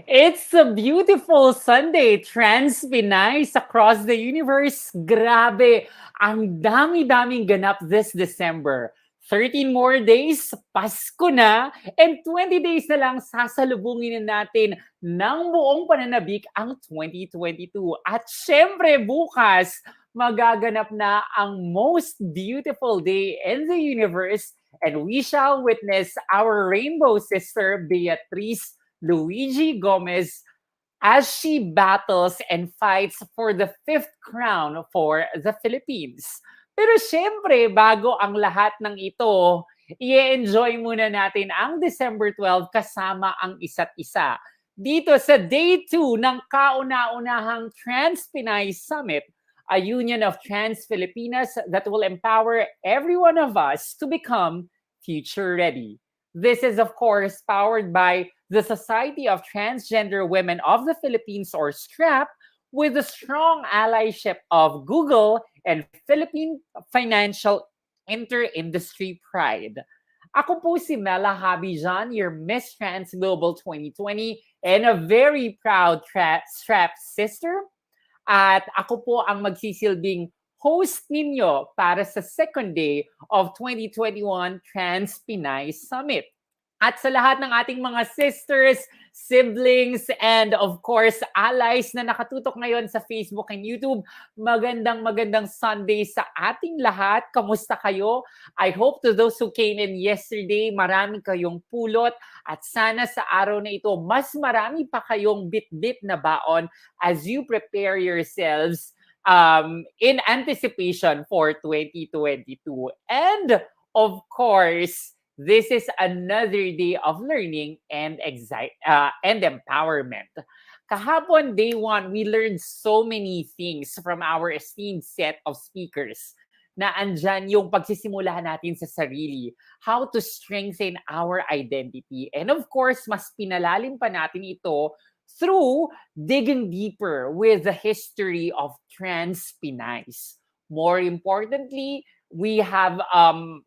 It's a beautiful Sunday, transpinays across the universe. Grabe, ang dami-daming ganap this December. 13 more days, Pasko na, and 20 days na lang sasalubungin na natin ng buong pananabik ang 2022. At syempre bukas, magaganap na ang most beautiful day in the universe, and we shall witness our rainbow sister, Beatrice Luigi Gomez as she battles and fights for the fifth crown for the Philippines. Pero syempre, bago ang lahat ng ito, i-enjoy muna natin ang December 12 kasama ang isa't isa. Dito sa Day 2 ng kauna-unahang Trans-Pinay Summit, a union of trans-Filipinas that will empower every one of us to become future-ready. This is, of course, powered by the Society of Transgender Women of the Philippines, or STRAP, with the strong allyship of Google and Philippine Financial Inter-Industry Pride. Ako po si Mela Habijan, your Miss Trans Global 2020, and a very proud STRAP sister. At ako po ang magsisilbing host ninyo para sa second day of 2021 Trans-Pinay Summit. At sa lahat ng ating mga sisters, siblings, and of course, allies na nakatutok ngayon sa Facebook and YouTube, magandang Sunday sa ating lahat. Kamusta kayo? I hope to those who came in yesterday, marami kayong pulot at sana sa araw na ito, mas marami pa kayong bit-bit na baon as you prepare yourselves in anticipation for 2022. And of course, this is another day of learning and empowerment. Kahapon, day one, we learned so many things from our esteemed set of speakers na andyan yung pagsisimula natin sa sarili, how to strengthen our identity. And of course, mas pinalalim pa natin ito through digging deeper with the history of transpinays. More importantly, we have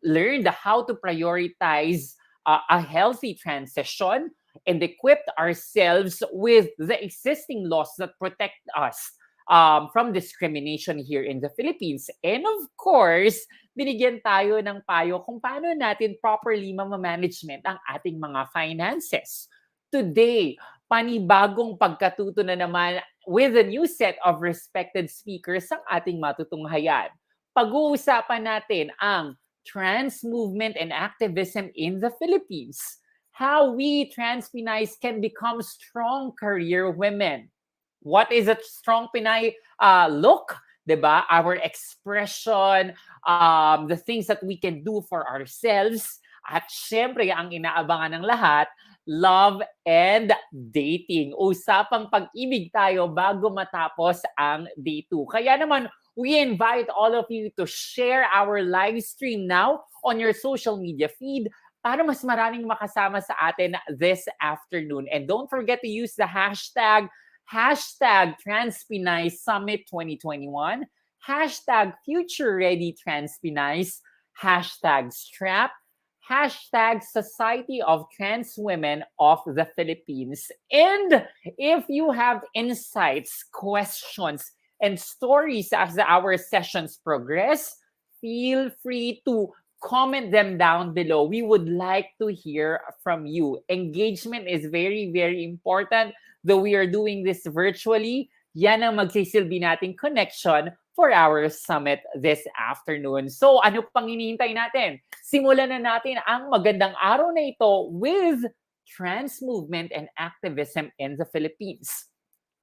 learned how to prioritize a healthy transition and equipped ourselves with the existing laws that protect us from discrimination here in the Philippines. And of course, binigyan tayo ng payo kung paano natin properly mamamanagement ang ating mga finances. Today, panibagong pagkatuto na naman with a new set of respected speakers ang ating matutunghayan. Pag-uusapan natin ang trans movement and activism in the Philippines. How we trans Pinays can become strong career women. What is a strong Pinay look? Diba? Our expression, the things that we can do for ourselves. At syempre, ang inaabangan ng lahat, love and dating. Usapang pag-ibig tayo bago matapos ang day 2. Kaya naman, we invite all of you to share our live stream now on your social media feed para mas maraming makasama sa atin this afternoon. And don't forget to use the hashtag TransPinay Summit 2021, hashtag Future Ready TransPinays, hashtag Strap, hashtag Society of Trans Women of the Philippines. And if you have insights, questions, and stories as our sessions progress, feel free to comment them down below. We would like to hear from you. Engagement is very, very important. Though we are doing this virtually, yan ang magsisilbi nating connection for our summit this afternoon. So ano pang hinihintay natin? Simulan na natin ang magandang araw na ito with trans movement and activism in the Philippines.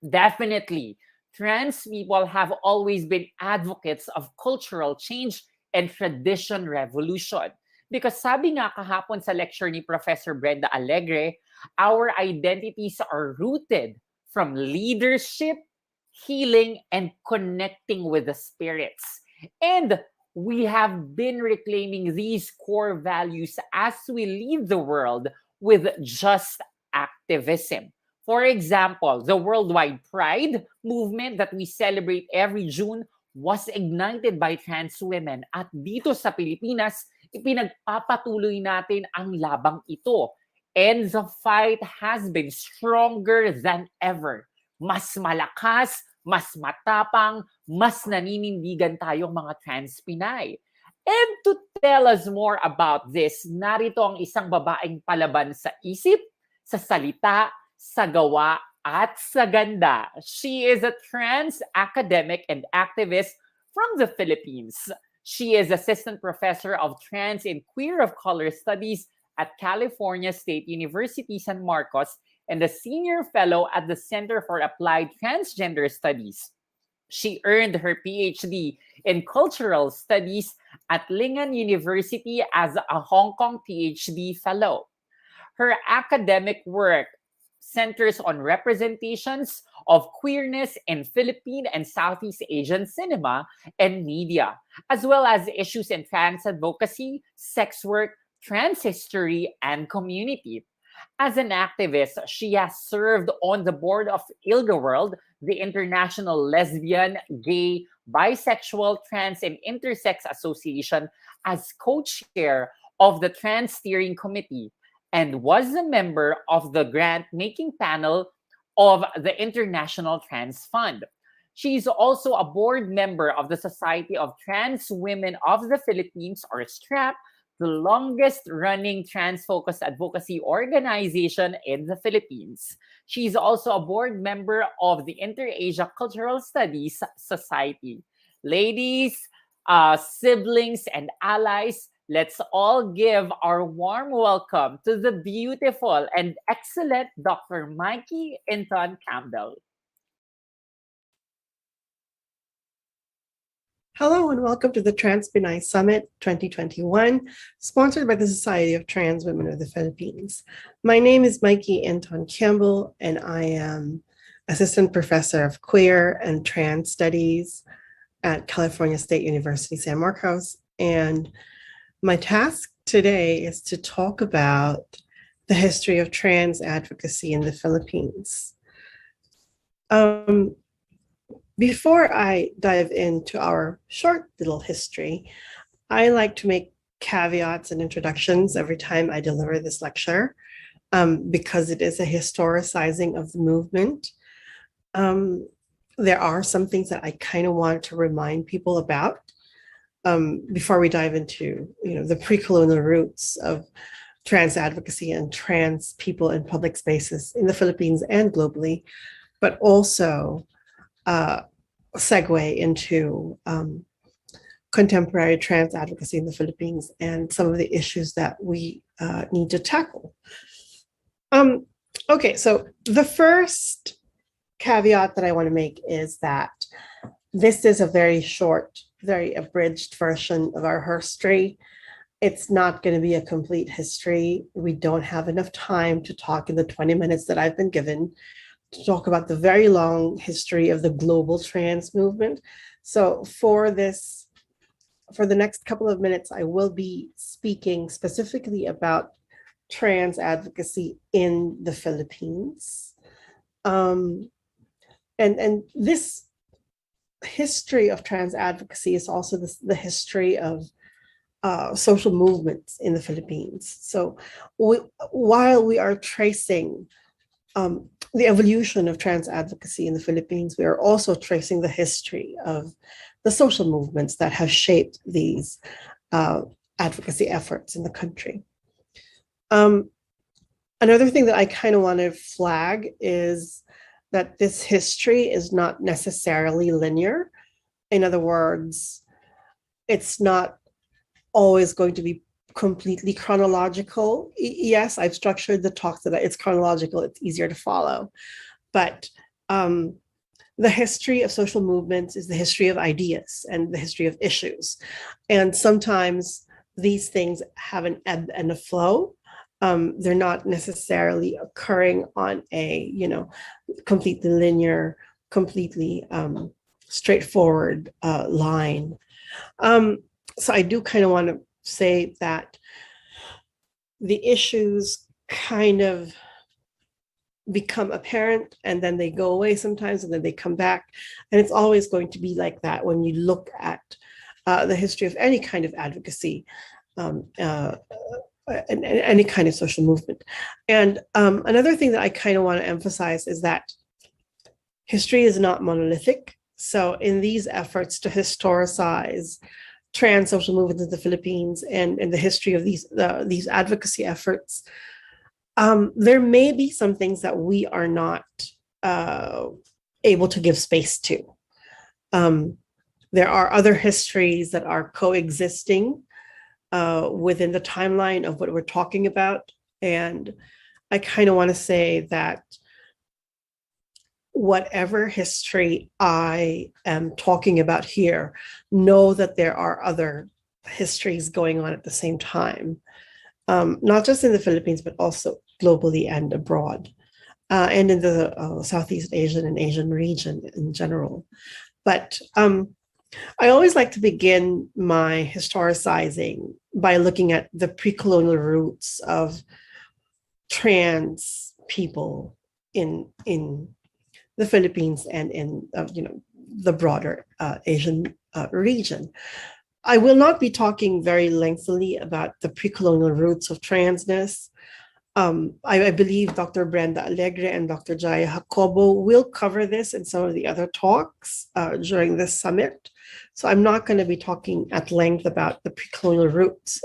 Definitely, trans people have always been advocates of cultural change and tradition revolution. Because sabi nga kahapon sa lecture ni Professor Brenda Alegre, our identities are rooted from leadership, healing, and connecting with the spirits. And we have been reclaiming these core values as we lead the world with just activism. For example, the worldwide Pride movement that we celebrate every June was ignited by trans women. At dito sa Pilipinas, ipinagpapatuloy natin ang labang ito. And the fight has been stronger than ever. Mas malakas, mas matapang, mas naninindigan tayong mga trans Pinay. And to tell us more about this, narito ang isang babaeng palaban sa isip, sa salita, sa gawa, at sa ganda. She is a trans academic and activist from the Philippines. She is Assistant Professor of Trans and Queer of Color Studies at California State University San Marcos and a Senior Fellow at the Center for Applied Transgender Studies. She earned her PhD in Cultural Studies at Lingan University as a Hong Kong PhD Fellow. Her academic work centers on representations of queerness in Philippine and Southeast Asian cinema and media, as well as issues in trans advocacy, sex work, trans history, and community. As an activist, she has served on the board of ILGA World, the International Lesbian, Gay, Bisexual, Trans, and Intersex Association, as co-chair of the Trans Steering Committee, and was a member of the grant-making panel of the International Trans Fund. She's also a board member of the Society of Trans Women of the Philippines, or STRAP, the longest-running trans-focused advocacy organization in the Philippines. She's also a board member of the Inter-Asia Cultural Studies Society. Ladies, siblings, and allies, let's all give our warm welcome to the beautiful and excellent Dr. Mikey Inton Campbell. Hello and welcome to the transpinay Summit 2021, sponsored by the Society of Trans Women of the Philippines. My name is Mikey Anton Campbell, and I am assistant professor of queer and trans studies at California State University, San Marcos. And my task today is to talk about the history of trans advocacy in the Philippines. Before I dive into our short little history, I like to make caveats and introductions every time I deliver this lecture, because it is a historicizing of the movement. There are some things that I kind of want to remind people about before we dive into, the pre-colonial roots of trans advocacy and trans people in public spaces in the Philippines and globally, but also segue into contemporary trans advocacy in the Philippines and some of the issues that we need to tackle. Okay, so the first caveat that I want to make is that this is a very short, very abridged version of our history. It's not going to be a complete history. We don't have enough time to talk in the 20 minutes that I've been given to talk about the very long history of the global trans movement. So for the next couple of minutes, I will be speaking specifically about trans advocacy in the Philippines. And this history of trans advocacy is also the history of social movements in the Philippines. So while we are tracing the evolution of trans advocacy in the Philippines, we are also tracing the history of the social movements that have shaped these advocacy efforts in the country. Another thing that I kind of want to flag is that this history is not necessarily linear. In other words, it's not always going to be completely chronological. Yes, I've structured the talk so that it's chronological, it's easier to follow. But the history of social movements is the history of ideas and the history of issues. And sometimes these things have an ebb and a flow. They're not necessarily occurring on a, completely linear, completely straightforward line. So I do kind of want to say that the issues kind of become apparent and then they go away sometimes and then they come back. And it's always going to be like that when you look at the history of any kind of advocacy, and any kind of social movement. And another thing that I kind of want to emphasize is that history is not monolithic. So in these efforts to historicize trans social movements in the Philippines and the history of these advocacy efforts, there may be some things that we are not able to give space to. There are other histories that are coexisting within the timeline of what we're talking about. And I kind of want to say that whatever history I am talking about here, know that there are other histories going on at the same time, not just in the Philippines, but also globally and abroad, and in the Southeast Asian and Asian region in general. But I always like to begin my historicizing by looking at the pre-colonial roots of trans people in the Philippines and in the broader Asian region. I will not be talking very lengthily about the pre-colonial roots of transness. I believe Dr. Brenda Alegre and Dr. Jaya Jacobo will cover this in some of the other talks during this summit. So I'm not going to be talking at length about the pre-colonial roots.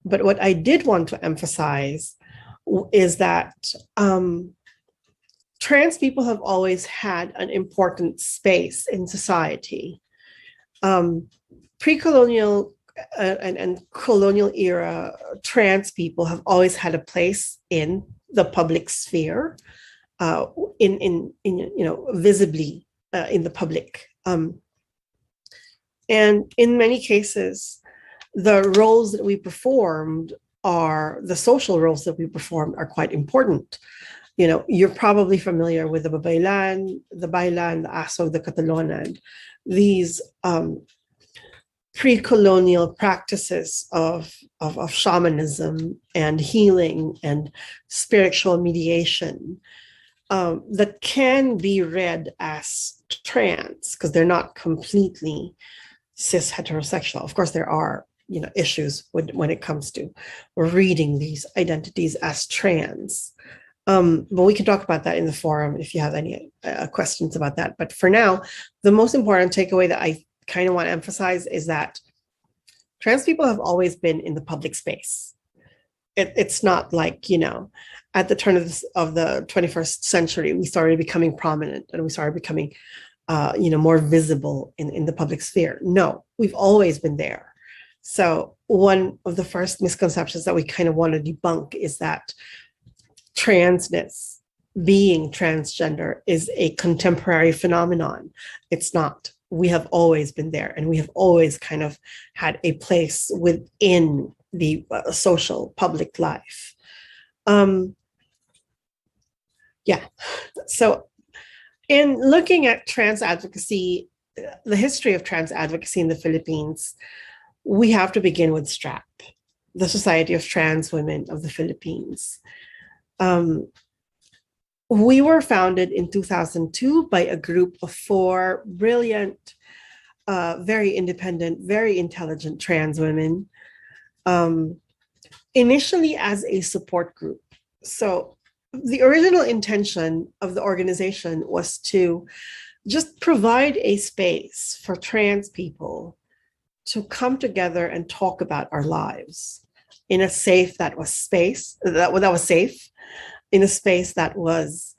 But what I did want to emphasize is that trans people have always had an important space in society. Pre-colonial and colonial era trans people have always had a place in the public sphere, visibly in the public. And in many cases, the roles that we performed the social roles that we performed are quite important. You're probably familiar with the babaylan, the bailan, the aso, the katalonan. These pre-colonial practices of shamanism and healing and spiritual mediation that can be read as trans because they're not completely cis heterosexual. Of course, there are issues when it comes to reading these identities as trans. But we can talk about that in the forum if you have any questions about that. But for now, the most important takeaway that I kind of want to emphasize is that trans people have always been in the public space. It's not like, at the turn of the 21st century, we started becoming prominent and we started becoming, more visible in the public sphere. No, we've always been there. So one of the first misconceptions that we kind of want to debunk is that transness, being transgender, is a contemporary phenomenon. It's not. We have always been there, and we have always kind of had a place within the social public life. So in looking at trans advocacy, the history of trans advocacy in the Philippines, we have to begin with STRAP, the Society of Trans Women of the Philippines. We were founded in 2002 by a group of 4 brilliant, very independent, very intelligent trans women, initially as a support group. So the original intention of the organization was to just provide a space for trans people to come together and talk about our lives in a safe that was safe, in a space that was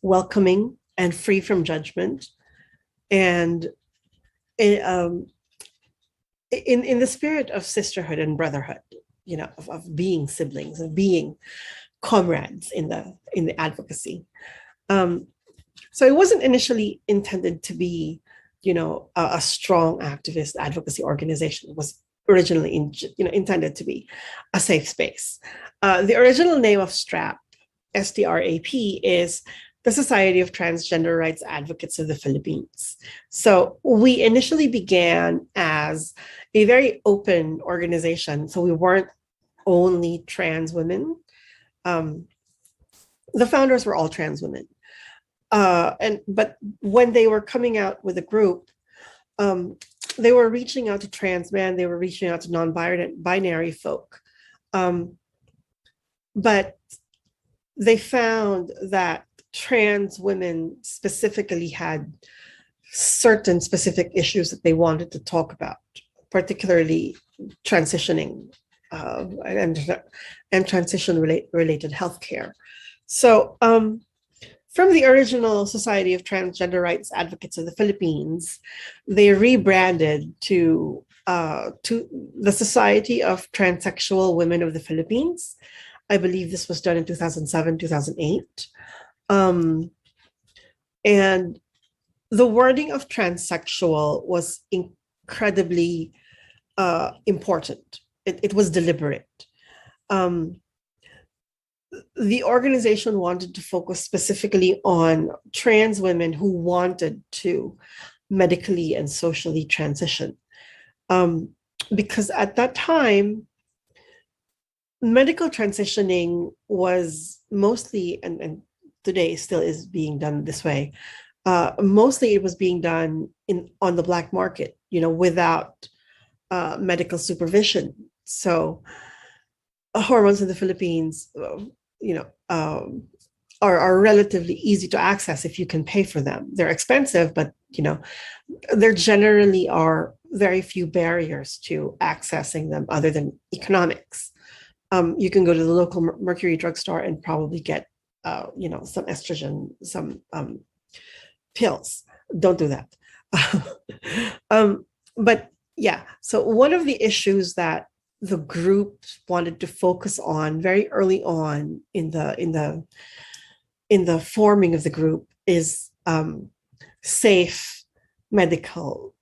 welcoming and free from judgment, and in the spirit of sisterhood and brotherhood, of being siblings, of being comrades in the advocacy. So it wasn't initially intended to be, a strong activist advocacy organization. It was originally intended to be a safe space. The original name of STRAP, STRAP, is the Society of Transgender Rights Advocates of the Philippines. So we initially began as a very open organization. So we weren't only trans women. The founders were all trans women. But when they were coming out with a group, they were reaching out to trans men, they were reaching out to non-binary folk. But they found that trans women specifically had certain specific issues that they wanted to talk about, particularly transitioning and transition-related healthcare. So from the original Society of Transgender Rights Advocates of the Philippines, they rebranded to the Society of Transsexual Women of the Philippines. I believe this was done in 2007, 2008. And the wording of transsexual was incredibly important. It was deliberate. The organization wanted to focus specifically on trans women who wanted to medically and socially transition. Because at that time, medical transitioning was mostly, and today still is being done this way, mostly it was being done on the black market, without medical supervision. So hormones in the Philippines, are relatively easy to access if you can pay for them. They're expensive, but there generally are very few barriers to accessing them other than economics. You can go to the local Mercury drugstore and probably get some estrogen, some pills. Don't do that. But yeah, so one of the issues that the group wanted to focus on very early on in the forming of the group is safe medical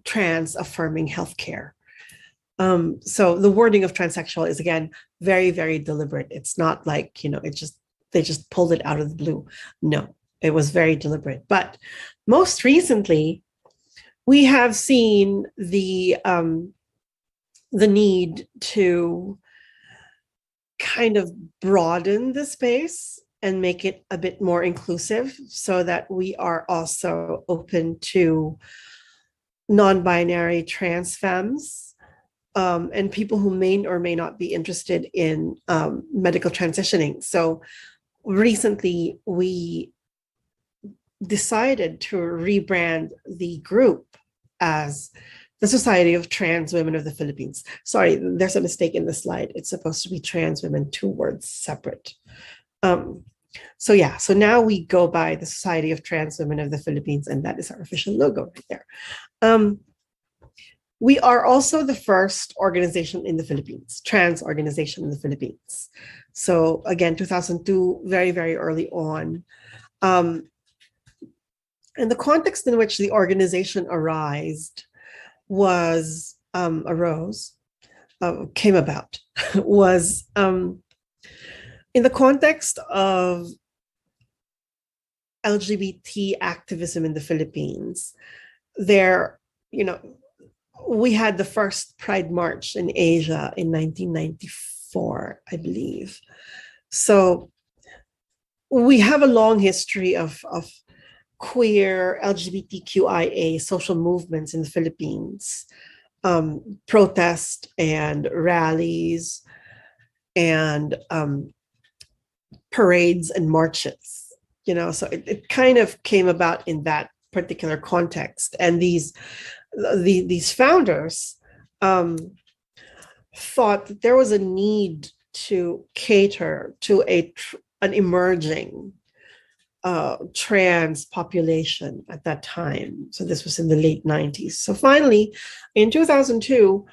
trans affirming healthcare. So the wording of transsexual is again very, very deliberate. It's not like, they just pulled it out of the blue. No, it was very deliberate. But most recently, we have seen the need to kind of broaden the space and make it a bit more inclusive so that we are also open to non-binary trans femmes, and people who may or may not be interested in medical transitioning. So recently we decided to rebrand the group as the Society of Trans Women of the Philippines. Sorry, there's a mistake in the slide. It's supposed to be trans women, 2 words separate. So now we go by the Society of Trans Women of the Philippines, and that is our official logo right there. We are also the first organization in the Philippines, trans organization in the Philippines. So again, 2002, very, very early on. And the context in which the organization came about was in the context of LGBT activism in the Philippines. We had the first Pride March in Asia in 1994, I believe. So we have a long history of queer LGBTQIA social movements in the Philippines, protest and rallies and parades and marches, so it kind of came about in that particular context. And these founders thought that there was a need to cater to an emerging trans population at that time. So this was in the late 90s. So finally, in 2002,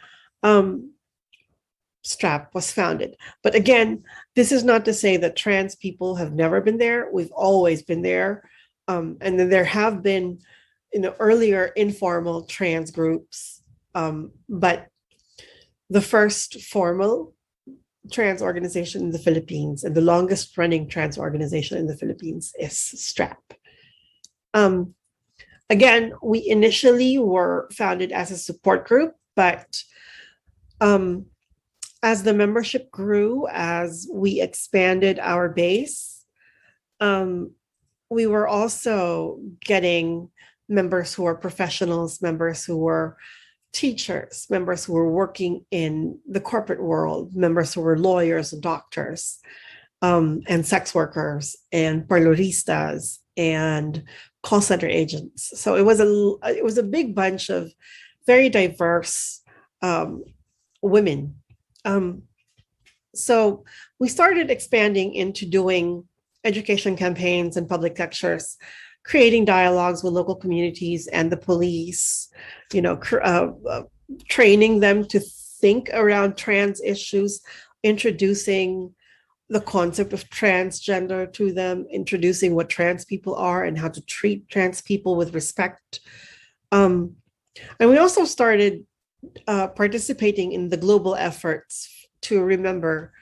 STRAP was founded. But again, this is not to say that trans people have never been there. We've always been there. And then there have been, earlier informal trans groups. But the first formal trans organization in the Philippines and the longest running trans organization in the Philippines is STRAP. Again, we initially were founded as a support group, but as the membership grew, as we expanded our base, we were also getting members who are professionals, members who were teachers, members who were working in the corporate world, members who were lawyers and doctors, and sex workers and parloristas and call center agents. So it was a big bunch of very diverse women. So we started expanding into doing education campaigns and public lectures, creating dialogues with local communities and the police, training them to think around trans issues, introducing the concept of transgender to them, introducing what trans people are and how to treat trans people with respect. And we also started participating in the global efforts to remember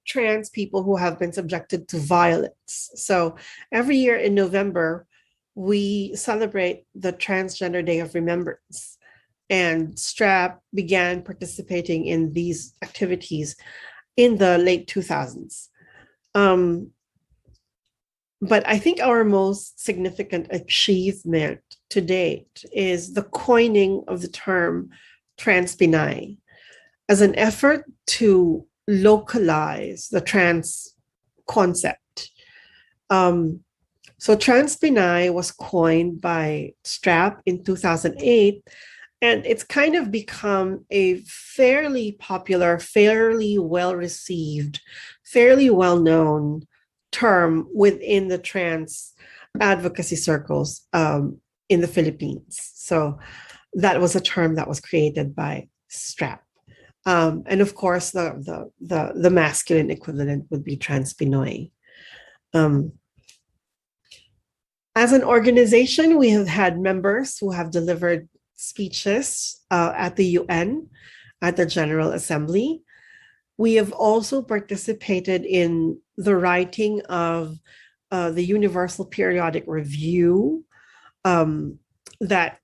trans people who have been subjected to violence. So every year in November, we celebrate the Transgender Day of Remembrance. And STRAP began participating in these activities in the late 2000s. But I think our most significant achievement to date is the coining of the term transpinay as an effort to localize the trans concept. So transpinay was coined by STRAP in 2008, and it's kind of become a fairly popular, fairly well-received, fairly well-known term within the trans advocacy circles in the Philippines. So that was a term that was created by STRAP. And of course, the masculine equivalent would be transpinoy. As an organization, we have had members who have delivered speeches at the UN, at the General Assembly. We have also participated in the writing of the Universal Periodic Review, that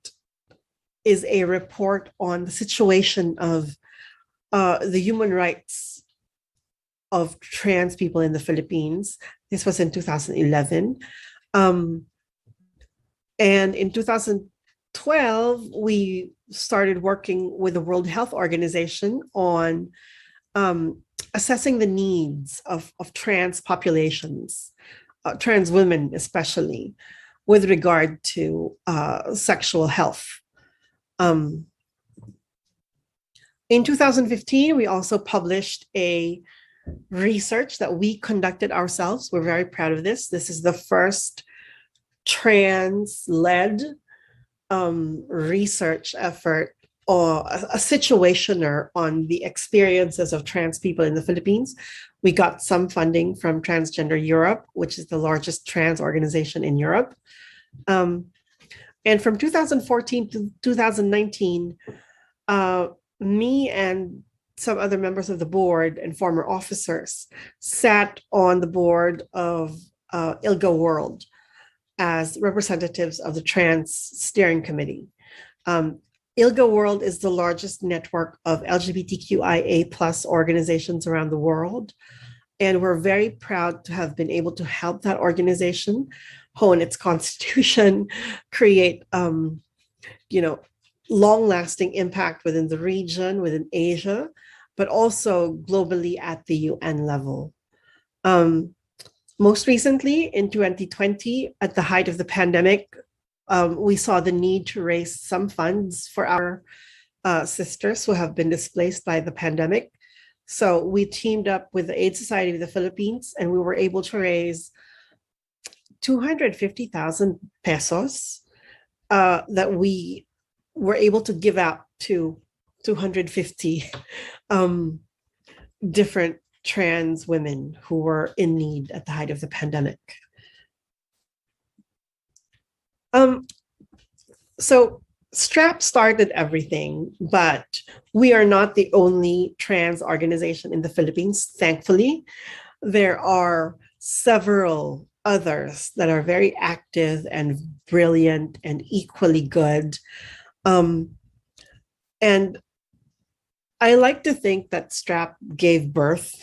is a report on the situation of the human rights of trans people in the Philippines. This was in 2011. And in 2012, we started working with the World Health Organization on assessing the needs of trans populations, trans women especially, with regard to sexual health. In 2015, we also published a research that we conducted ourselves. We're very proud of this. This is the first trans-led research effort, or a situationer on the experiences of trans people in the Philippines. We got some funding from Transgender Europe, which is the largest trans organization in Europe. And from 2014 to 2019, me and some other members of the board and former officers sat on the board of ILGA World as representatives of the Trans Steering Committee. ILGA World is the largest network of LGBTQIA plus organizations around the world. And we're very proud to have been able to help that organization hone its constitution, create long-lasting impact within the region, within Asia, but also globally at the UN level. Most recently, in 2020, at the height of the pandemic, we saw the need to raise some funds for our sisters who have been displaced by the pandemic. So we teamed up with the Aid Society of the Philippines, and we were able to raise 250,000 pesos that we were able to give out to 250 different trans women who were in need at the height of the pandemic. So STRAP started everything, but we are not the only trans organization in the Philippines, thankfully. There are several others that are very active and brilliant and equally good. And I like to think that STRAP gave birth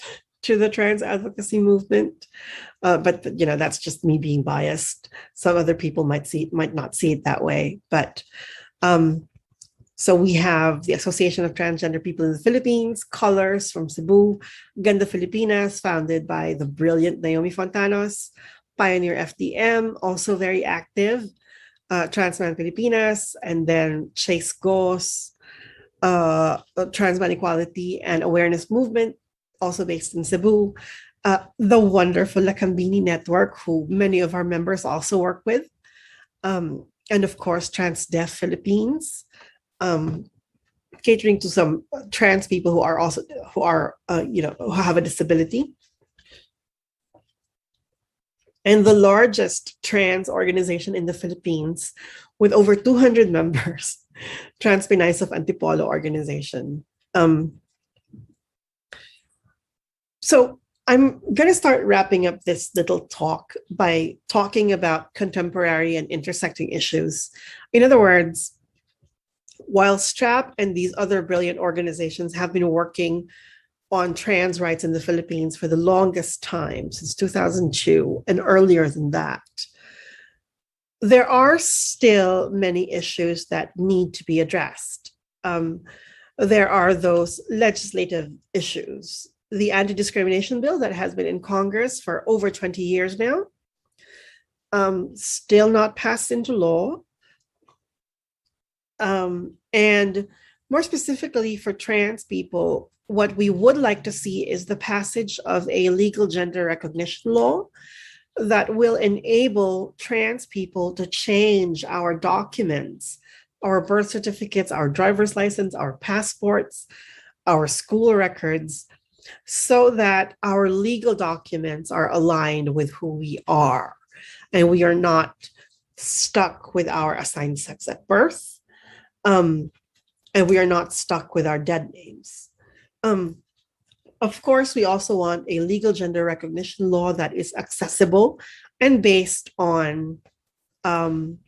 to the trans advocacy movement, but that's just me being biased. Some other people might not see it that way. But so we have the Association of Transgender People in the Philippines, Colors from Cebu, Ganda Filipinas, founded by the brilliant Naomi Fontanos, Pioneer FDM, also very active, Transman Pilipinas, and then Chase Goes, Transman Equality and Awareness Movement, also based in Cebu, the wonderful Lakambini Network, who many of our members also work with, and of course, Trans Deaf Philippines, catering to some trans people who have a disability. And the largest trans organization in the Philippines, with over 200 members, Transpinay of Antipolo organization. So I'm going to start wrapping up this little talk by talking about contemporary and intersecting issues. In other words, while STRAP and these other brilliant organizations have been working on trans rights in the Philippines for the longest time, since 2002 and earlier than that, there are still many issues that need to be addressed. There are those legislative issues. The anti-discrimination bill that has been in Congress for over 20 years now, still not passed into law. And more specifically for trans people, what we would like to see is the passage of a legal gender recognition law that will enable trans people to change our documents, our birth certificates, our driver's license, our passports, our school records, so that our legal documents are aligned with who we are, and we are not stuck with our assigned sex at birth. um, and we are not stuck with our dead names. Um, of course, we also want a legal gender recognition law that is accessible and based on um,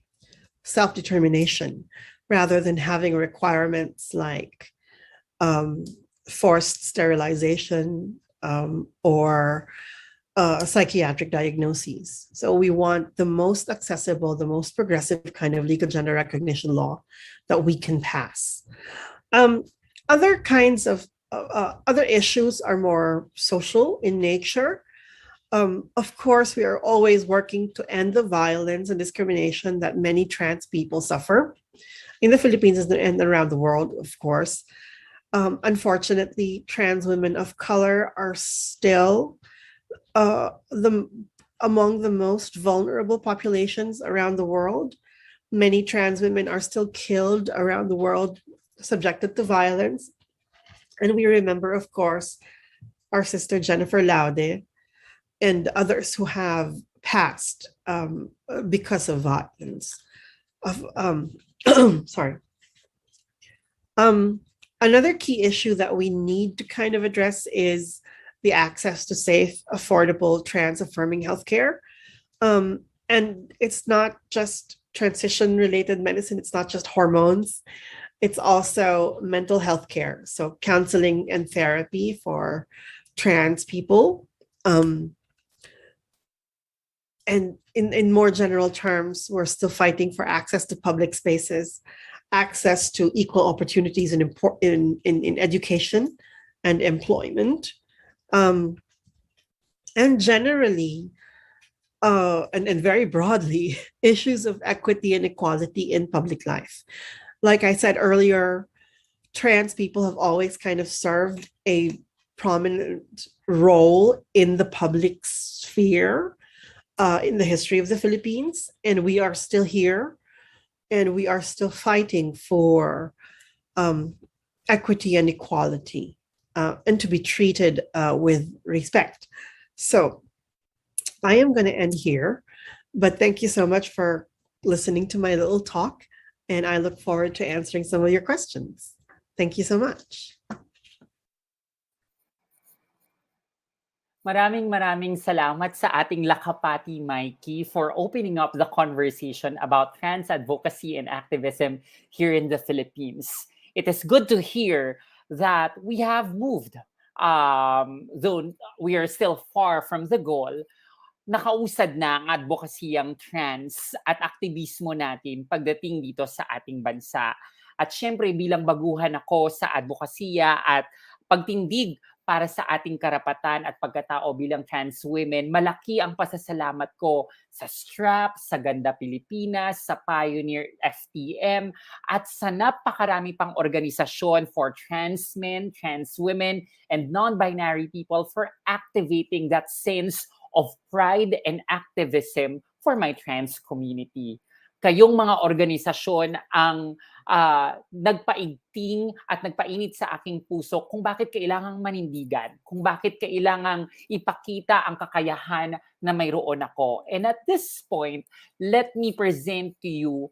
self determination rather than having requirements like um, forced sterilization or psychiatric diagnoses. So we want the most accessible, the most progressive kind of legal gender recognition law that we can pass. Um, other kinds of other issues are more social in nature. Of course, we are always working to end the violence and discrimination that many trans people suffer in the Philippines and around the world, of course. Unfortunately, trans women of color are still the among the most vulnerable populations around the world. Many trans women are still killed around the world, subjected to violence. And we remember, of course, our sister Jennifer Laude and others who have passed because of violence. Of sorry. Um, Another key issue that we need to kind of address is the access to safe, affordable, trans affirming healthcare. And it's not just transition related medicine, it's not just hormones, it's also mental health care. So, counseling and therapy for trans people. And in more general terms, we're still fighting for access to public spaces, access to equal opportunities in education and employment. Um, and generally, and very broadly, issues of equity and equality in public life. Like I said earlier, trans people have always kind of served a prominent role in the public sphere in the history of the Philippines, and we are still here, and we are still fighting for um, equity and equality, and to be treated with respect. So I am going to end here, but thank you so much for listening to my little talk, and I look forward to answering some of your questions. Thank you so much. Maraming salamat sa ating lakapati, Mikey, for opening up the conversation about trans advocacy and activism here in the Philippines. It is good to hear that we have moved. Though we are still far from the goal, nakausad na ang advokasiyang trans at aktivismo natin pagdating dito sa ating bansa. At syempre bilang baguhan ako sa advokasya at pagtindig para sa ating karapatan at pagkatao bilang trans women, malaki ang pasasalamat ko sa STRAP, sa Ganda Pilipinas, sa Pioneer FTM, at sa napakarami pang organisasyon for trans men, trans women, and non-binary people for activating that sense of pride and activism for my trans community. Kayong mga organisasyon ang nagpaigting at nagpainit sa aking puso kung bakit kailangang manindigan, kung bakit kailangang ipakita ang kakayahan na mayroon ako. And at this point, let me present to you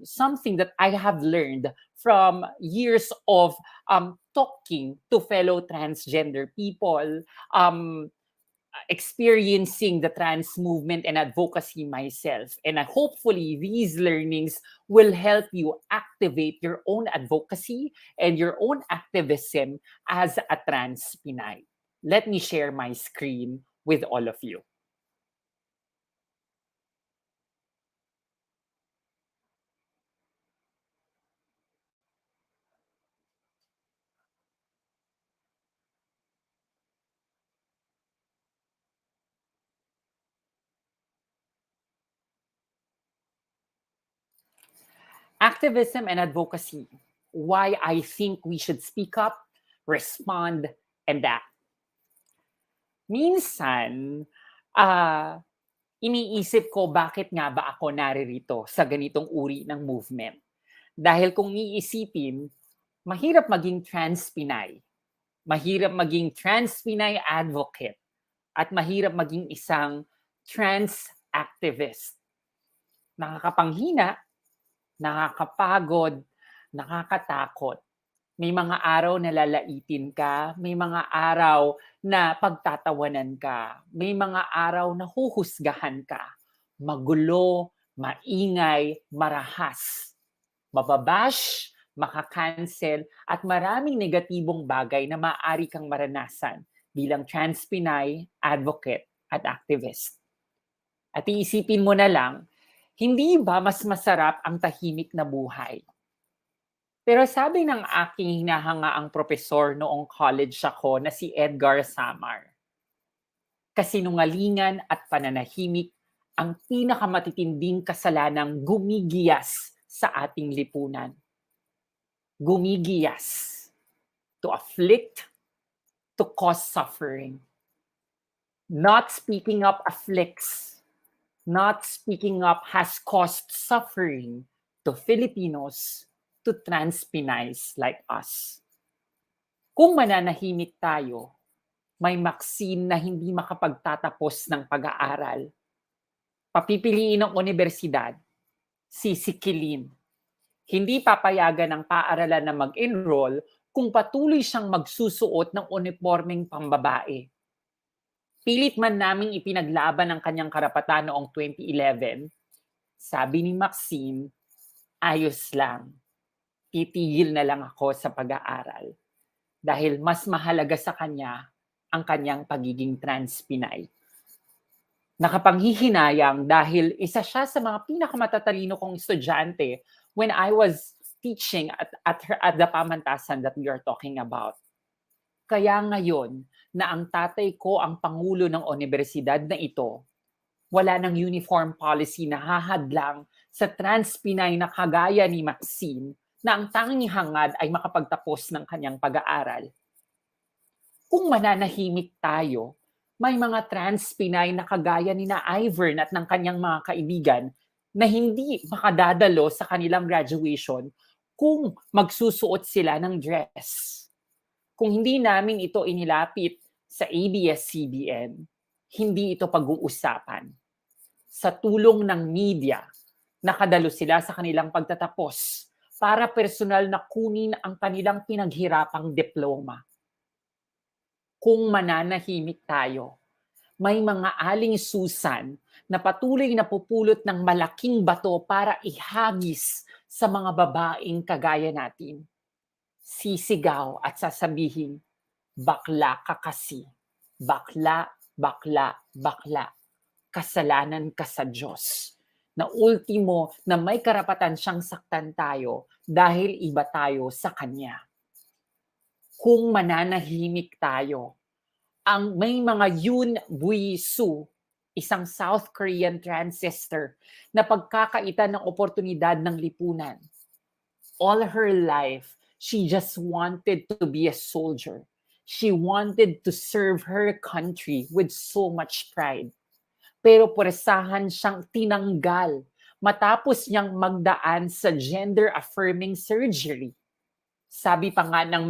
something that I have learned from years of talking to fellow transgender people, experiencing the trans movement and advocacy myself. And hopefully these learnings will help you activate your own advocacy and your own activism as a trans Pinay. Let me share my screen with all of you. Activism and advocacy. Why I think we should speak up, respond, and act. Minsan, iniisip ko bakit nga ba ako naririto sa ganitong uri ng movement. Dahil kung iisipin, mahirap maging trans Pinay, mahirap maging trans Pinay advocate, at mahirap maging isang trans activist. Nakakapanghina, nakakapagod, nakakatakot. May mga araw na lalaitin ka, may mga araw na pagtatawanan ka, may mga araw na huhusgahan ka. Magulo, maingay, marahas, mababash, makakancel, at maraming negatibong bagay na maaari kang maranasan bilang transpinay, advocate, at activist. At iisipin mo na lang, hindi ba mas masarap ang tahimik na buhay? Pero sabi ng aking hinahangaang propesor noong college ako na si Edgar Samar, kasinungalingan at pananahimik ang pinakamatitinding kasalanang gumigiyas sa ating lipunan. Gumigiyas to afflict, to cause suffering. Not speaking up afflicts. Not speaking up has caused suffering to Filipinos, to transpinays like us. Kung mananahimik tayo, may Maxine na hindi makapagtatapos ng pag-aaral. Papipiliin ng universidad, sisikilin. Hindi papayagan ng paaralan na mag-enroll kung patuloy siyang magsusuot ng uniformeng pambabae. Pilit man naming ipinaglaban ang kanyang karapatan noong 2011, sabi ni Maxine, ayos lang. Titigil na lang ako sa pag-aaral dahil mas mahalaga sa kanya ang kanyang pagiging transpinay. Nakapanghihinayang dahil isa siya sa mga pinakamatatalino kong estudyante when I was teaching at the pamantasan that we are talking about. Kaya ngayon na ang tatay ko ang pangulo ng universidad na ito, wala ng uniform policy na hahadlang sa transpinay na kagaya ni Maxine na ang tanging hangad ay makapagtapos ng kanyang pag-aaral. Kung mananahimik tayo, may mga transpinay na kagaya ni na Ivern at ng kanyang mga kaibigan na hindi makadadalo sa kanilang graduation kung magsusuot sila ng dress. Kung hindi namin ito inilapit sa ABS-CBN, hindi ito pag-uusapan. Sa tulong ng media, nakadalo sila sa kanilang pagtatapos para personal na kunin ang kanilang pinaghirapang diploma. Kung mananahimik tayo, may mga aling susan na patuloy na pupulot ng malaking bato para ihagis sa mga babaeng kagaya natin. Sisigaw at sasabihin, bakla ka kasi, bakla, bakla, bakla, kasalanan ka sa Diyos. Na ultimo na may karapatan siyang saktan tayo dahil iba tayo sa Kanya. Kung mananahimik tayo, ang may mga Yoon Bui-soo, isang South Korean trans sister na pagkakaitan ng oportunidad ng lipunan. All her life, she just wanted to be a soldier. She wanted to serve her country with so much pride. Pero puresahan siyang tinanggal matapos niyang magdaan sa gender-affirming surgery. Sabi pa nga ng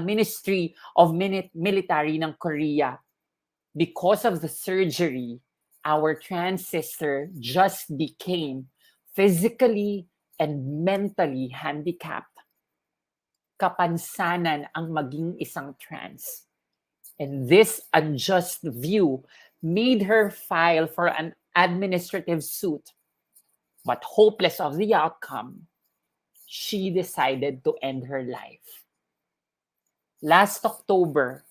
Ministry of Military ng Korea, because of the surgery, our trans sister just became physically and mentally handicapped. Kapansanan ang maging isang trans. And this unjust view made her file for an administrative suit. But hopeless of the outcome, she decided to end her life. Last October,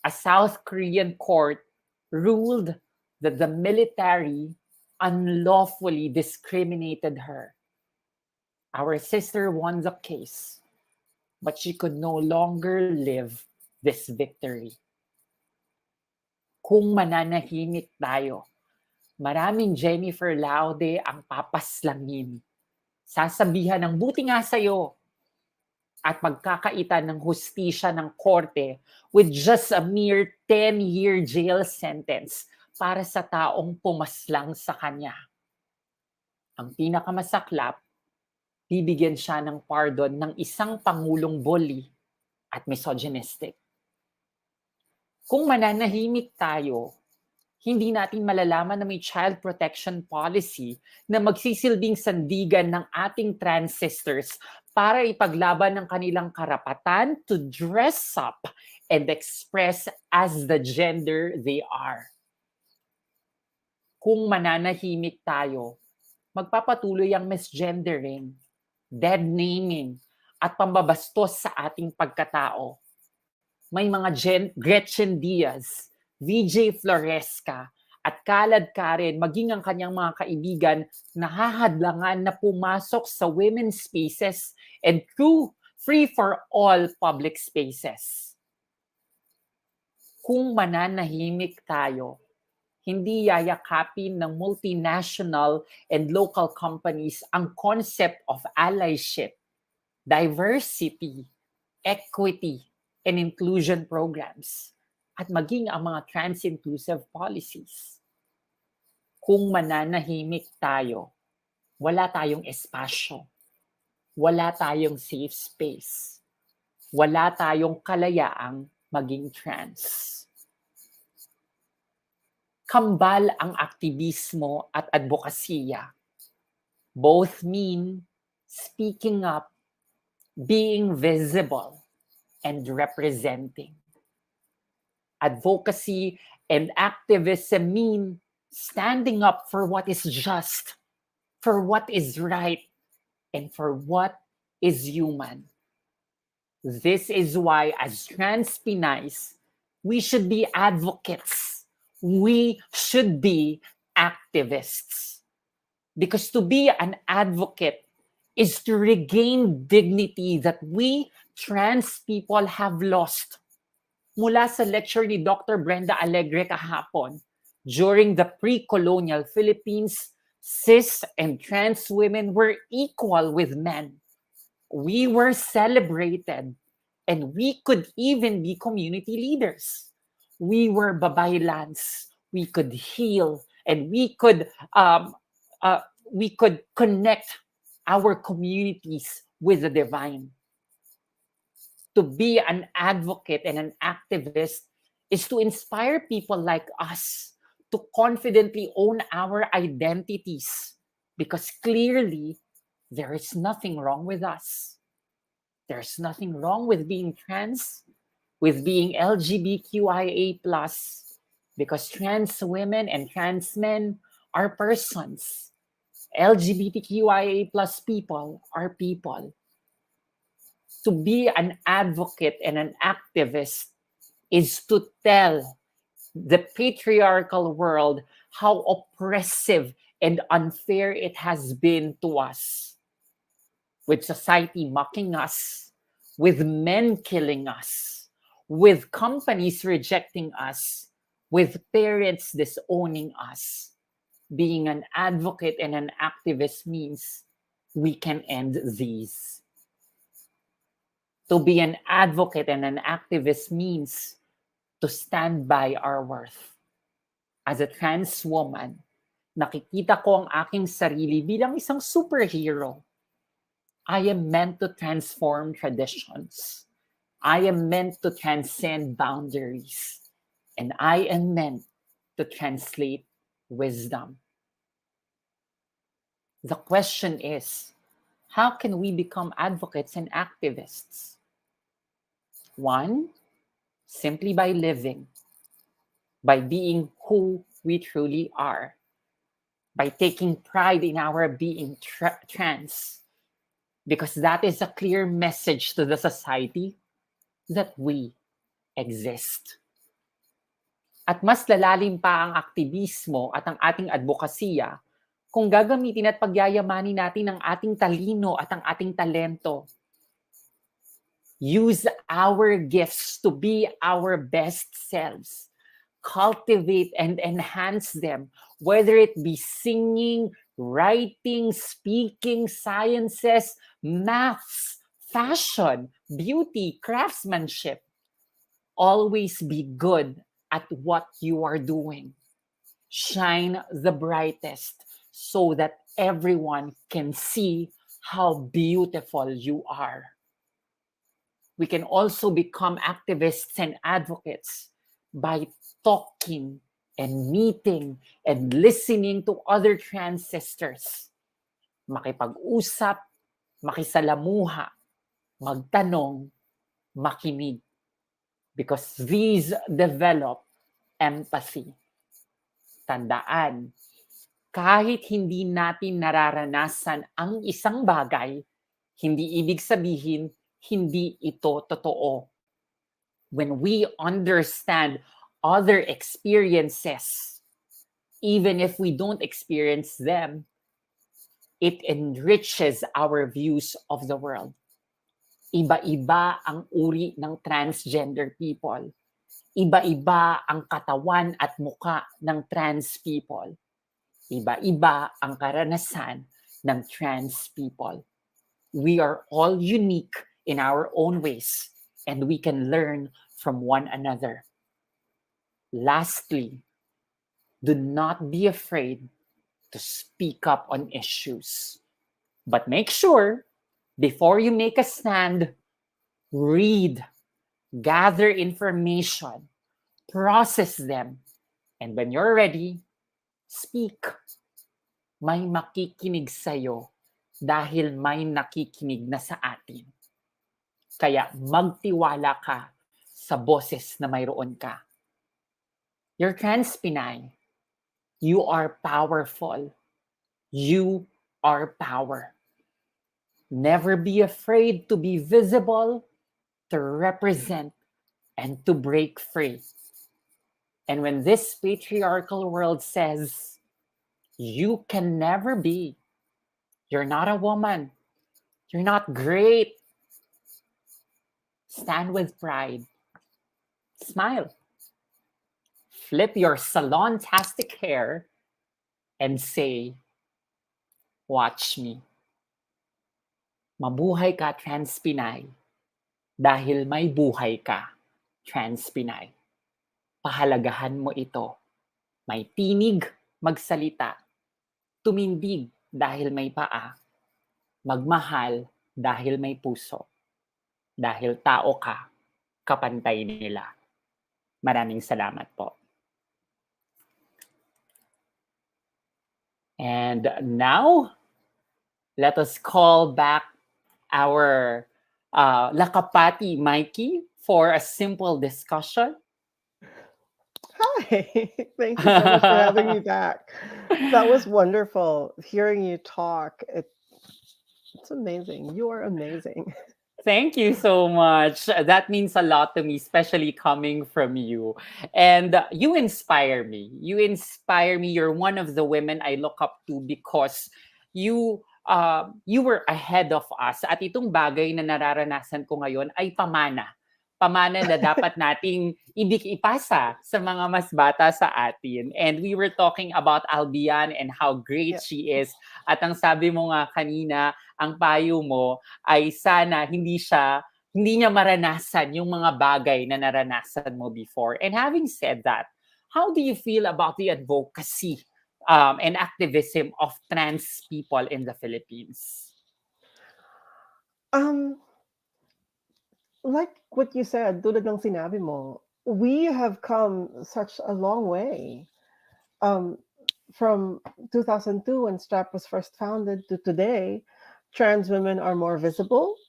a South Korean court ruled that the military unlawfully discriminated her. Our sister won the case, but she could no longer live this victory. Kung mananahimik tayo, maraming Jennifer Laude ang papaslangin. Sasabihan ng buti nga sa'yo at magkakaitan ng hustisya ng korte with just a mere 10-year jail sentence para sa taong pumaslang sa kanya. Ang pinakamasaklap, bibigyan siya ng pardon ng isang pangulong bully at misogynistic. Kung mananahimik tayo, hindi natin malalaman na may child protection policy na magsisilbing sandigan ng ating trans sisters para ipaglaban ng kanilang karapatan to dress up and express as the gender they are. Kung mananahimik tayo, magpapatuloy ang misgendering, dead naming, at pambabastos sa ating pagkatao. May mga Gretchen Diaz, VJ Floresca, at Kalad Karen, maging ang kanyang mga kaibigan, nahahadlangan na pumasok sa women's spaces and free for all public spaces. Kung mananahimik tayo, hindi yayakapin ng multinational and local companies ang concept of allyship, diversity, equity, and inclusion programs, at maging ang mga trans-inclusive policies. Kung mananahimik tayo, wala tayong espasyo, wala tayong safe space, wala tayong kalayaang maging trans. Kambal ang aktivismo at advokasya. Both mean speaking up, being visible, and representing. Advocacy and activism mean standing up for what is just, for what is right, and for what is human. This is why, as trans Pinays, we should be advocates. We should be activists. Because to be an advocate is to regain dignity that we trans people have lost. Mula sa lecture ni Dr. Brenda Alegre kahapon, during the pre-colonial Philippines, cis and trans women were equal with men. We were celebrated, and we could even be community leaders. We were babaylans. We could heal, and we could connect our communities with the divine. To be an advocate and an activist is to inspire people like us to confidently own our identities, because clearly there is nothing wrong with us. There's nothing wrong with being trans, with being LGBTQIA+, because trans women and trans men are persons. LGBTQIA+ people are people. To be an advocate and an activist is to tell the patriarchal world how oppressive and unfair it has been to us. With society mocking us, with men killing us, with companies rejecting us, with parents disowning us. Being an advocate and an activist means we can end these. To be an advocate and an activist means to stand by our worth. As a trans woman, nakikita ko ang aking sarili bilang isang superhero. I am meant to transform traditions. I am meant to transcend boundaries. And I am meant to translate wisdom. The question is, how can we become advocates and activists? One, simply by living, by being who we truly are, by taking pride in our being trans, because that is a clear message to the society that we exist. At mas lalalim pa ang aktivismo at ang ating advokasya kung gagamitin at pagyayamanin natin ang ating talino at ang ating talento. Use our gifts to be our best selves. Cultivate and enhance them, whether it be singing, writing, speaking, sciences, maths, fashion, beauty, craftsmanship. Always be good at what you are doing. Shine the brightest so that everyone can see how beautiful you are. We can also become activists and advocates by talking and meeting and listening to other trans sisters. Makipag-usap, makisalamuha, magtanong, makinig. Because these develop empathy. Tandaan, kahit hindi natin nararanasan ang isang bagay, hindi ibig sabihin hindi ito totoo. When we understand other experiences, even if we don't experience them, it enriches our views of the world. Iba-iba ang uri ng transgender people. Iba-iba ang katawan at muka ng trans people. Iba-iba ang karanasan ng trans people. We are all unique in our own ways, and we can learn from one another. Lastly, do not be afraid to speak up on issues. But make sure, before you make a stand, read, gather information, process them, and when you're ready, speak. May makikinig sa'yo dahil may nakikinig na sa atin. Kaya magtiwala ka sa boses na mayroon ka. You're trans Pinay. You are powerful. You are power. Never be afraid to be visible, to represent, and to break free. And when this patriarchal world says, you can never be, you're not a woman, you're not great, stand with pride. Smile. Flip your salon-tastic hair and say, watch me. Mabuhay ka, trans Pinay, dahil may buhay ka, trans Pinay. Pahalagahan mo ito. May tinig, magsalita. Tumindig dahil may paa. Magmahal dahil may puso. Dahil tao ka, kapantay nila. Maraming salamat po. And now, let us call back our Lakapati Mikey for a simple discussion. Hi, thank you so much for having me back. That was wonderful hearing you talk. It's amazing. You are amazing. Thank you so much. That means a lot to me, especially coming from you. And you inspire me. You inspire me. You're one of the women I look up to because you were ahead of us. At itong bagay na nararanasan ko ngayon ay pamana. Pamana na dapat nating ipasa sa mga mas bata sa atin. And we were talking about Albian and how great she is. At ang sabi mo nga kanina, ang payo mo ay sana hindi niya maranasan yung mga bagay na naranasan mo before. And having said that, how do you feel about the advocacy and activism of trans people in the Philippines? Like what you said, tulad ng sinabi mo, we have come such a long way. From 2002 when STRAP was first founded to today, trans women are more visible.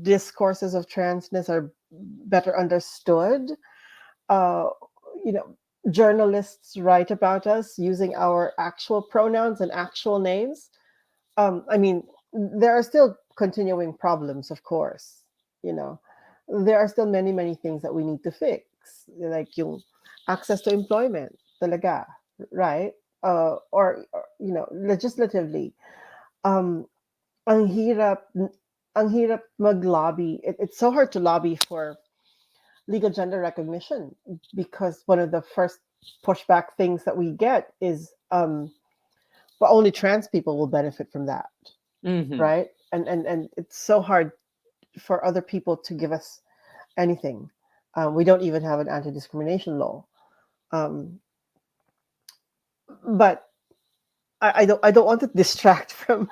Discourses of transness are better understood. You know, journalists write about us using our actual pronouns and actual names. I mean, there are still continuing problems, of course. You know, there are still many, many things that we need to fix, like yung access to employment, talaga, right? Or you know, legislatively, ang hirap mag-lobby. It's so hard to lobby for legal gender recognition because one of the first pushback things that we get is, but only trans people will benefit from that, right? And it's so hard for other people to give us anything. We don't even have an anti-discrimination law. But I don't want to distract from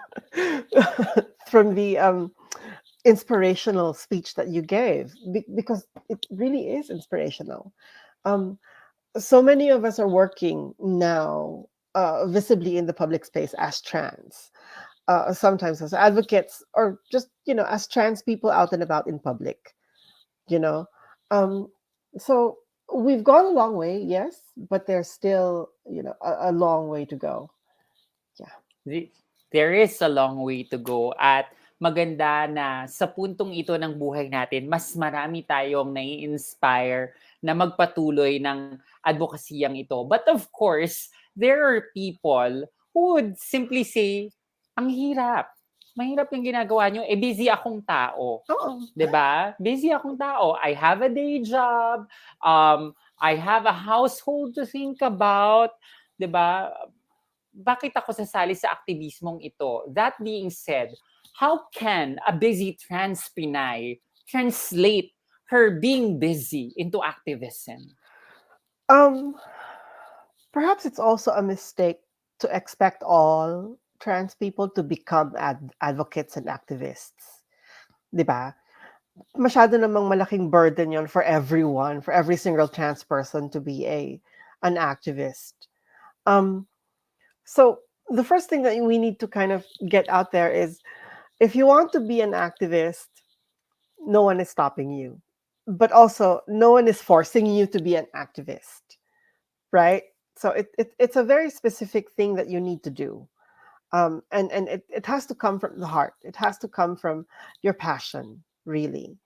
from the inspirational speech that you gave because it really is inspirational. So many of us are working now visibly in the public space as trans. sometimes as advocates, or just, as trans people out and about in public, you know. Um, so we've gone a long way, yes, but there's still, a long way to go. Yeah. The- There is a long way to go at maganda na sa puntong ito ng buhay natin, mas marami tayong nai-inspire na magpatuloy ng advokasiyang ito. But of course, there are people who would simply say, ang hirap. Mahirap yung ginagawa nyo. Eh, busy akong tao. Oo. 'Di ba? Busy akong tao. I have a day job. I have a household to think about. 'Di ba? Bakit ako sasali sa aktivismong ito? That being said, how can a busy trans Pinay translate her being busy into activism? Um, Perhaps it's also a mistake to expect all trans people to become advocates and activists. 'Di ba? Masyado namang malaking burden yon for everyone, for every single trans person to be an activist. Um, so the first thing that we need to kind of get out there is, if you want to be an activist, no one is stopping you. But also, no one is forcing you to be an activist, right? So it's a very specific thing that you need to do. And it has to come from the heart. It has to come from your passion, really.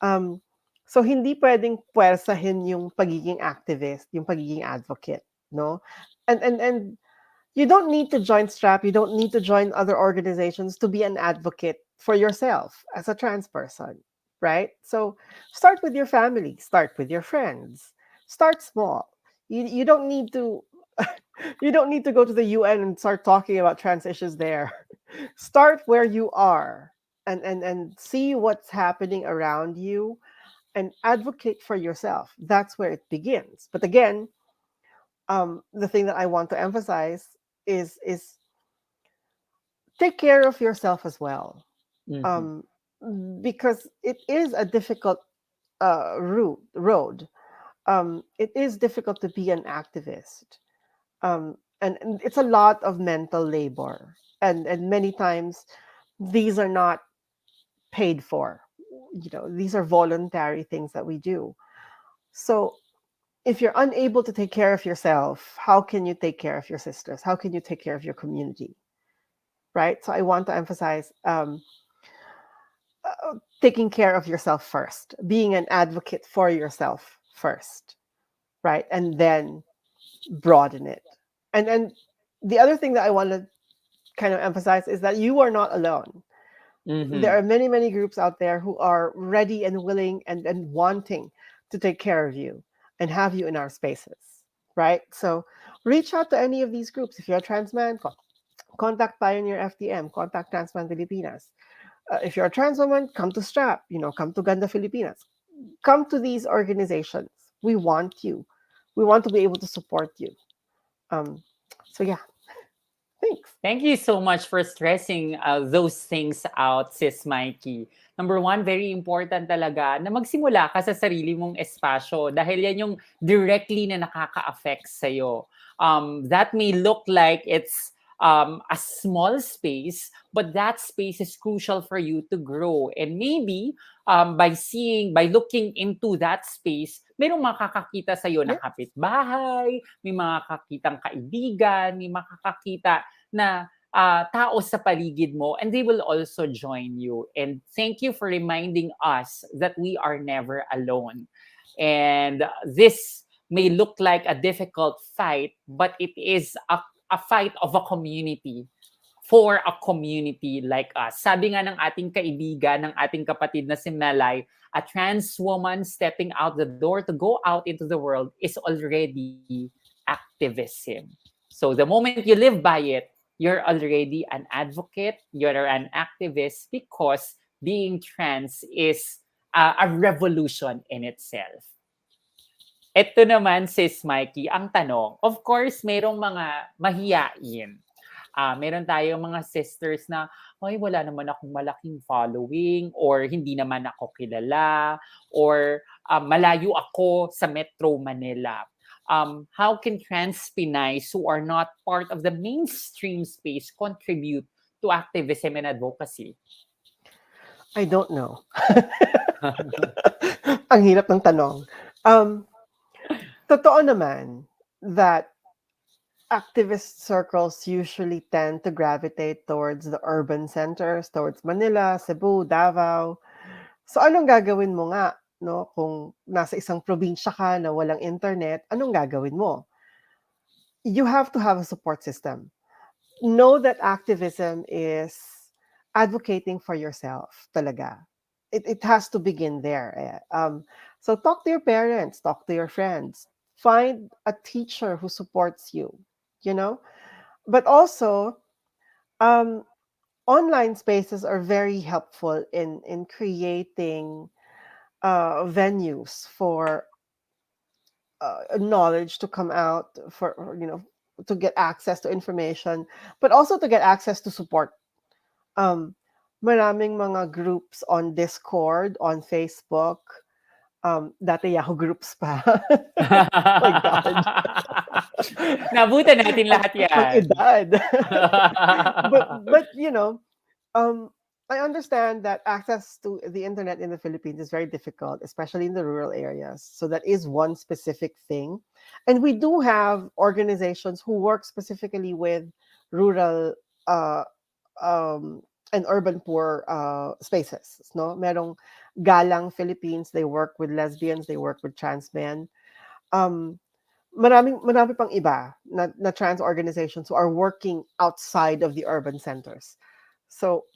Um, so hindi pwedeng puwersahin yung pagiging activist, yung pagiging advocate, no? And you don't need to join STRAP, you don't need to join other organizations to be an advocate for yourself as a trans person, right? So start with your family, start with your friends, start small. You don't need to you don't need to go to the UN and start talking about trans issues there. Start where you are, and see what's happening around you and advocate for yourself. That's where it begins. But again, the thing that I want to emphasize is take care of yourself as well, Mhm. um, because it is a difficult road. It is difficult to be an activist, and it's a lot of mental labor, and many times these are not paid for. These are voluntary things that we do. So if you're unable to take care of yourself, how can you take care of your sisters? How can you take care of your community? Right? So I want to emphasize, taking care of yourself first, being an advocate for yourself first, right? And then broaden it. And the other thing that I want to kind of emphasize is that you are not alone. There Mhm. are many, many groups out there who are ready and willing and wanting to take care of you and have you in our spaces, right? So reach out to any of these groups. If you're a trans man, contact Pioneer FTM, contact Transman Filipinas. If you're a trans woman, come to STRAP, come to Ganda Filipinas. Come to these organizations. We want you. We want to be able to support you. Um, so yeah, thanks. Thank you so much for stressing those things out, Sis Mikey. Number one, very important talaga na magsimula ka sa sarili mong espasyo dahil yan yung directly na nakaka-affect sa'yo. That may look like it's a small space, but that space is crucial for you to grow. And maybe by looking into that space, merong makakakita sa'yo na Yeah. kapitbahay, may makakakitang kaibigan, may makakakita na tao sa paligid mo, and they will also join you. And thank you for reminding us that we are never alone. And this may look like a difficult fight, but it is a fight of a community for a community like us. Sabi nga ng ating kaibigan, ng ating kapatid na si Melay, a trans woman stepping out the door to go out into the world is already activism. So the moment you live by it, you're already an advocate, you're an activist because being trans is a revolution in itself. Ito naman, Sis Mikey, ang tanong, of course, merong mga mahiyain. Meron tayong mga sisters na, ay, wala naman akong malaking following or hindi naman ako kilala or malayo ako sa Metro Manila. How can trans Pinays who are not part of the mainstream space contribute to activism and advocacy? I don't know. Ang hirap ng tanong. Um, Totoo naman that activist circles usually tend to gravitate towards the urban centers, towards Manila, Cebu, Davao. So anong gagawin mo nga, no? Kung nasa isang probinsya ka na walang internet, anong gagawin mo? You have to have a support system. Know that activism is advocating for yourself talaga. It has to begin there. So talk to your parents, talk to your friends, find a teacher who supports you, you know? But also, um, online spaces are very helpful in creating venues for knowledge to come out, for to get access to information, but also to get access to support. um Maraming mga groups on Discord, on Facebook, dati Yahoo groups pa. My God. Nabutan natin lahat Ang yan. edad. But um I understand that access to the internet in the Philippines is very difficult, especially in the rural areas. So that is one specific thing. And we do have organizations who work specifically with rural uh, um, and urban poor spaces. No, merong Galang Philippines. They work with lesbians. They work with trans men. Um, marami pang iba na trans organizations who are working outside of the urban centers. So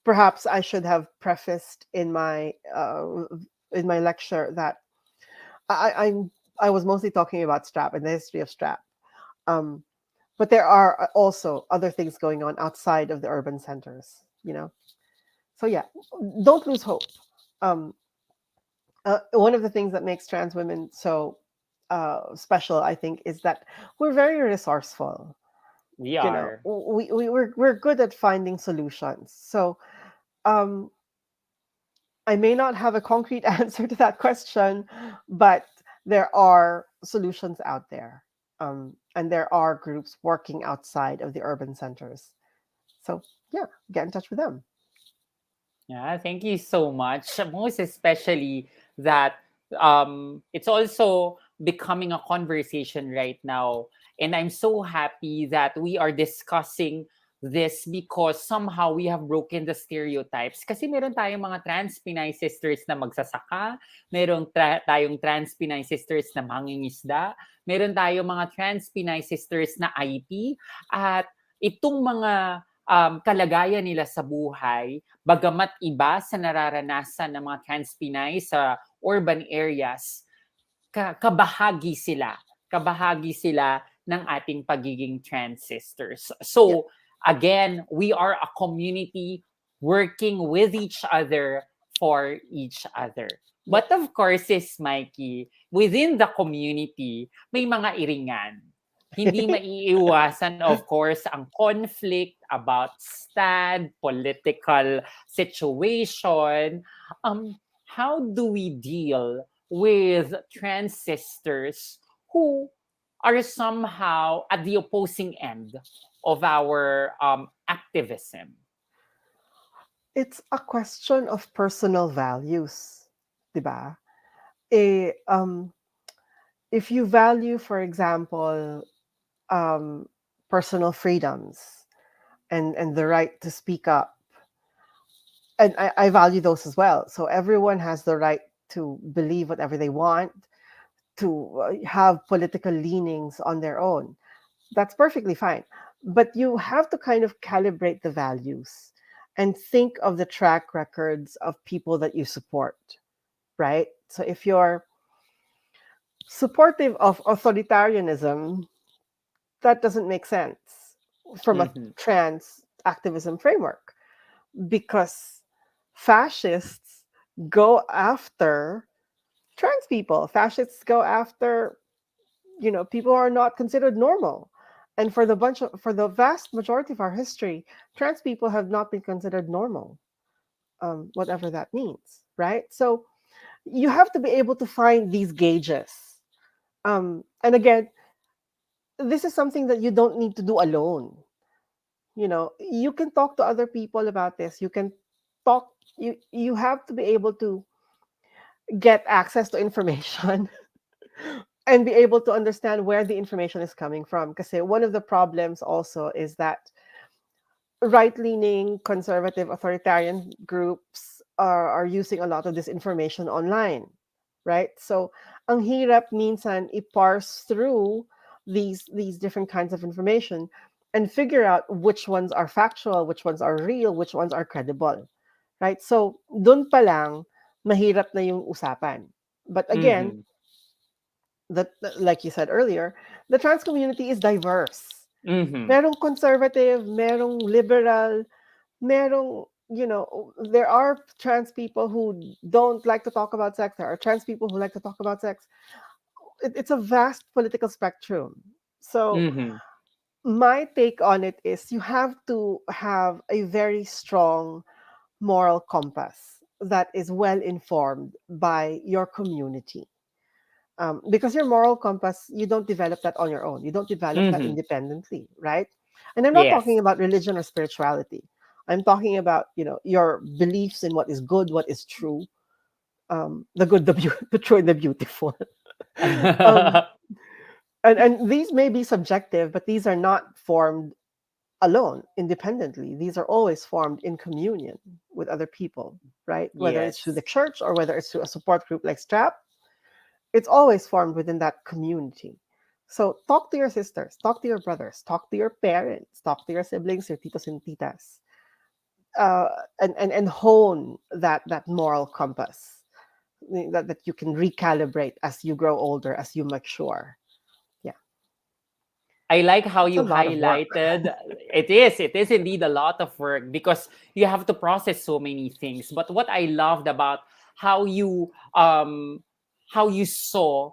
perhaps I should have prefaced in my lecture that I was mostly talking about strap and the history of strap. Um, but there are also other things going on outside of the urban centers. So yeah, don't lose hope. Um, One of the things that makes trans women so special, I think, is that we're very resourceful. We are. We're good at finding solutions. So um, I may not have a concrete answer to that question, but there are solutions out there. And there are groups working outside of the urban centers. So, yeah, get in touch with them. Yeah, thank you so much. Most especially that it's also becoming a conversation right now. And I'm so happy that we are discussing this because somehow we have broken the stereotypes. Kasi meron tayong mga trans Pinay sisters na magsasaka, meron tayong trans Pinay sisters na mangingisda, meron tayong mga trans Pinay sisters na IT, at itong mga kalagayan nila sa buhay, bagamat iba sa nararanasan ng mga trans Pinay sa urban areas, kabahagi sila. Kabahagi sila ng ating pagiging trans sisters. Yeah. So, again, we are a community working with each other for each other. But of course, is Mikey, within the community, may mga iringan. Hindi maiiwasan, of course, ang conflict about stand, political situation. How do we deal with trans sisters who are somehow at the opposing end of our activism? It's a question of personal values, diba? Eh, if you value, for example, um, personal freedoms and the right to speak up, and I value those as well. So everyone has the right to believe whatever they want, to have political leanings on their own. That's perfectly fine. But you have to kind of calibrate the values and think of the track records of people that you support, right? So if you're supportive of authoritarianism, that doesn't make sense from a Mhm. trans activism framework, because fascists go after trans people. Fascists go after people who are not considered normal. And for the vast majority of our history, trans people have not been considered normal, whatever that means, right? So you have to be able to find these gauges. And again, this is something that you don't need to do alone. You can talk to other people about this. You can talk. You have to be able to get access to information and be able to understand where the information is coming from. Because one of the problems also is that right-leaning, conservative, authoritarian groups are using a lot of this information online, right? So, ang hirap minsan i-parse through these different kinds of information and figure out which ones are factual, which ones are real, which ones are credible, right? So, dun pa lang mahirap na yung usapan. But again, Mm-hmm. that like you said earlier, the trans community is diverse. Mm-hmm. Merong conservative, merong liberal, merong, there are trans people who don't like to talk about sex. There are trans people who like to talk about sex. It's a vast political spectrum. So Mm-hmm. my take on it is you have to have a very strong moral compass that is well informed by your community. Because your moral compass, you don't develop that on your own. You don't develop that Mm-hmm. independently, right? And I'm not talking Yes. about religion or spirituality. I'm talking about your beliefs in what is good, what is true, the good, the true, and the beautiful. um, and these may be subjective, but these are not formed alone, independently. These are always formed in communion with other people, right? Whether it's through the Yes. church or whether it's through a support group like STRAP, it's always formed within that community. So talk to your sisters, talk to your brothers, talk to your parents, talk to your siblings, your titos and titas, uh, and hone that moral compass that you can recalibrate as you grow older, as you mature. Yeah, I like how it's a you lot of work. highlighted it is indeed a lot of work because you have to process so many things. But what I loved about how you how you saw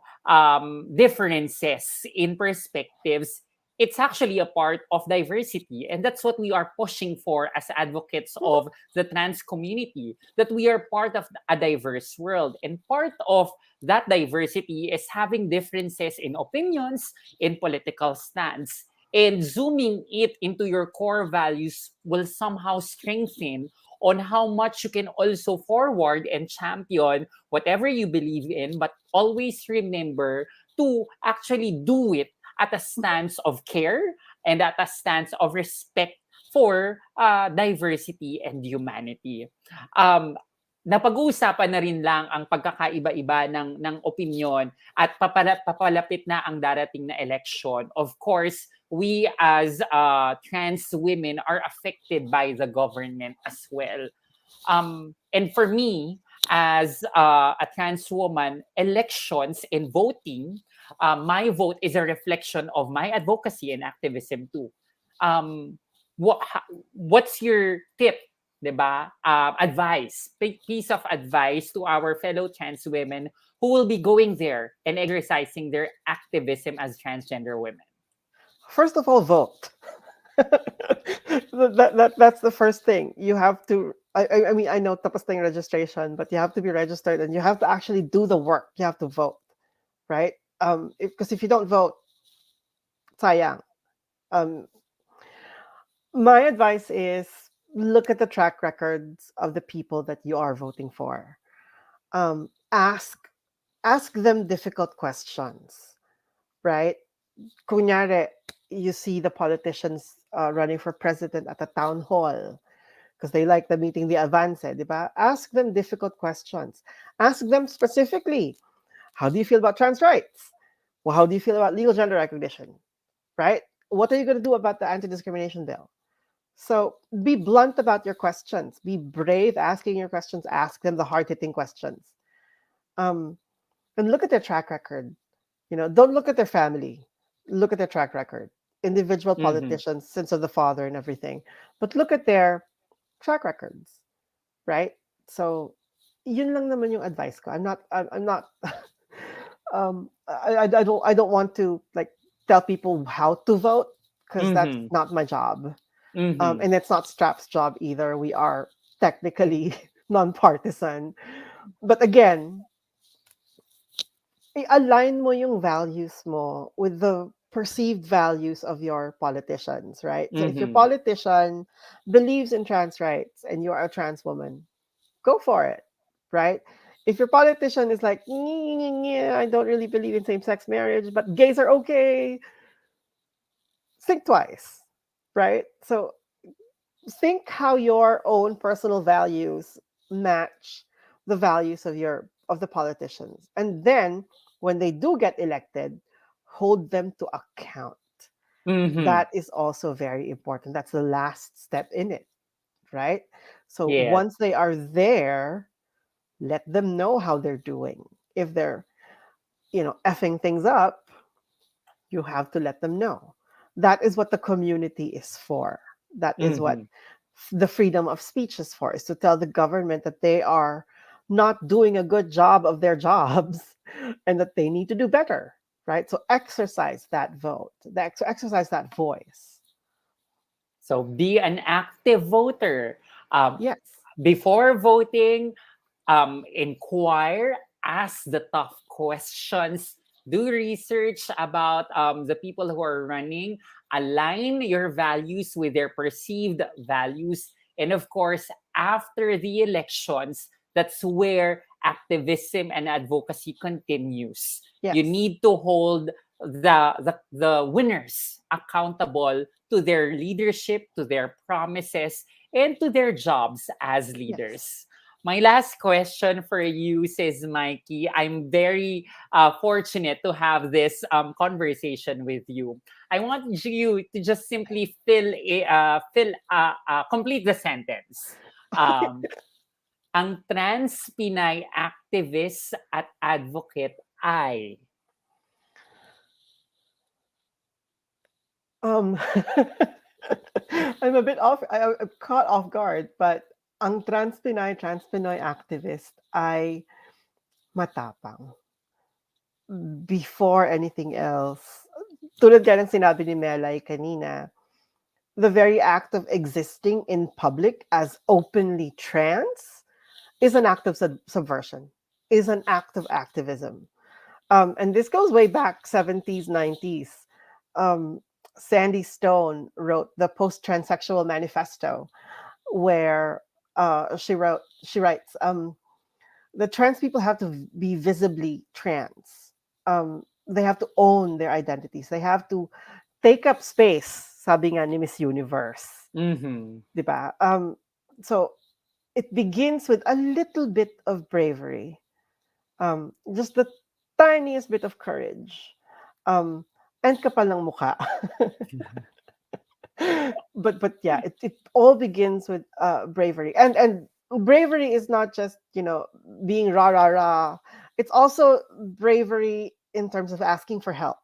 differences in perspectives, it's actually a part of diversity, and that's what we are pushing for as advocates Mhm. of the trans community, that we are part of a diverse world, and part of that diversity is having differences in opinions, in political stance. And zooming it into your core values will somehow strengthen on how much you can also forward and champion whatever you believe in, but always remember to actually do it at a stance of care and at a stance of respect for diversity and humanity. Um, Napag-uusapan na rin lang ang pagkakaiba-iba ng opinyon at papalapit na ang darating na election. Of course, we as trans women are affected by the government as well. And for me, as a trans woman, elections and voting, my vote is a reflection of my advocacy and activism too. Um, what's your tip, 'di ba? Advice, piece of advice to our fellow trans women who will be going there and exercising their activism as transgender women. First of all, vote. That's the first thing. You have to. I mean, I know tapos na yung registration, but you have to be registered and you have to actually do the work. You have to vote, right? Because if you don't vote, sayang. Um, my advice is look at the track records of the people that you are voting for. Ask them difficult questions, right? Kunyari, you see the politicians running for president at a town hall because they like the meeting the avance, di ba? Ask them difficult questions. Ask them specifically, how do you feel about trans rights? Well, how do you feel about legal gender recognition? Right? What are you going to do about the anti-discrimination bill? So be blunt about your questions. Be brave asking your questions. Ask them the hard-hitting questions. Um, and look at their track record. Don't look at their family. Look at their track record. Individual Mm-hmm. politicians, since of the father and everything, but look at their track records, right? So, yun lang naman yung advice ko. I'm not. I don't want to like tell people how to vote because that's Mm-hmm. not my job, Mm-hmm. and it's not Strap's job either. We are technically nonpartisan, but again, i-align mo yung values mo with the perceived values of your politicians, right? So if your Mm-hmm. politician believes in trans rights and you're a trans woman, go for it, right? If your politician is like, I don't really believe in same sex marriage, but gays are okay, think twice, right? So think how your own personal values match the values of the politicians. And then when they do get elected, hold them to account. Mm-hmm. That is also very important. That's the last step in it, right? So Yes. once they are there, let them know how they're doing. If they're, effing things up, you have to let them know. That is what the community is for. That is what Mm-hmm. the freedom of speech is for, is to tell the government that they are not doing a good job of their jobs and that they need to do better, right? So exercise that vote, exercise that voice. So be an active voter. Um, Yes. Before voting, inquire, ask the tough questions, do research about the people who are running, align your values with their perceived values, and of course, after the elections, that's where activism and advocacy continues. You Yes. need to hold the winners accountable to their leadership, to their promises, and to their jobs as Yes. leaders. My last question for you, says Mikey. I'm very fortunate to have this conversation with you. I want you to just simply complete the sentence. Um, ang trans Pinay activist at advocate ay. Um, I'm a bit off. I'm caught off guard, but ang trans Pinoy activist ay matapang. Before anything else, tulad nga ng sinabi ni Melay kanina, the very act of existing in public as openly trans is an act of subversion, is an act of activism. And this goes way back 70s, 90s. Um, Sandy Stone wrote the Post-Transsexual Manifesto, where she writes, the trans people have to be visibly trans. They have to own their identities. They have to take up space, sabi nga ni Miss Universe. Mhm. Diba? So it begins with a little bit of bravery, just the tiniest bit of courage, um, and kapal ng mukha. But yeah, it all begins with bravery, and bravery is not just being rah rah rah. It's also bravery in terms of asking for help,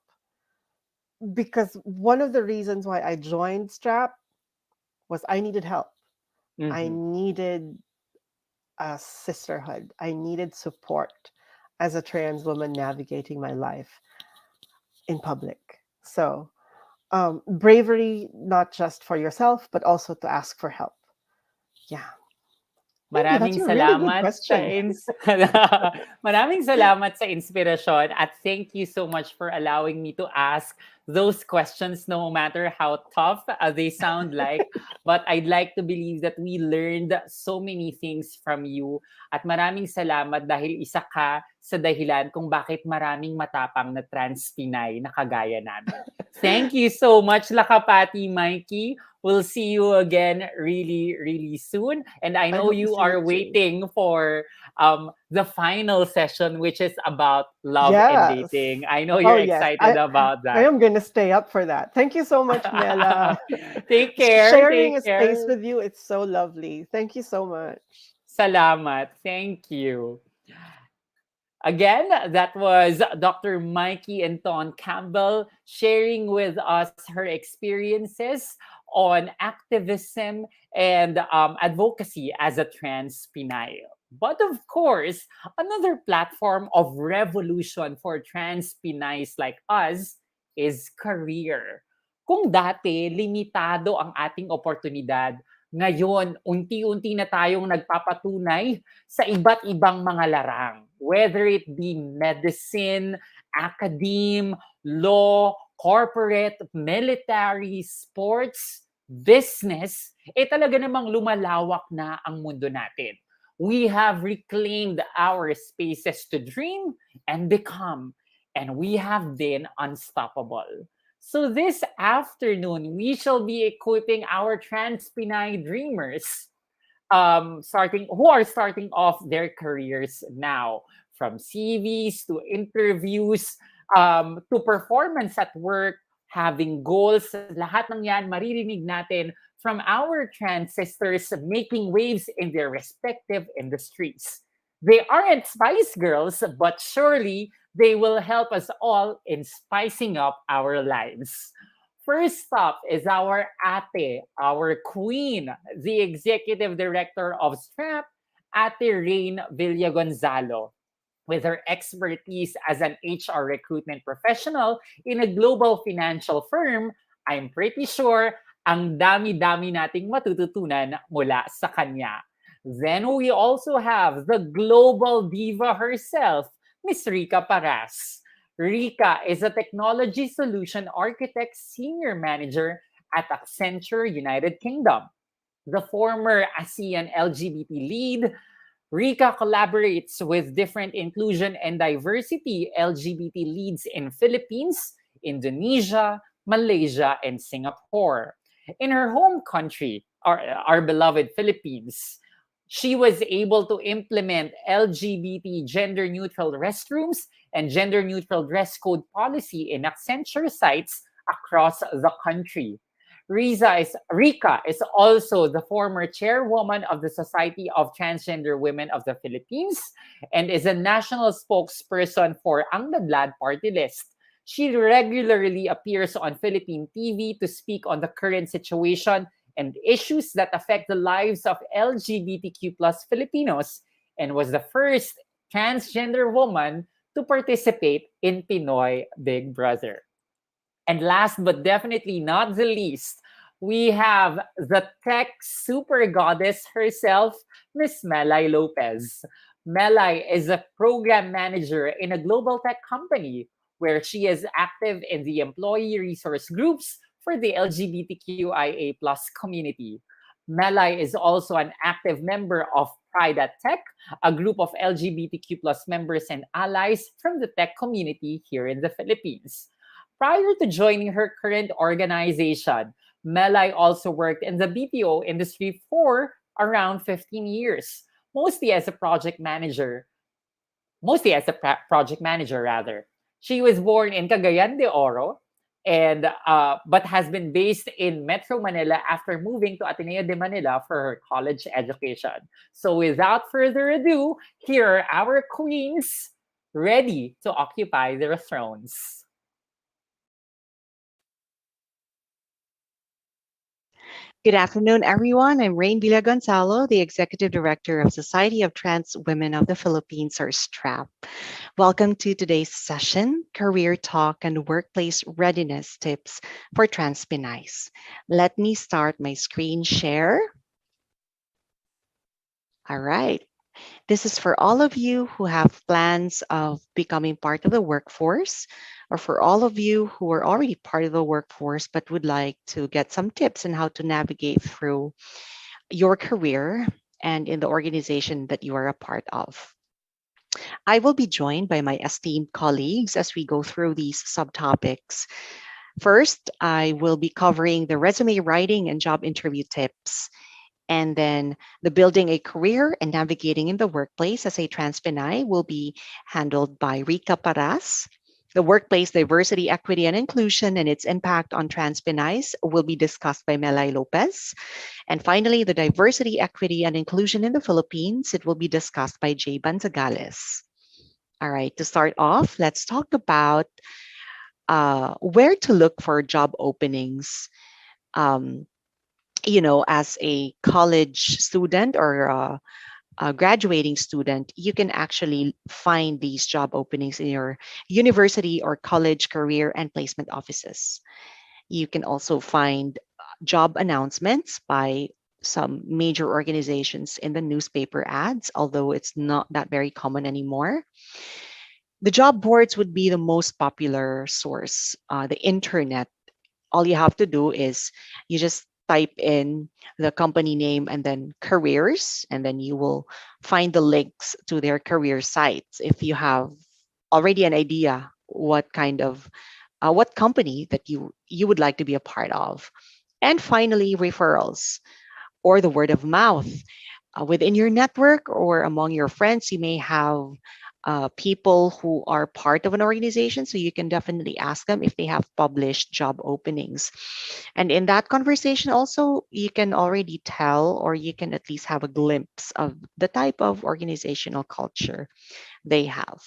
because one of the reasons why I joined Strap was I needed help. I Mhm. needed a sisterhood. I needed support as a trans woman navigating my life in public. So, bravery, not just for yourself, but also to ask for help. Yeah. Thank you. That's Maraming a really good salamat sa question. maraming salamat sa inspirasyon at thank you so much for allowing me to ask those questions no matter how tough they sound like. But I'd like to believe that we learned so many things from you at maraming salamat dahil isa ka sa dahilan kung bakit maraming matapang na trans Pinay na kagaya namin. Thank you so much, Lakapati Mikey. We'll see you again really, really soon. And I I know hope to you see you are too. waiting for the final session, which is about love and Yes. dating. I know Oh, you're yes. excited about I that. am going to stay up for that. Thank you so much, Mela. Take care. Sharing Take a space care. with you, it's so lovely. Thank you so much. Salamat. Thank you. Again, that was Dr. Mikey Anton Campbell sharing with us her experiences on activism and advocacy as a trans Pinay. But of course, another platform of revolution for trans Pinays like us is career. Kung dati, limitado ang ating oportunidad, ngayon, unti-unti na tayong nagpapatunay sa iba't ibang mga larang, whether it be medicine, academe, law, corporate, military, sports, business, talaga namang lumalawak na ang mundo natin. We have reclaimed our spaces to dream and become, and we have been unstoppable. So this afternoon, we shall be equipping our transpinay dreamers starting who are starting off their careers now, from CVs to interviews, to performance at work, having goals. Lahat ng yan maririnig natin from our trans sisters making waves in their respective industries. They aren't Spice Girls, but surely they will help us all in spicing up our lives. First up is our ate, our queen, the executive director of STRAP, Ate Rain Villagonzalo. With her expertise as an HR recruitment professional in a global financial firm, I'm pretty sure ang dami-dami nating matututunan mula sa kanya. Then we also have the global diva herself, Miss Rica Paras. Rika is a technology solution architect senior manager at Accenture United Kingdom. The former ASEAN LGBT lead, Rika collaborates with different inclusion and diversity LGBT leads in Philippines, Indonesia, Malaysia, and Singapore. In her home country, our beloved Philippines, she was able to implement LGBT gender neutral restrooms and gender neutral dress code policy in Accenture sites across the country. Rika is also the former chairwoman of the Society of Transgender Women of the Philippines and is a national spokesperson for Ang Ladlad Party List. She regularly appears on Philippine TV to speak on the current situation and issues that affect the lives of LGBTQ plus Filipinos, and was the first transgender woman to participate in Pinoy Big Brother. And last but definitely not the least, we have the tech super goddess herself, Miss Melay Lopez. Melay is a program manager in a global tech company where she is active in the employee resource groups for the LGBTQIA plus community. Melay is also an active member of Pride at Tech, a group of LGBTQ plus members and allies from the tech community here in the Philippines. Prior to joining her current organization, Melay also worked in the BPO industry for around 15 years, mostly as a project manager, project manager rather. She was born in Cagayan de Oro and but has been based in Metro Manila after moving to Ateneo de Manila for her college education. So without further ado, here are our queens ready to occupy their thrones. Good afternoon, everyone. I'm Rain Villa Gonzalo, the Executive Director of Society of Trans Women of the Philippines, or STRAP. Welcome to today's session, Career Talk and Workplace Readiness Tips for Transpinies. Let me start my screen share. All right. This is for all of you who have plans of becoming part of the workforce, or for all of you who are already part of the workforce but would like to get some tips on how to navigate through your career and in the organization that you are a part of. I will be joined by my esteemed colleagues as we go through these subtopics. First, I will be covering the resume writing and job interview tips. And then the building a career and navigating in the workplace as a trans Pinay will be handled by Rica Paras. The workplace diversity, equity, and inclusion and its impact on trans Pinays will be discussed by Melay Lopez. And finally, the diversity, equity, and inclusion in the Philippines, it will be discussed by Jay Banzagales. All right, to start off, let's talk about where to look for job openings. As a college student or a graduating student, you can actually find these job openings in your university or college career and placement offices. You can also find job announcements by some major organizations in the newspaper ads, although it's not that very common anymore. The job boards would be the most popular source. The internet, all you have to do is you just type in the company name and then careers, and then you will find the links to their career sites if you have already an idea what company that you would like to be a part of. And finally, referrals or the word of mouth. Within your network or among your friends, you may have people who are part of an organization, so you can definitely ask them if they have published job openings. And in that conversation, also, you can already tell, or you can at least have a glimpse of the type of organizational culture they have.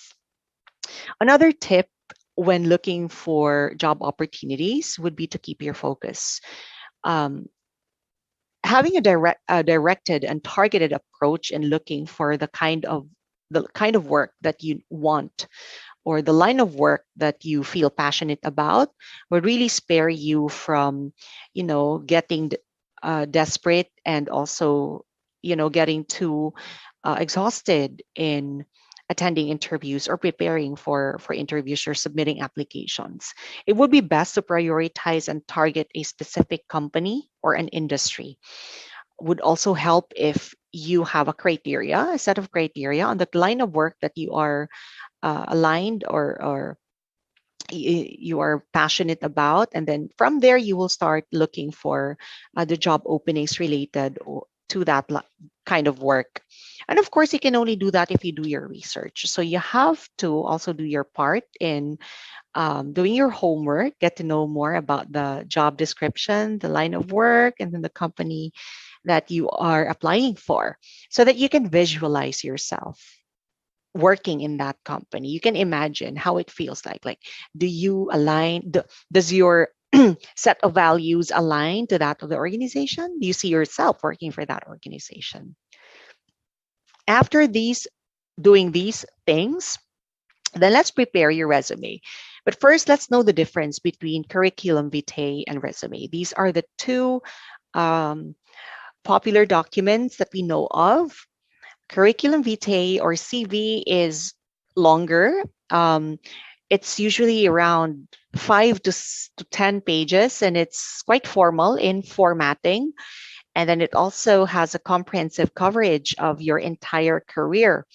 Another tip when looking for job opportunities would be to keep your focus. Um, Having a directed and targeted approach in looking for the kind of work that you want, or the line of work that you feel passionate about, would really spare you from, getting desperate, and also, getting too exhausted in attending interviews or preparing for interviews or submitting applications. It would be best to prioritize and target a specific company or an industry. Would also help if you have a set of criteria on the line of work that you are aligned, or you are passionate about, and then from there you will start looking for the job openings related to that kind of work. And of course, you can only do that if you do your research, so you have to also do your part in doing your homework, get to know more about the job description, the line of work, and then the company that you are applying for, so that you can visualize yourself working in that company. You can imagine how it feels like. Like, do you align? Does your set of values align to that of the organization? Do you see yourself working for that organization? After doing these things, then let's prepare your resume. But first, let's know the difference between curriculum vitae and resume. These are the two um, popular documents that we know of. Curriculum vitae or CV is longer. It's usually around 5 to 10 pages, and it's quite formal in formatting. And then it also has a comprehensive coverage of your entire career.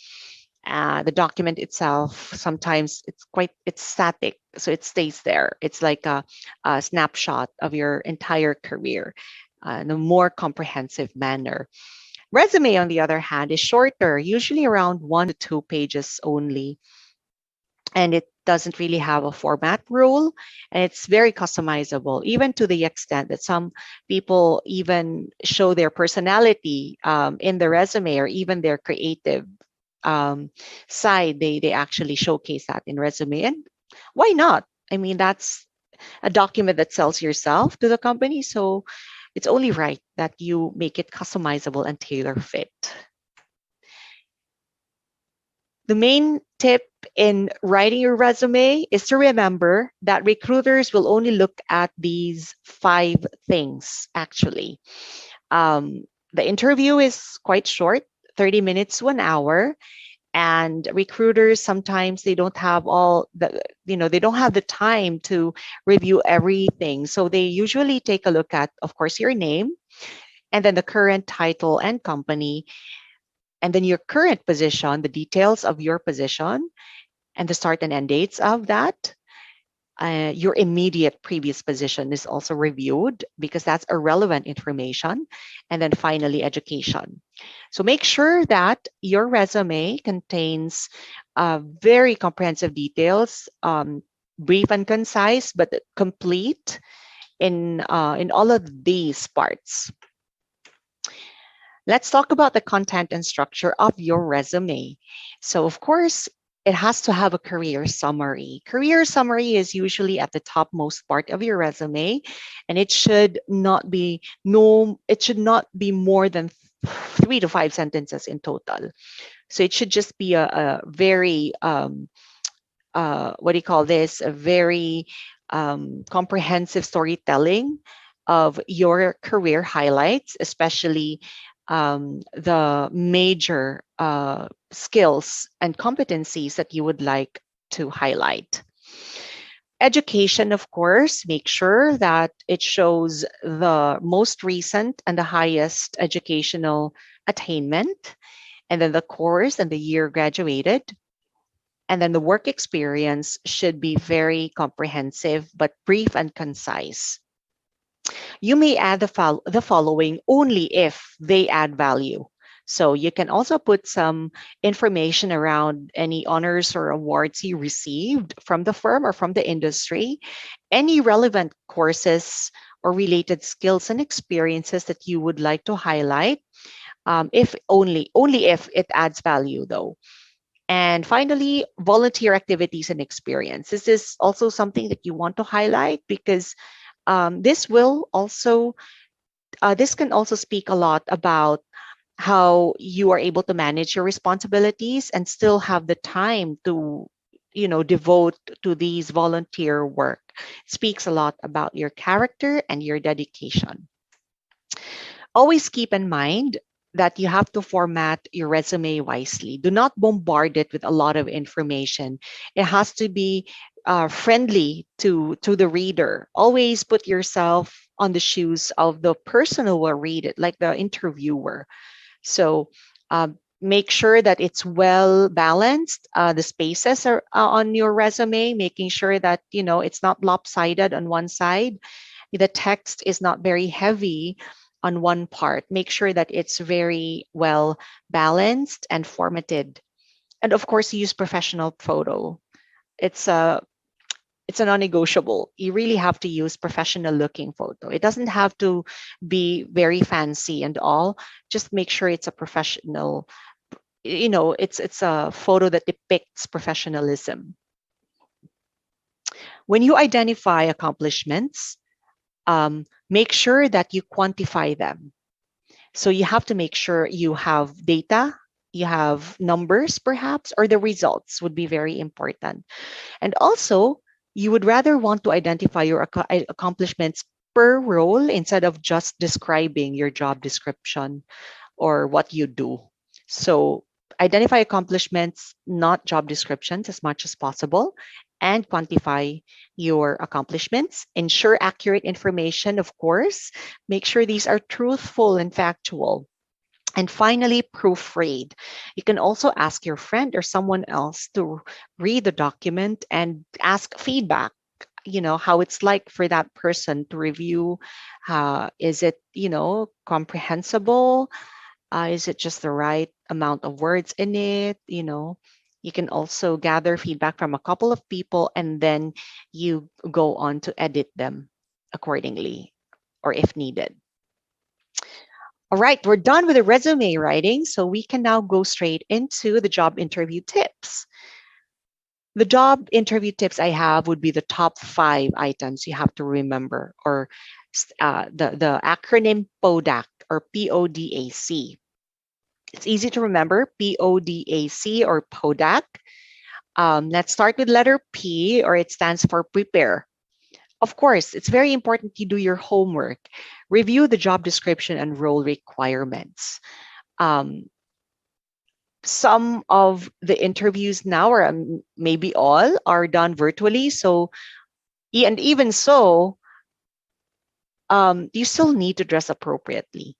The document itself, sometimes it's static, so it stays there. It's like a snapshot of your entire career in a more comprehensive manner. Resume, on the other hand, is shorter, usually around 1 to 2 pages only, and it doesn't really have a format rule, and it's very customizable, even to the extent that some people even show their personality in the resume, or even their creative side. They actually showcase that in resume, and why not? I mean, that's a document that sells yourself to the company, so it's only right that you make it customizable and tailor fit. The main tip in writing your resume is to remember that recruiters will only look at these 5 things, actually. The interview is quite short, 30 minutes to an hour. And recruiters, sometimes they don't have they don't have the time to review everything. So they usually take a look at, of course, your name, and then the current title and company, and then your current position, the details of your position, and the start and end dates of that. Your immediate previous position is also reviewed because that's irrelevant information. And then finally, education. So make sure that your resume contains very comprehensive details, brief and concise, but complete in all of these parts. Let's talk about the content and structure of your resume. So, of course, it has to have a career summary. Career summary is usually at the topmost part of your resume, and it should not be more than 3 to 5 sentences in total. So it should just be a very what do you call this? A very comprehensive storytelling of your career highlights, especially the major skills and competencies that you would like to highlight. Education, of course, make sure that it shows the most recent and the highest educational attainment, and then the course and the year graduated. And then the work experience should be very comprehensive but brief and concise. You may add the following only if they add value. So you can also put some information around any honors or awards you received from the firm or from the industry, any relevant courses or related skills and experiences that you would like to highlight, if only if it adds value though. And finally, volunteer activities and experience. This is also something that you want to highlight because this will also this can also speak a lot about how you are able to manage your responsibilities and still have the time to devote to these volunteer work. It speaks a lot about your character and your dedication. Always keep in mind that you have to format your resume wisely. Do not bombard it with a lot of information. It has to be friendly to the reader. Always put yourself on the shoes of the person who will read it, like the interviewer. So make sure that it's well balanced. The spaces are on your resume, making sure that it's not lopsided on one side. The text is not very heavy on one part. Make sure that it's very well balanced and formatted. And of course, use professional photo. It's a it's a non-negotiable. You really have to use professional looking photo. It doesn't have to be very fancy and all. Just make sure it's a professional, it's a photo that depicts professionalism. When you identify accomplishments, make sure that you quantify them. So you have to make sure you have data, you have numbers perhaps, or the results would be very important. And also, you would rather want to identify your accomplishments per role instead of just describing your job description or what you do. So identify accomplishments, not job descriptions, as much as possible, and quantify your accomplishments. Ensure accurate information, of course. Make sure these are truthful and factual. And finally, proofread. You can also ask your friend or someone else to read the document and ask feedback, how it's like for that person to review. Is it, comprehensible? Is it just the right amount of words in it? You can also gather feedback from a couple of people and then you go on to edit them accordingly or if needed. All right, we're done with the resume writing, so we can now go straight into the job interview tips. The job interview tips I have would be the top 5 items you have to remember, or the acronym PODAC or PODAC. It's easy to remember, PODAC or PODAC. Let's start with letter P, or it stands for prepare. Of course, it's very important you do your homework. Review the job description and role requirements. Some of the interviews now, or maybe all, are done virtually. So, and even so, you still need to dress appropriately.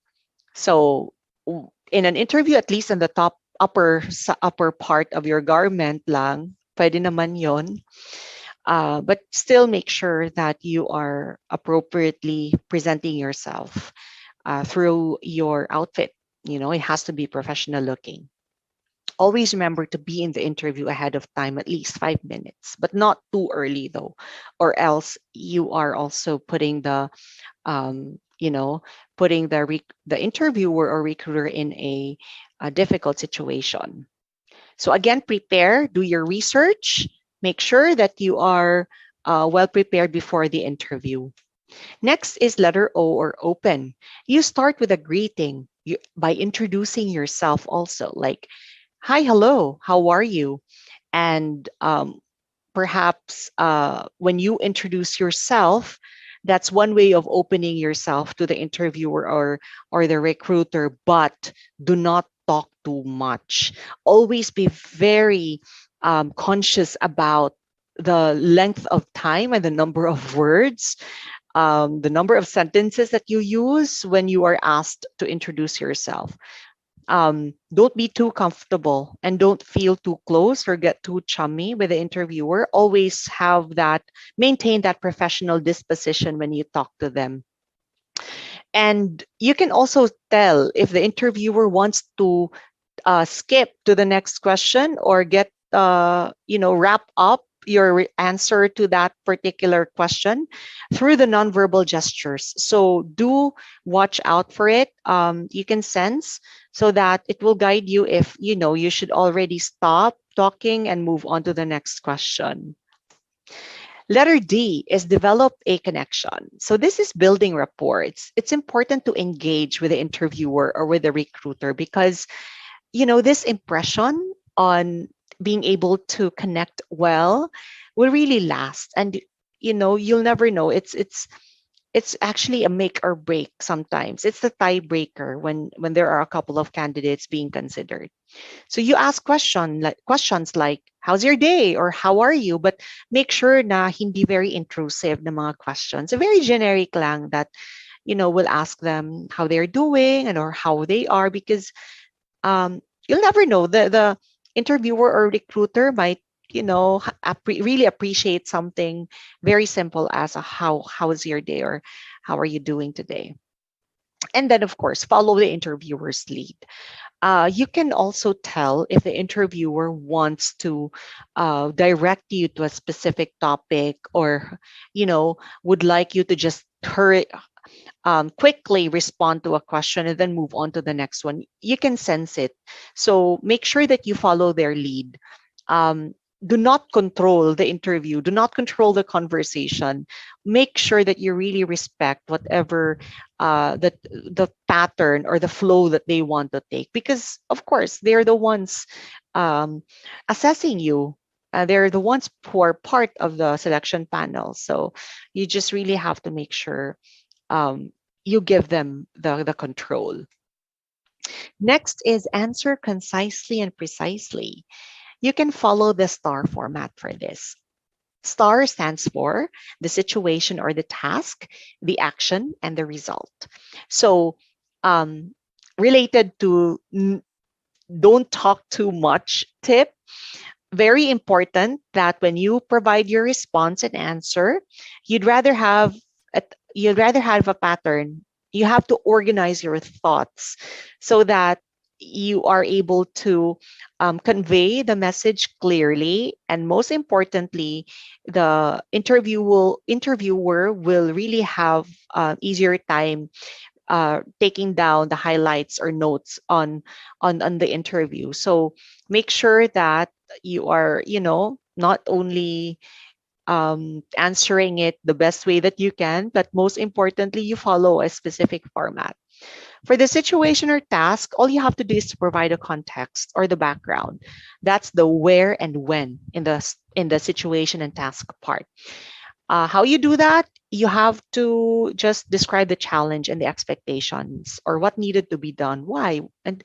So, in an interview, at least in the top upper part of your garment lang, pwede naman yon. But still make sure that you are appropriately presenting yourself through your outfit. It has to be professional looking. Always remember to be in the interview ahead of time, at least 5 minutes, but not too early though, or else you are also putting the, the interviewer or recruiter in a difficult situation. So again, prepare, do your research, make sure that you are well prepared before the interview. Next is letter O, or open. You start with a greeting by introducing yourself also, like, hi, hello, how are you? And perhaps when you introduce yourself, that's one way of opening yourself to the interviewer or the recruiter, but do not talk too much. Always be very conscious about the length of time and the number of words, the number of sentences that you use when you are asked to introduce yourself. Don't be too comfortable and don't feel too close or get too chummy with the interviewer. Always maintain that professional disposition when you talk to them. And you can also tell if the interviewer wants to skip to the next question or wrap up your answer to that particular question through the nonverbal gestures. So do watch out for it. You can sense so that it will guide you if you should already stop talking and move on to the next question. Letter D is develop a connection. So this is building rapport. It's important to engage with the interviewer or with the recruiter because this impression on being able to connect well will really last. And you'll never know. It's actually a make or break sometimes. It's the tiebreaker when there are a couple of candidates being considered. So you ask questions like how's your day or how are you, but make sure na hindi very intrusive na mga questions. A very generic lang that will ask them how they're doing and or how they are because you'll never know. The interviewer or recruiter might really appreciate something very simple as a how is your day or how are you doing today. And then of course follow the interviewer's lead. You can also tell if the interviewer wants to direct you to a specific topic or would like you to just quickly respond to a question and then move on to the next one. You can sense it. So make sure that you follow their lead. Do not control the interview. Do not control the conversation. Make sure that you really respect whatever the pattern or the flow that they want to take. Because of course they're the ones assessing you. They're the ones who are part of the selection panel. So you just really have to make sure you give them the control. Next is answer concisely and precisely. You can follow the STAR format for this. STAR stands for the situation or the task, the action, and the result. So related to don't talk too much tip, very important that when you provide your response and answer, you'd rather have a pattern. You have to organize your thoughts so that you are able to convey the message clearly, and most importantly, the interviewer will really have easier time taking down the highlights or notes on the interview. So make sure that you are not only answering it the best way that you can, but most importantly, you follow a specific format. For the situation or task, all you have to do is to provide a context or the background. That's the where and when in the situation and task part. How you do that? You have to just describe the challenge and the expectations or what needed to be done, why, and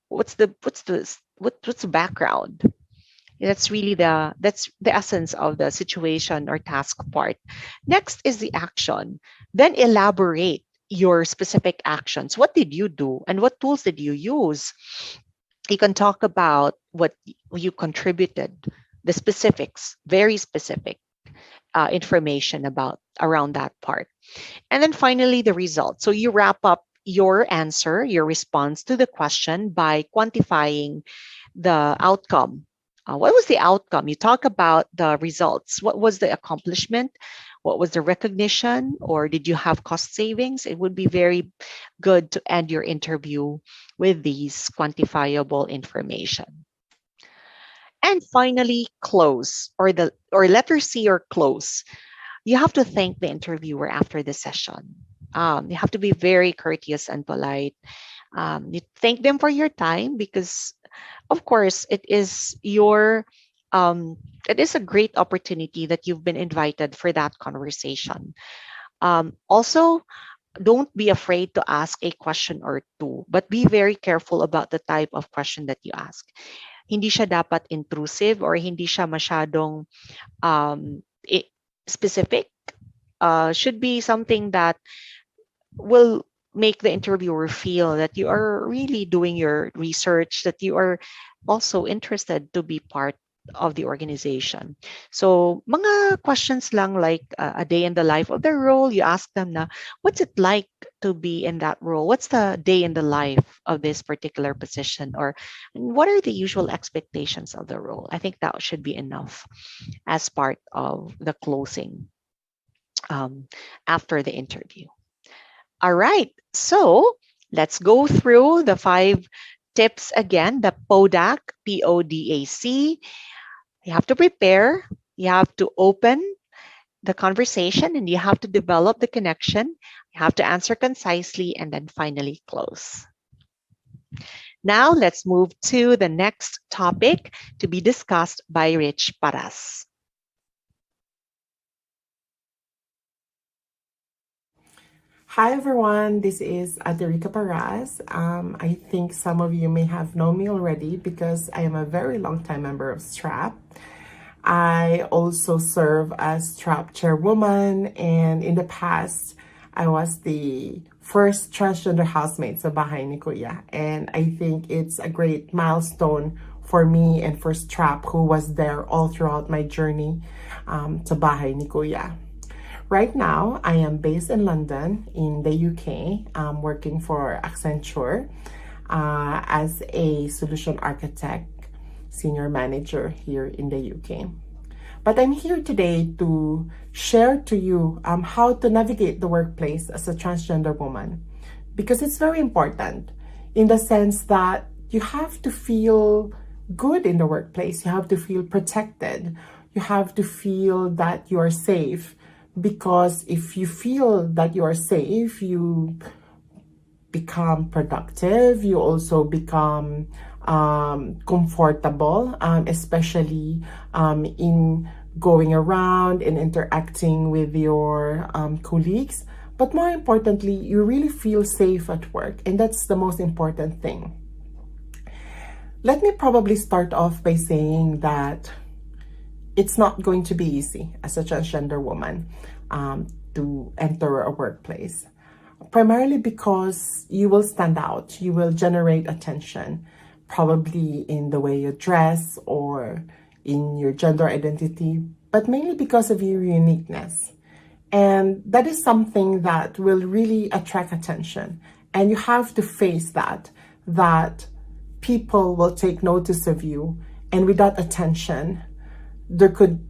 what's the background. That's the essence of the situation or task part. Next is the action. Then elaborate your specific actions. What did you do and what tools did you use? You can talk about what you contributed, the specifics, very specific information about around that part. And then finally, the result. So you wrap up your answer, your response to the question by quantifying the outcome. What was the outcome? You talk about the results. What was the accomplishment? What was the recognition? Or did you have cost savings? It would be very good to end your interview with these quantifiable information. And finally, close or letter C or close. You have to thank the interviewer after the session. You have to be very courteous and polite. You thank them for your time because, of course, it is a great opportunity that you've been invited for that conversation. Also, don't be afraid to ask a question or two, but be very careful about the type of question that you ask. hindi siya dapat intrusive or hindi siya masyadong specific. Should be something that will make the interviewer feel that you are really doing your research, that you are also interested to be part of the organization. So, mga questions lang like a day in the life of the role. You ask them na, what's it like to be in that role? What's the day in the life of this particular position? Or what are the usual expectations of the role? I think that should be enough as part of the closing after the interview. All right. So let's go through the 5 tips again. The PODAC, PODAC. You have to prepare, you have to open the conversation, and you have to develop the connection. You have to answer concisely, and then finally close. Now let's move to the next topic to be discussed by Rich Paras. Hi everyone, this is Aderica Paras. I think some of you may have known me already because I am a very long time member of STRAP. I also serve as STRAP chairwoman, and in the past, I was the first transgender housemate sa Bahay ni Kuya. And I think it's a great milestone for me and for STRAP, who was there all throughout my journey to Bahay ni Kuya. Right now, I am based in London, in the UK. I'm working for Accenture as a solution architect, senior manager here in the UK. But I'm here today to share to you how to navigate the workplace as a transgender woman, because it's very important in the sense that you have to feel good in the workplace. You have to feel protected. You have to feel that you are safe. Because if you feel that you are safe, you become productive, you also become comfortable, especially in going around and interacting with your colleagues. But more importantly, you really feel safe at work, and that's the most important thing. Let me probably start off by saying that it's not going to be easy as a transgender woman to enter a workplace, primarily because you will stand out, you will generate attention, probably in the way you dress or in your gender identity, but mainly because of your uniqueness. And that is something that will really attract attention. And you have to face that people will take notice of you, and without attention, there could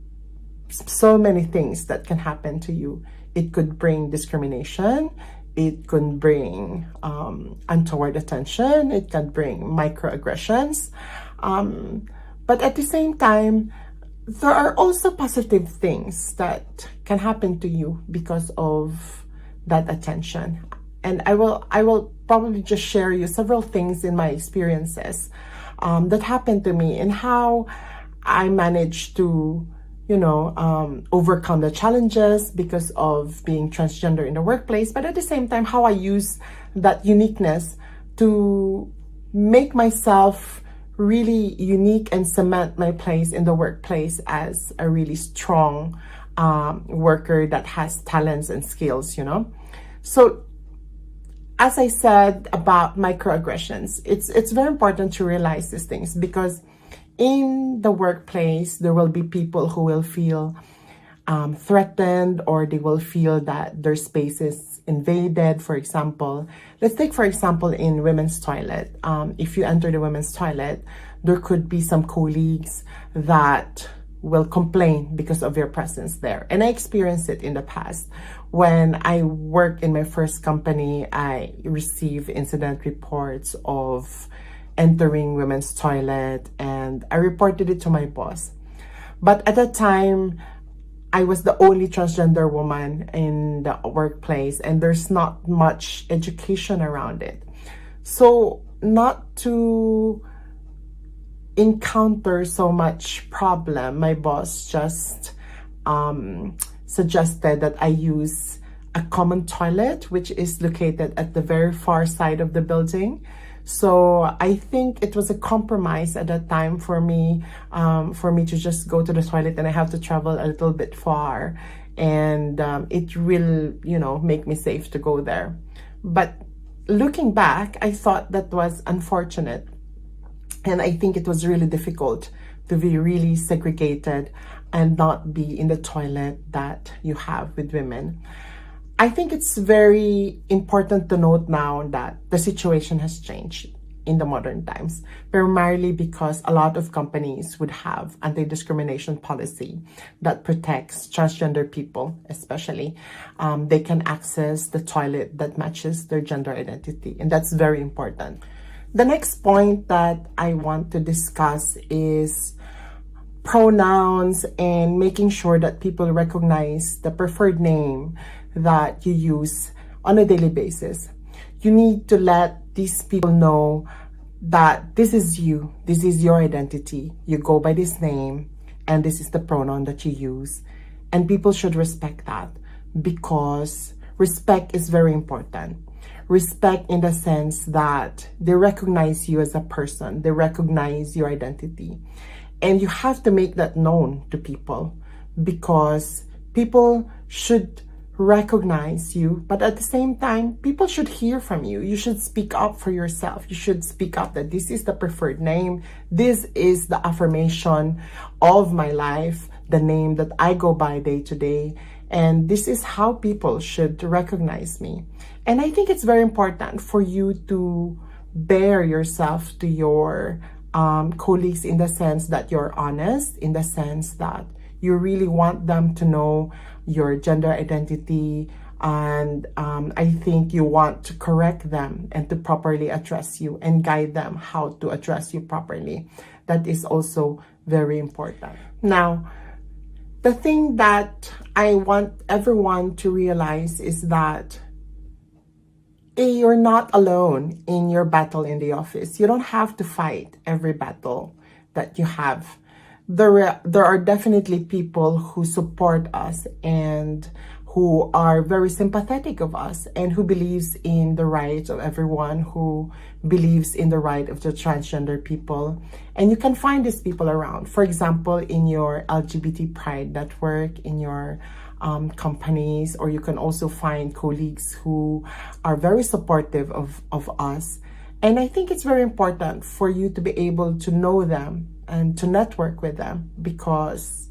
so many things that can happen to you. It could bring discrimination. It could bring untoward attention. It can bring microaggressions. But at the same time, there are also positive things that can happen to you because of that attention. And I will probably just share you several things in my experiences that happened to me, and how I managed to, overcome the challenges because of being transgender in the workplace, but at the same time, how I use that uniqueness to make myself really unique and cement my place in the workplace as a really strong worker that has talents and skills, So, as I said about microaggressions, it's very important to realize these things, because in the workplace, there will be people who will feel threatened, or they will feel that their space is invaded. For example, let's take, for example, in women's toilet. If you enter the women's toilet, there could be some colleagues that will complain because of your presence there. And I experienced it in the past. When I worked in my first company, I received incident reports of entering women's toilet, and I reported it to my boss. But at that time, I was the only transgender woman in the workplace, and there's not much education around it. So not to encounter so much problem, my boss just suggested that I use a common toilet, which is located at the very far side of the building. So I think it was a compromise at that time for me to just go to the toilet, and I have to travel a little bit far, and it will, make me safe to go there. But looking back, I thought that was unfortunate, and I think it was really difficult to be really segregated and not be in the toilet that you have with women. I think it's very important to note now that the situation has changed in the modern times, primarily because a lot of companies would have anti-discrimination policy that protects transgender people, especially. They can access the toilet that matches their gender identity, and that's very important. The next point that I want to discuss is pronouns and making sure that people recognize the preferred name that you use on a daily basis. You need to let these people know that this is you, this is your identity. You go by this name, and this is the pronoun that you use. And people should respect that, because respect is very important. Respect in the sense that they recognize you as a person, they recognize your identity. And you have to make that known to people, because people should recognize you, but at the same time, people should hear from you. You should speak up for yourself. You should speak up that this is the preferred name. This is the affirmation of my life, the name that I go by day to day. And this is how people should recognize me. And I think it's very important for you to bear yourself to your colleagues, in the sense that you're honest, in the sense that you really want them to know your gender identity, and I think you want to correct them and to properly address you and guide them how to address you properly. That is also very important. Now, the thing that I want everyone to realize is that you're not alone in your battle in the office. You don't have to fight every battle that you have. There are definitely people who support us and who are very sympathetic of us, and who believes in the rights of everyone, who believes in the right of the transgender people. And you can find these people around. For example, in your LGBT Pride network, in your companies, or you can also find colleagues who are very supportive of us. And I think it's very important for you to be able to know them and to network with them, because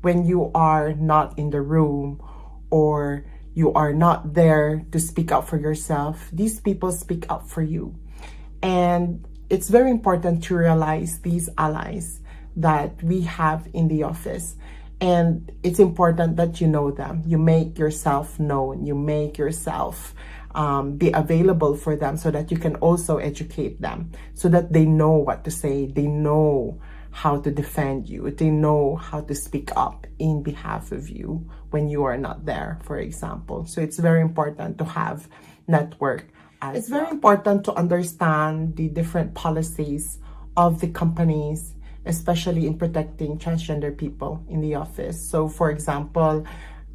when you are not in the room, or you are not there to speak up for yourself, these people speak up for you. And it's very important to realize these allies that we have in the office. And it's important that you know them. You make yourself known. You make yourself be available for them, so that you can also educate them, so that they know what to say. They know how to defend you. They know how to speak up in behalf of you when you are not there, for example. So it's very important to have network. It's very important to understand the different policies of the companies, especially in protecting transgender people in the office. So for example,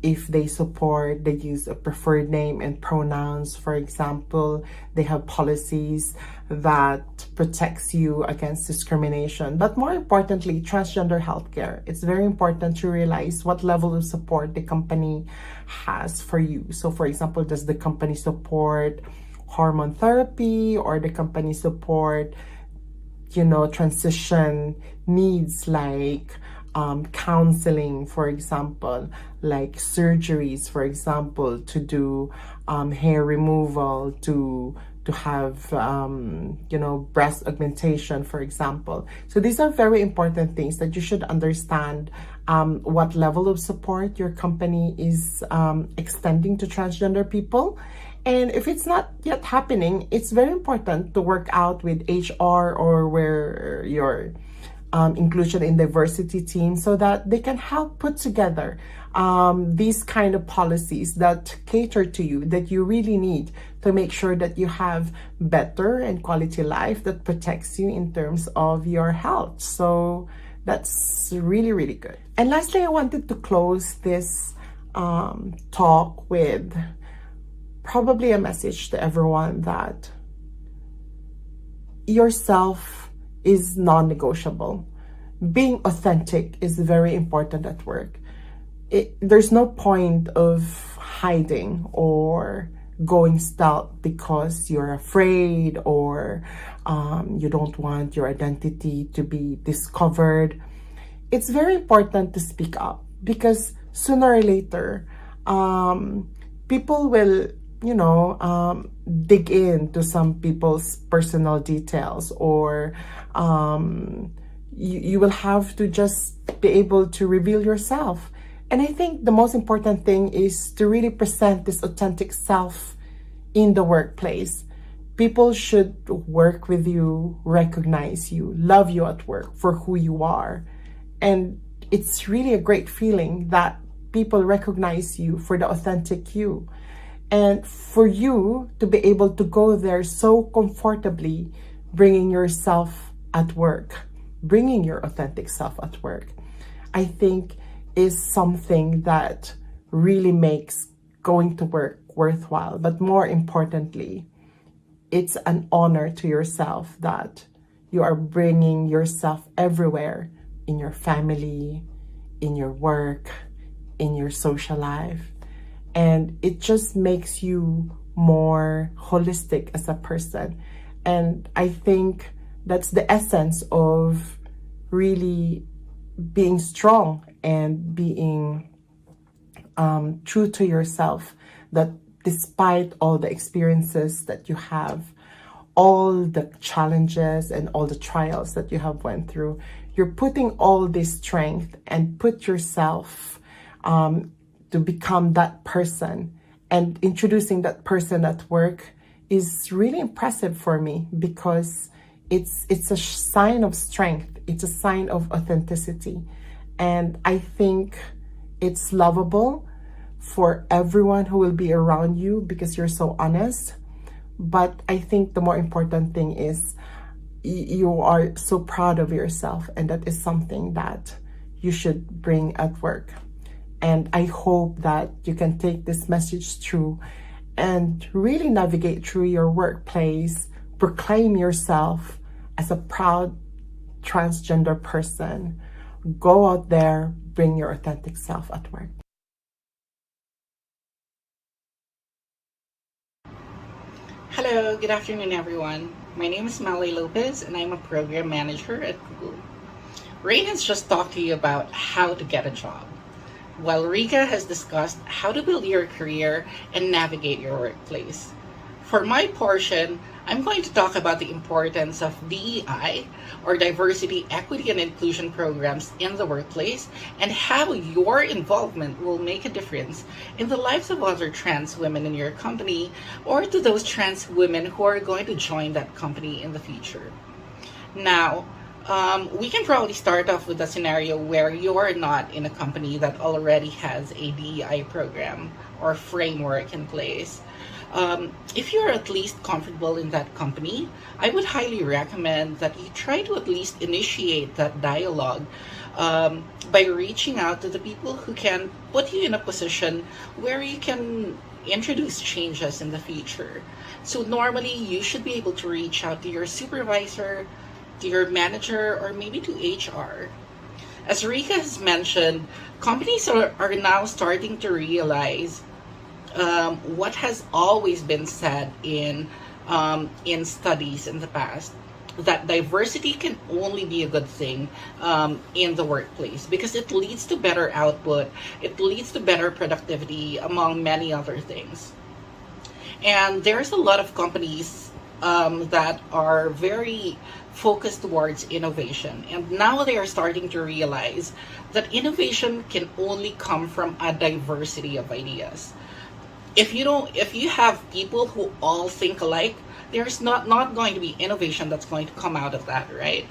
if they support the use of preferred name and pronouns, for example, they have policies that protects you against discrimination. But more importantly, transgender healthcare. It's very important to realize what level of support the company has for you. So for example, does the company support hormone therapy, or the company support transition needs like counseling, for example, like surgeries, for example, to do hair removal, to have breast augmentation, for example. So these are very important things that you should understand what level of support your company is extending to transgender people. And if it's not yet happening, it's very important to work out with HR or where your inclusion and diversity team, so that they can help put together these kind of policies that cater to you, that you really need to make sure that you have better and quality life that protects you in terms of your health. So that's really, really good. And lastly, I wanted to close this talk with probably a message to everyone that yourself is non-negotiable. Being authentic is very important at work. There's no point of hiding or going stealth because you're afraid or you don't want your identity to be discovered. It's very important to speak up because sooner or later, people will, dig into some people's personal details, or you will have to just be able to reveal yourself. And I think the most important thing is to really present this authentic self in the workplace. People should work with you, recognize you, love you at work for who you are. And it's really a great feeling that people recognize you for the authentic you. And for you to be able to go there so comfortably, bringing yourself at work, bringing your authentic self at work, I think is something that really makes going to work worthwhile. But more importantly, it's an honor to yourself that you are bringing yourself everywhere, in your family, in your work, in your social life. And it just makes you more holistic as a person. And I think that's the essence of really being strong and being true to yourself, that despite all the experiences that you have, all the challenges and all the trials that you have went through, you're putting all this strength and put yourself to become that person, and introducing that person at work is really impressive for me because it's a sign of strength. It's a sign of authenticity. And I think it's lovable for everyone who will be around you because you're so honest. But I think the more important thing is you are so proud of yourself, and that is something that you should bring at work. And I hope that you can take this message through and really navigate through your workplace, proclaim yourself as a proud transgender person. Go out there, bring your authentic self at work. Hello, good afternoon, everyone. My name is Malay Lopez, and I'm a program manager at Google. Rain has just talked to you about how to get a job, while Rika has discussed how to build your career and navigate your workplace. For my portion, I'm going to talk about the importance of DEI, or Diversity, Equity, and Inclusion programs in the workplace, and how your involvement will make a difference in the lives of other trans women in your company, or to those trans women who are going to join that company in the future. Now, we can probably start off with a scenario where you're not in a company that already has a DEI program or framework in place. If you're at least comfortable in that company, I would highly recommend that you try to at least initiate that dialogue by reaching out to the people who can put you in a position where you can introduce changes in the future. So normally you should be able to reach out to your supervisor, to your manager, or maybe to HR. As Rika has mentioned, companies are now starting to realize what has always been said in studies in the past, that diversity can only be a good thing in the workplace because it leads to better output, it leads to better productivity, among many other things. And there's a lot of companies that are very focused towards innovation. And now they are starting to realize that innovation can only come from a diversity of ideas. If you have people who all think alike, there's not going to be innovation that's going to come out of that, right?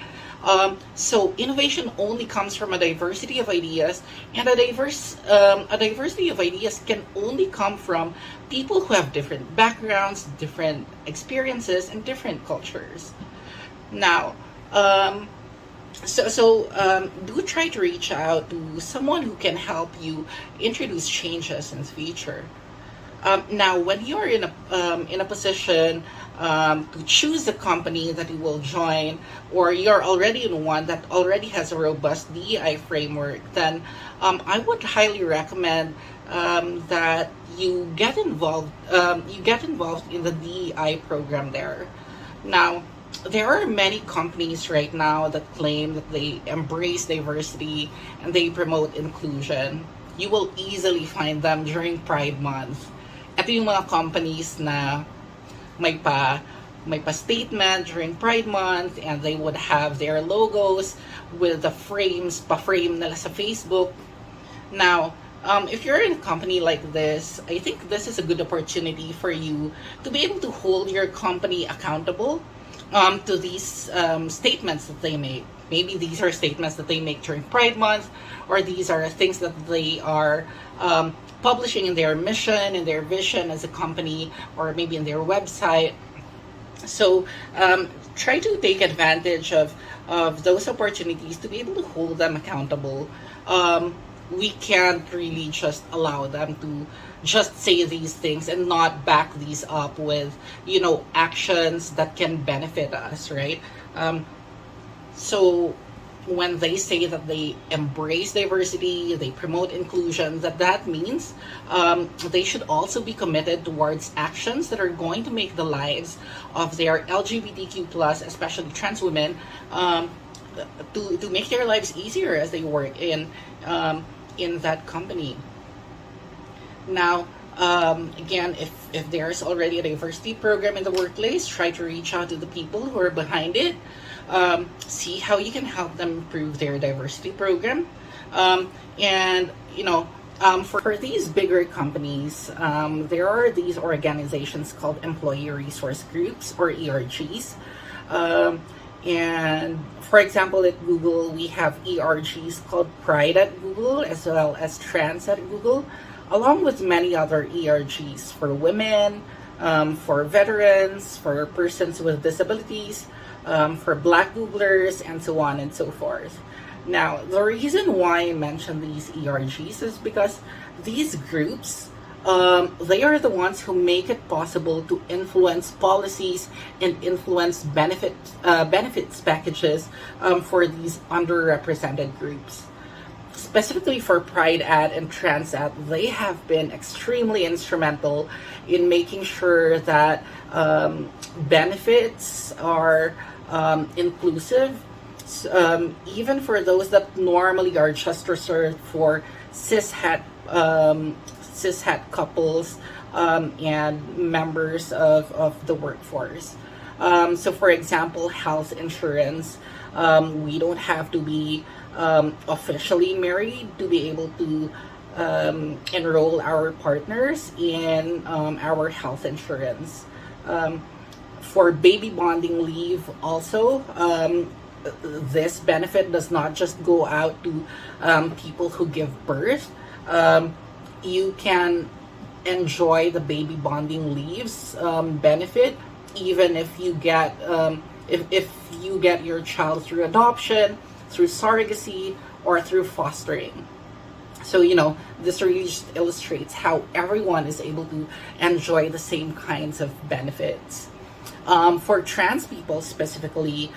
So innovation only comes from a diversity of ideas, and a diversity of ideas can only come from people who have different backgrounds, different experiences, and different cultures. Now, do try to reach out to someone who can help you introduce changes in the future. Now, when you're in a position to choose a company that you will join, or you're already in one that already has a robust DEI framework, then I would highly recommend that you get involved. You get involved in the DEI program there. Now, there are many companies right now that claim that they embrace diversity and they promote inclusion. You will easily find them during Pride Month. Ito yung mga companies na may pa statement during Pride Month, and they would have their logos with the pa-frame nila sa Facebook. Now, if you're in a company like this, I think this is a good opportunity for you to be able to hold your company accountable to these statements that they make. Maybe these are statements that they make during Pride Month, or these are things that they are publishing in their mission, in their vision as a company, or maybe in their website. So try to take advantage of those opportunities to be able to hold them accountable. We can't really just allow them to just say these things and not back these up with, actions that can benefit us, right? So when they say that they embrace diversity, they promote inclusion, that means they should also be committed towards actions that are going to make the lives of their LGBTQ plus, especially trans women, to make their lives easier as they work in that company. Now, again, if there's already a diversity program in the workplace, try to reach out to the people who are behind it. See how you can help them improve their diversity program. And, for these bigger companies, there are these organizations called employee resource groups, or ERGs. And for example, at Google, we have ERGs called Pride at Google, as well as Trans at Google, along with many other ERGs for women, for veterans, for persons with disabilities, for Black Googlers, and so on and so forth. Now, the reason why I mention these ERGs is because these groups, they are the ones who make it possible to influence policies and influence benefits packages for these underrepresented groups. Specifically for Pride Ad and Trans Ad, they have been extremely instrumental in making sure that benefits are inclusive, even for those that normally are just reserved for cishet couples and members of the workforce. So for example, health insurance, we don't have to be officially married to be able to enroll our partners in our health insurance. For baby bonding leave also, this benefit does not just go out to people who give birth. You can enjoy the baby bonding leaves benefit even if you get if you get your child through adoption, through surrogacy, or through fostering. So this really just illustrates how everyone is able to enjoy the same kinds of benefits. For trans people specifically,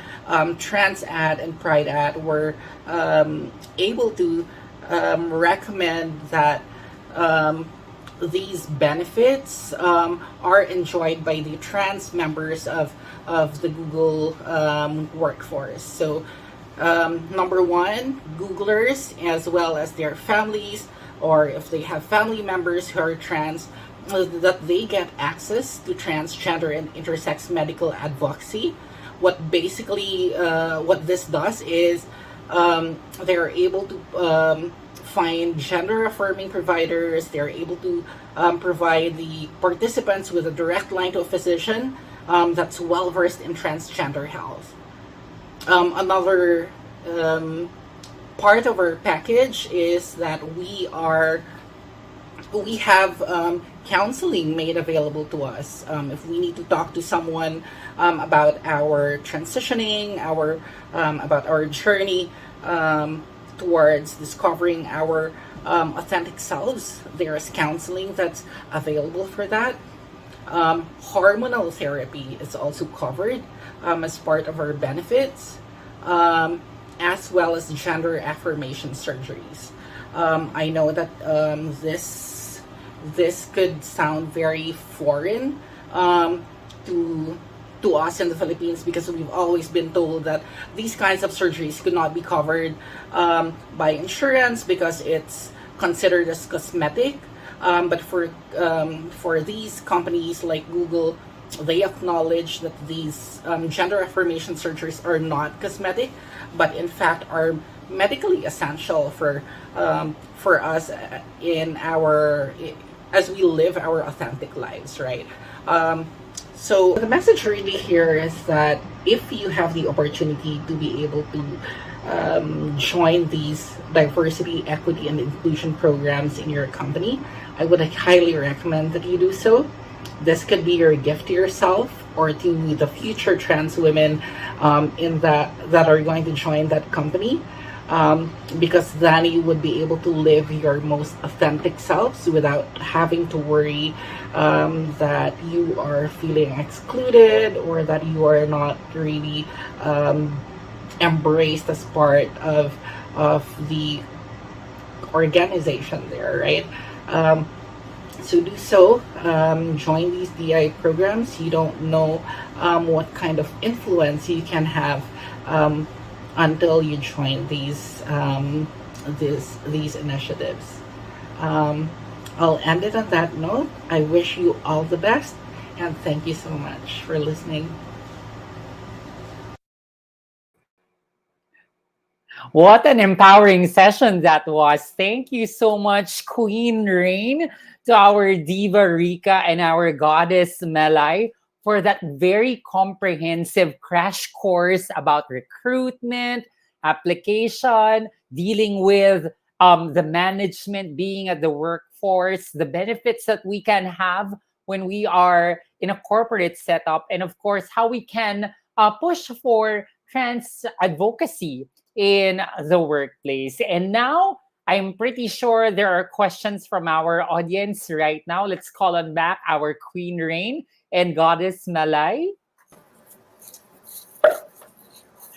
Trans Ad and Pride Ad were able to recommend that these benefits are enjoyed by the trans members of the Google workforce. So number one, Googlers as well as their families, or if they have family members who are trans, that they get access to transgender and intersex medical advocacy. What this does is they're able to find gender affirming providers. They're able to provide the participants with a direct line to a physician that's well versed in transgender health. Another part of our package is that we have counseling made available to us. If we need to talk to someone about our transitioning, about our journey towards discovering our authentic selves, there is counseling that's available for that. Hormonal therapy is also covered as part of our benefits, um, as well as gender affirmation surgeries. I know that this could sound very foreign um, to us in the Philippines, because we've always been told that these kinds of surgeries could not be covered by insurance because it's considered as cosmetic. But for these companies like Google, they acknowledge that these gender affirmation surgeries are not cosmetic, but in fact are medically essential for us in our as we live our authentic lives, right? So the message really here is that if you have the opportunity to be able to join these diversity, equity, and inclusion programs in your company, I would highly recommend that you do so. This could be your gift to yourself or to the future trans women in that are going to join that company. Because then you would be able to live your most authentic selves without having to worry that you are feeling excluded or that you are not really embraced as part of the organization there, right? Um, so do so. Join these DI programs. You don't know what kind of influence you can have until you join these initiatives. Um, I'll end it on that note. I wish you all the best, and thank you so much for listening. What an empowering session that was. Thank you so much, Queen Rain, to our Diva Rika and our Goddess Melai for that very comprehensive crash course about recruitment, application, dealing with the management, being at the workforce, the benefits that we can have when we are in a corporate setup, and of course, how we can push for trans advocacy in the workplace. And now I'm pretty sure there are questions from our audience right now. Let's call on back our Queen Rain and Goddess Malay. Hello,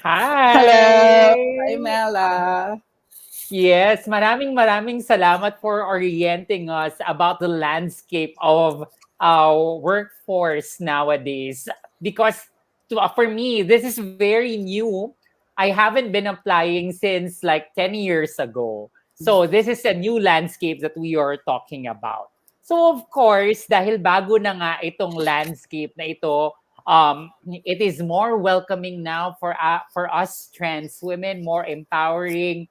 hi Hi! Mela. Yes, maraming salamat for orienting us about the landscape of our workforce nowadays. Because for me, this is very new. I haven't been applying since like 10 years ago. So this is a new landscape that we are talking about. So of course, dahil bago na nga itong landscape na ito, it is more welcoming now for us trans women, more empowering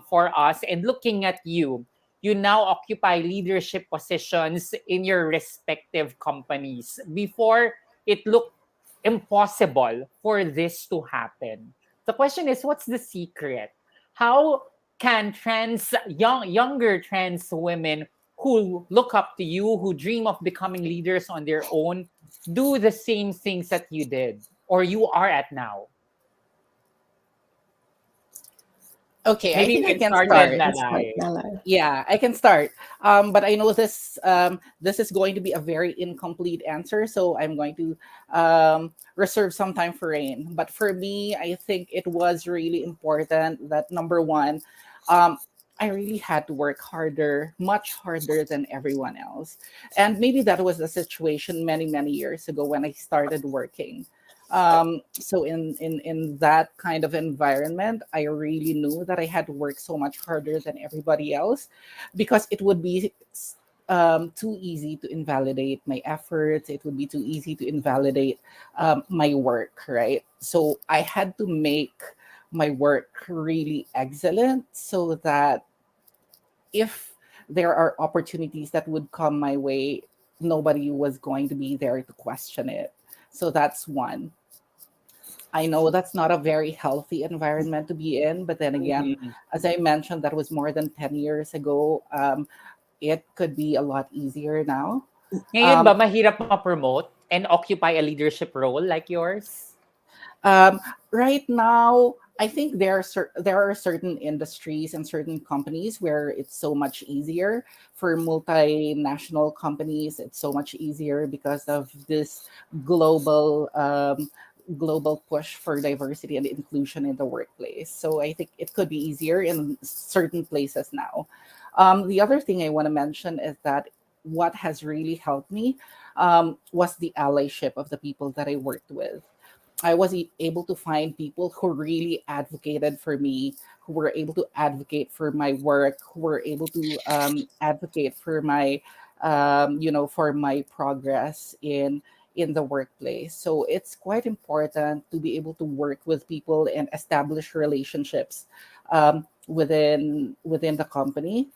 for us. And looking at you, you now occupy leadership positions in your respective companies. Before, it looked impossible for this to happen. The question is, what's the secret? How can younger trans women who look up to you, who dream of becoming leaders on their own, do the same things that you did or you are at now? Okay, I Maybe you think I can can start with start. Malay. Yeah, I can start. But I know this is going to be a very incomplete answer, so I'm going to reserve some time for Rain. But for me, I think it was really important that number one, um, I really had to work harder, much harder than everyone else. And maybe that was the situation many years ago when I started working. So in that kind of environment, I really knew that I had to work so much harder than everybody else, because it would be too easy to invalidate my efforts. It would be too easy to invalidate my work, right? So I had to make my work really excellent so that if there are opportunities that would come my way, nobody was going to be there to question it. So that's one. I know that's not a very healthy environment to be in, but then again, Mhm. as I mentioned, that was more than 10 years ago. It could be a lot easier now. Ngayon ba Um, mahirap ma-promote and occupy a leadership role like yours? um, right now, I think there are certain industries and certain companies where it's so much easier. For multinational companies, it's so much easier because of this global global push for diversity and inclusion in the workplace. So I think it could be easier in certain places now. The other thing I want to mention is that what has really helped me was the allyship of the people that I worked with. I was able to find people who really advocated for me, who were able to advocate for my work, who were able to advocate for my, for my progress in the workplace. So it's quite important to be able to work with people and establish relationships within the company,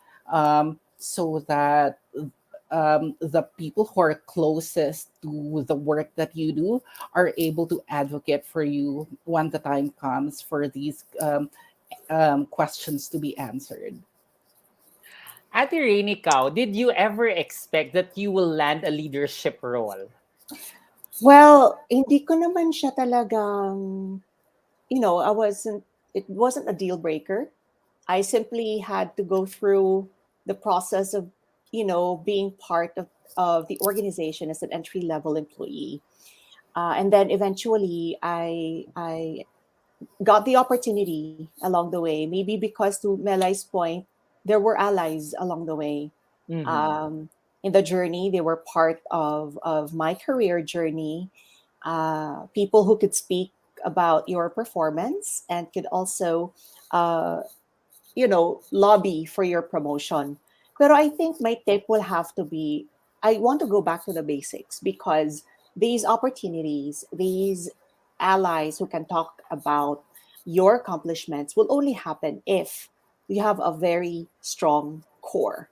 so that the people who are closest to the work that you do are able to advocate for you when the time comes for these questions to be answered. Ate Rainy Cow, did you ever expect that you will land a leadership role? Well, hindi ko naman siya talagang, it wasn't a deal breaker. I simply had to go through the process of, being part of the organization as an entry level employee. And then eventually I got the opportunity along the way, maybe because to Melai's point, there were allies along the way. Mm-hmm. In the journey, they were part of my career journey. People who could speak about your performance and could also uh, lobby for your promotion. But I think my tip will have to be, I want to go back to the basics, because these opportunities, these allies who can talk about your accomplishments will only happen if you have a very strong core.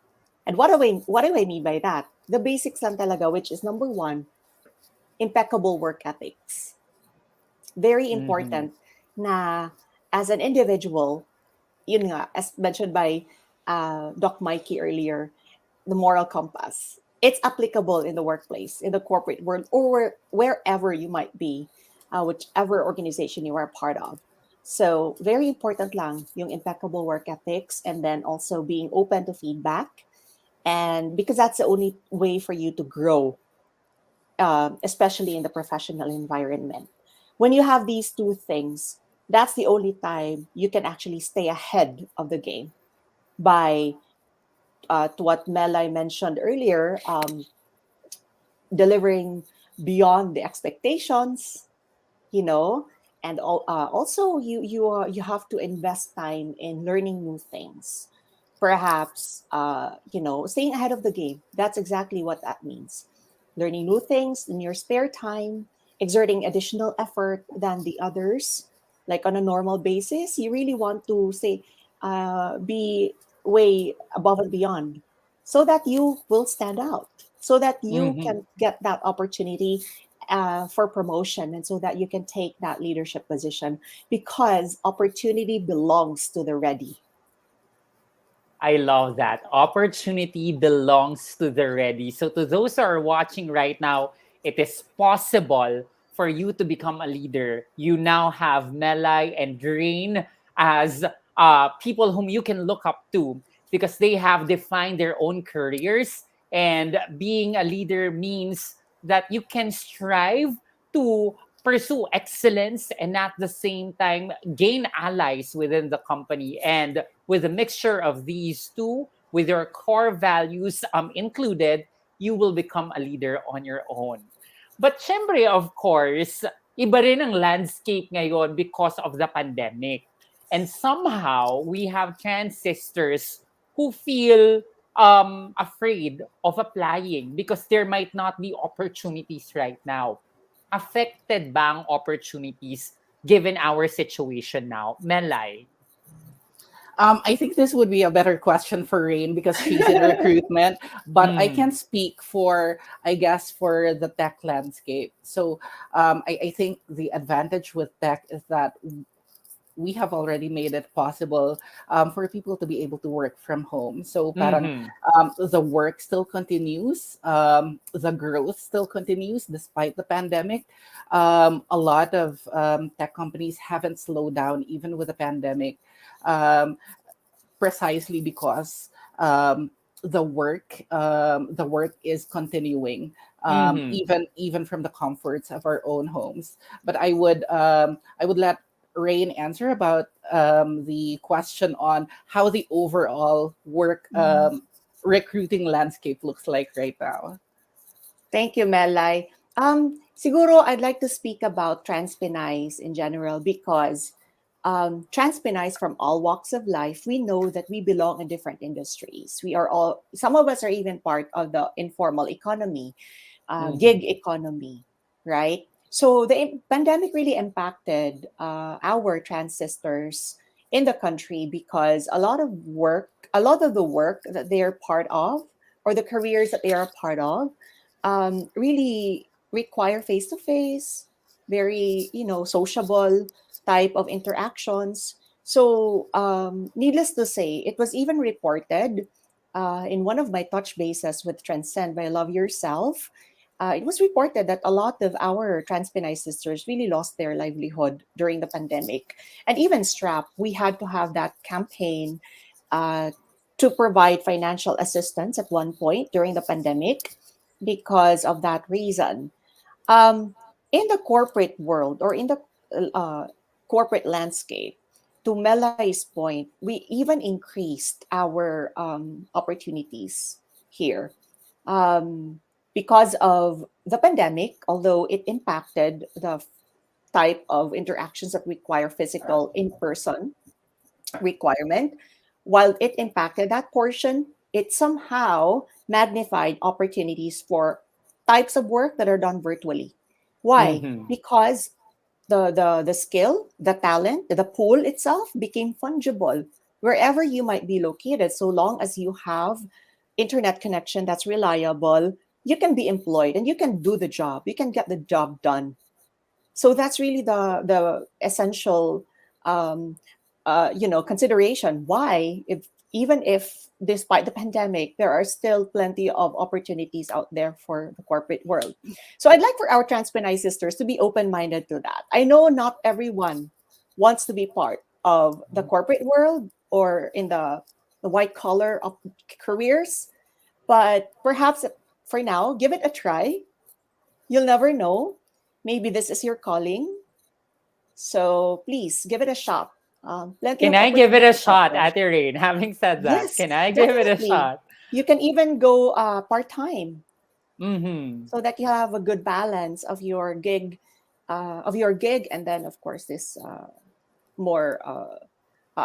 And what do I mean by that? The basics lang talaga, which is number one, impeccable work ethics. Very Mm-hmm. important na as an individual, yun nga, as mentioned by Doc Mikey earlier, the moral compass. It's applicable in the workplace, in the corporate world, or wherever you might be, whichever organization you are a part of. So, very important lang yung impeccable work ethics, and then also being open to feedback. And because that's the only way for you to grow, especially in the professional environment. When you have these two things, that's the only time you can actually stay ahead of the game by, to what Melai mentioned earlier, delivering beyond the expectations, you know, and also you have to invest time in learning new things. Perhaps staying ahead of the game. That's exactly what that means. Learning new things in your spare time, exerting additional effort than the others, like on a normal basis. You really want to say, be way above and beyond, so that you will stand out, so that you Mm-hmm. can get that opportunity for promotion, and so that you can take that leadership position, because opportunity belongs to the ready. I love that. Opportunity belongs to the ready. So, to those who are watching right now, it is possible for you to become a leader. You now have Melai and Drain as people whom you can look up to because they have defined their own careers. And being a leader means that you can strive to pursue excellence and at the same time gain allies within the company. And with a mixture of these two, with your core values included, you will become a leader on your own. But syempre, of course, iba rin ang landscape ngayon because of the pandemic. And somehow, we have trans sisters who feel afraid of applying because there might not be opportunities right now. Affected ba ang opportunities given our situation now? Melay? I think this would be a better question for Rain because she's in recruitment, but I Mm. can speak for, I guess, for the tech landscape. So I think the advantage with tech is that we have already made it possible for people to be able to work from home. So parang Mm-hmm. the work still continues, the growth still continues despite the pandemic. A lot of tech companies haven't slowed down even with the pandemic. Um, Precisely because the work is continuing, Mm-hmm. even from the comforts of our own homes. But I would let Rain answer about the question on how the overall work recruiting landscape looks like right now. Thank you, Melai. Siguro I'd like to speak about transpinays in general because transpinays from all walks of life, we know that we belong in different industries. We are all, some of us are even part of the informal economy, Mm-hmm. gig economy, right? So the pandemic really impacted our trans sisters in the country because a lot of the work that they are part of, or the careers that they are a part of, really require face to face, very sociable type of interactions. So, needless to say, it was even reported in one of my touch bases with Transcend by Love Yourself. It was reported that a lot of our transpinized sisters really lost their livelihood during the pandemic. And even STRAP, we had to have that campaign uh, to provide financial assistance at one point during the pandemic because of that reason. Um, in the corporate world, or in the uh, corporate landscape, to Melai's point, we even increased our opportunities here um, because of the pandemic, although it impacted the type of interactions that require physical in person requirement. While it impacted that portion, it somehow magnified opportunities for types of work that are done virtually. Why? Mm-hmm. Because the skill, the talent, the pool itself became fungible wherever you might be located. So long as you have internet connection that's reliable, you can be employed and you can do the job. You can get the job done. So that's really the essential um, consideration why, if even if despite the pandemic, there are still plenty of opportunities out there for the corporate world. So I'd like for our transplanay sisters to be open-minded to that. I know not everyone wants to be part of the corporate world or in the white collar of careers, but perhaps for now, give it a try. You'll never know. Maybe this is your calling. So please give it a shot. Plenty Can of I give it a opportunities out shot, there. Ate Rain? Having said that, Yes, can I give it a definitely. shot? You can even go part time Mm-hmm. so that you have a good balance of your gig, and then of course this more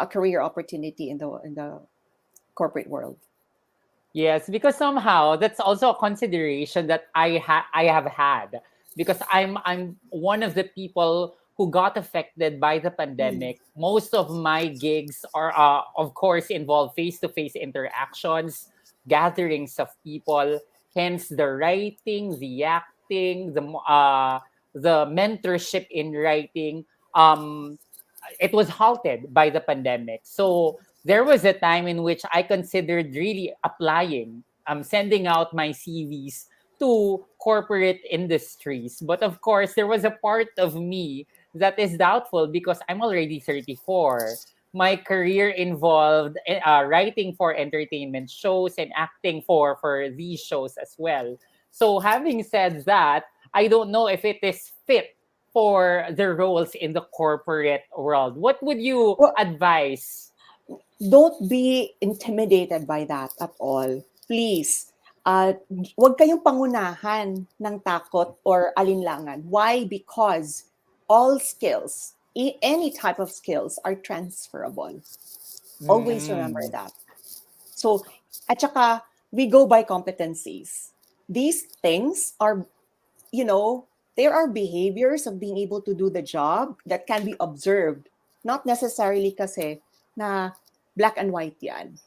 career opportunity in the corporate world. Yes, because somehow that's also a consideration that I have had, because I'm one of the people who got affected by the Mm. pandemic. Most of my gigs are of course involve face-to-face interactions, gatherings of people, hence the writing, the acting, the mentorship in writing. Um it was halted by the pandemic. So there was a time in which I considered really applying, sending out my CVs to corporate industries. But of course, there was a part of me that is doubtful because I'm already 34. My career involved writing for entertainment shows and acting for these shows as well. So having said that, I don't know if it is fit for the roles in the corporate world. What would you Well, advise? don't be intimidated by that at all. Please, huwag kayong pangunahan ng takot or alinlangan. Why? Because all skills, any type of skills are transferable. Always remember Mm, that. So, at saka, we go by competencies. These things are, there are behaviors of being able to do the job that can be observed. Not necessarily kasi na black and white yan.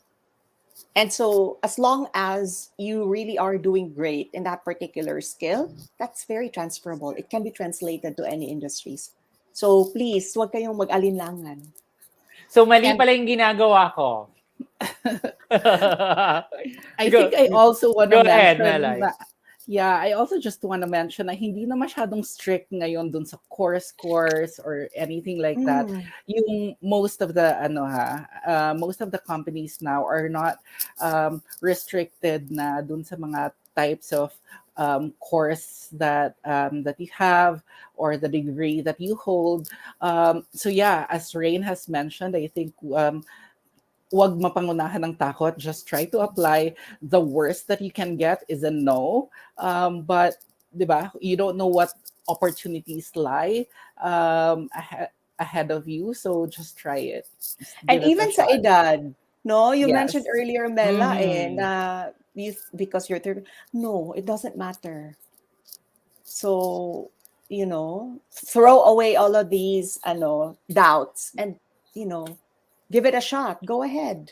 And so, as long as you really are doing great in that particular skill, that's very transferable. It can be translated to any industries. So please, huwag kayong mag-alinlangan. So mali And pala yung ginagawa ko. I go, think I also want to go ahead, mention Melay. na, yeah, I also just want to mention na hindi na masyadong strict ngayon dun sa course or anything like that. Mm. Yung most of the most of the companies now are not restricted na dun sa mga types of course that you have or the degree that you hold. So yeah, as Rain has mentioned, I think wag mapangunahan ng takot. Just try to apply. The worst that you can get is a no. But, di ba, you don't know what opportunities lie ahead of you. So just try it. Just And give it a even sa shot. edad, no, you mentioned Yes. earlier, Mela, Mhm. because you're 30. No, it doesn't matter. So, throw away all of these doubts and, give it a shot. Go ahead.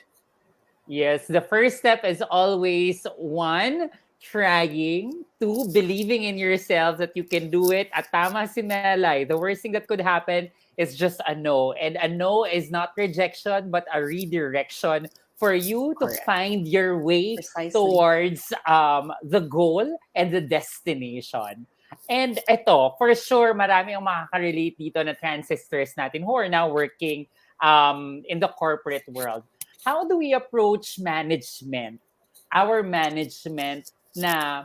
Yes, the first step is always one, trying, two, believing in yourself that you can do it. At tama si Melay, the worst thing that could happen is just a no. And a no is not rejection, but a redirection for you to Correct. find your way Precisely. towards the goal and the destination. And ito, for sure, marami ang makaka-relate dito na transistors natin who are now working in the corporate world. How do we approach management? Our management na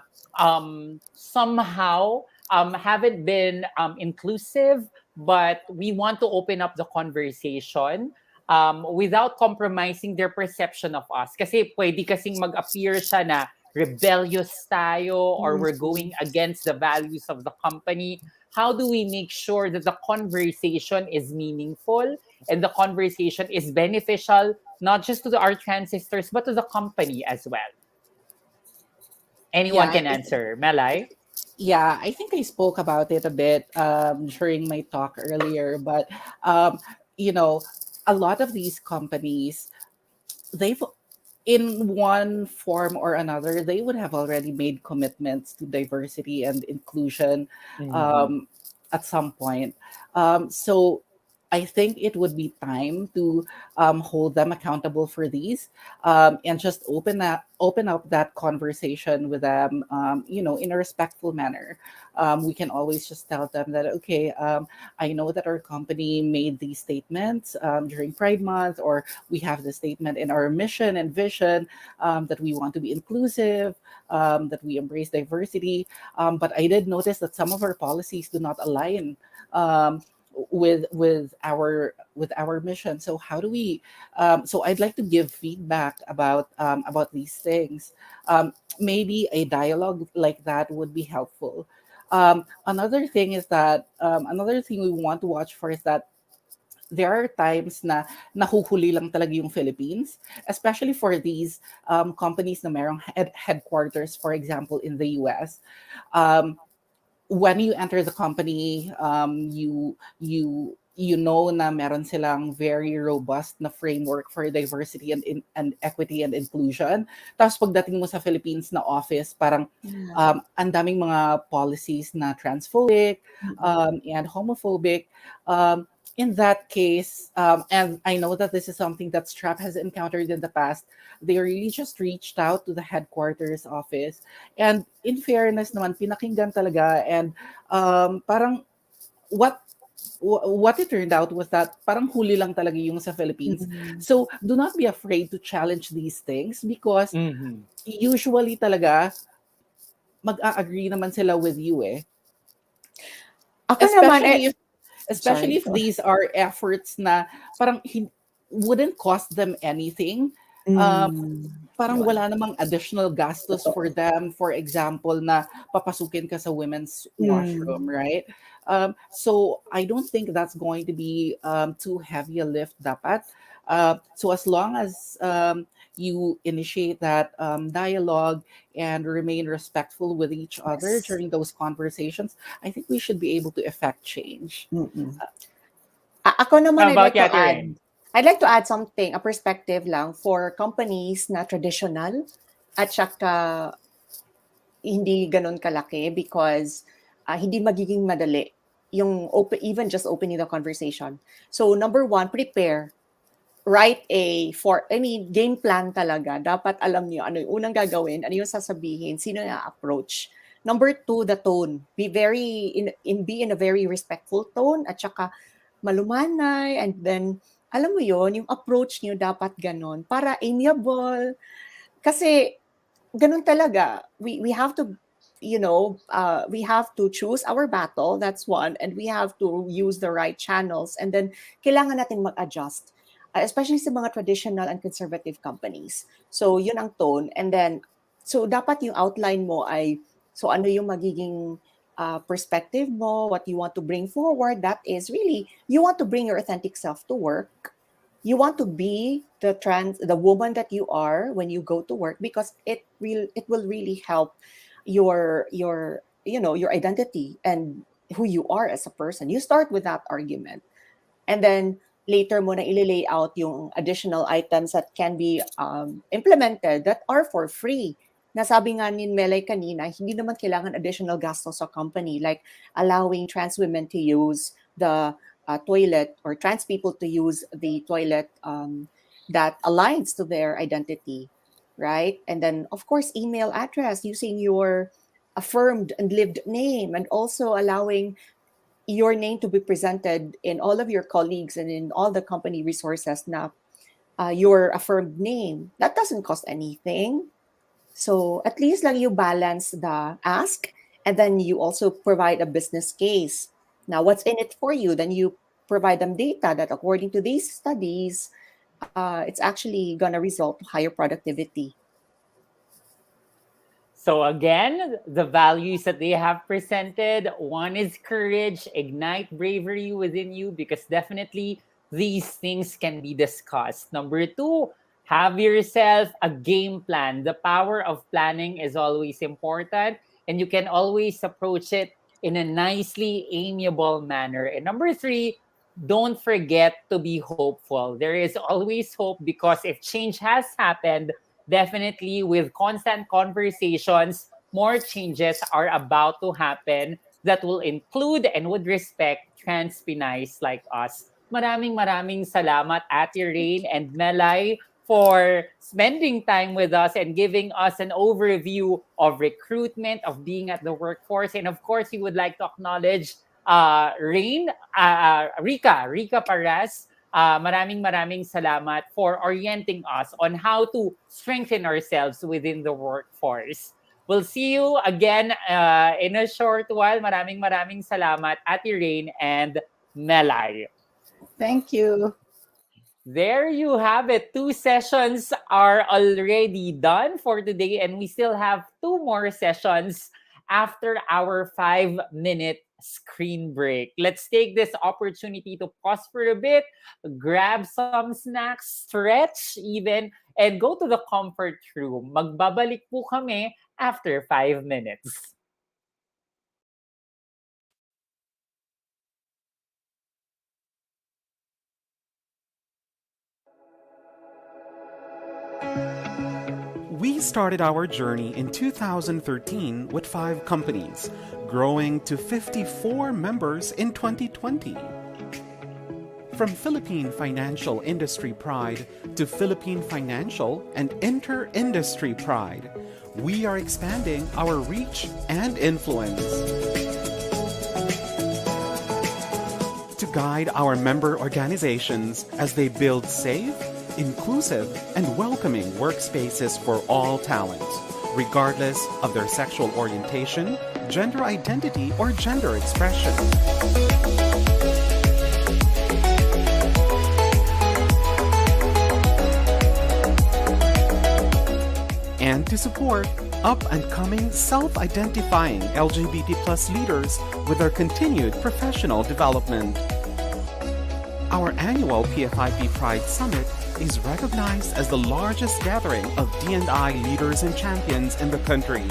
somehow haven't been inclusive, but we want to open up the conversation without compromising their perception of us. Kasi pwede kasing mag-appear siya na rebellious tayo or we're going against the values of the company. How do we make sure that the conversation is meaningful and the conversation is beneficial not just to our transistors but to the company as well? Yeah, Anyone can answer. Melay? I think I spoke about it a bit during my talk earlier, but you know, a lot of these companies, they've in one form or another, they would have already made commitments to diversity and inclusion Mhm. um, at some point. So I think it would be time to hold them accountable for these and just open up that conversation with them, in a respectful manner. We can always just tell them that, okay, I know that our company made these statements during Pride Month, or we have the statement in our mission and vision that we want to be inclusive, that we embrace diversity. But I did notice that some of our policies do not align um, with our mission. So how do we? So I'd like to give feedback about these things. Maybe a dialogue like that would be helpful. Another thing we want to watch for is that there are times na nahuhuli lang talaga yung Philippines, especially for these companies na merong headquarters, for example, in the US. Um, when you enter the company, you know na meron silang very robust na framework for diversity and equity and inclusion. Tapos pagdating mo sa Philippines na office, parang ang daming mga policies na transphobic and homophobic. In that case, and I know that this is something that Strap has encountered in the past, they really just reached out to the headquarters office. And in fairness naman, pinakinggan talaga. And parang what what it turned out was that parang huli lang talaga yung sa Philippines. So do not be afraid to challenge these things because Mhm. usually talaga mag-a-agree naman sila with you eh. Ako naman, Especially if sorry. these are efforts na parang wouldn't cost them anything. Um, Mm, parang yun. wala namang additional gastos for Totoo. them. For example, na papasukin ka sa women's washroom, Mm, right? So I don't think that's going to be too heavy a lift dapat. So as long as you initiate that dialogue and remain respectful with each other yes. during those conversations, I think we should be able to effect change. Mm-mm. Ako naman, How about Yati Rain? I'd like to add something, a perspective lang for companies na traditional at saka hindi ganun kalaki because hindi magiging madali yung open, even just opening the conversation. So number one, prepare. Write game plan talaga. Dapat alam niyo ano yung unang gagawin, ano yung sasabihin, sino na approach. Number two, the tone. Be in a very respectful tone at saka malumanay, and then alam mo yon, yung approach niyo dapat ganon para amiable. Kasi ganun talaga. We have to, we have to choose our battle. That's one. And we have to use the right channels. And then, kailangan natin mag-adjust. Especially sa mga traditional and conservative companies. So, yun ang tone. And then, so dapat yung outline mo ay, so ano yung magiging perspective mo, what you want to bring forward. That is really, you want to bring your authentic self to work. You want to be the woman that you are when you go to work, because it will really help your your identity and who you are as a person. You start with that argument, and then later mo na ililay out yung additional items that can be implemented that are for free. Nasabi nga ni Melay kanina, hindi naman kailangan additional gastos sa company, like allowing trans women to use the toilet, or trans people to use the toilet that aligns to their identity, right? And then, of course, email address, using your affirmed and lived name, and also allowing your name to be presented in all of your colleagues and in all the company resources na your affirmed name. That doesn't cost anything. So at least lang you balance the ask, and then you also provide a business case. Now, what's in it for you? Then you provide them data that according to these studies, it's actually going to result to higher productivity. So again, the values that they have presented, one is courage, ignite bravery within you, because definitely these things can be discussed. Number two, have yourself a game plan. The power of planning is always important, and you can always approach it in a nicely amiable manner. And number three, don't forget to be hopeful. There is always hope, because if change has happened, definitely with constant conversations, more changes are about to happen that will include and would respect trans Pinays like us. Maraming salamat, Ate Rain and Melay, for spending time with us and giving us an overview of recruitment, of being at the workforce. And of course, we would like to acknowledge Rika Perez. Maraming salamat for orienting us on how to strengthen ourselves within the workforce. We'll see you again in a short while. Maraming salamat, Ate Rain and Melay. Thank you. There you have it. 2 sessions are already done for today, and we still have 2 more sessions after our 5-minute screen break. Let's take this opportunity to pause for a bit, grab some snacks, stretch even, and go to the comfort room. Magbabalik po kami after 5 minutes. We started our journey in 2013 with 5 companies, growing to 54 members in 2020. From Philippine financial industry pride to Philippine financial and inter-industry pride, we are expanding our reach and influence. To guide our member organizations as they build safe, inclusive, and welcoming workspaces for all talent, regardless of their sexual orientation, gender identity, or gender expression. And to support up-and-coming self-identifying LGBT+ leaders with their continued professional development. Our annual PFIP Pride Summit is recognized as the largest gathering of D&I leaders and champions in the country,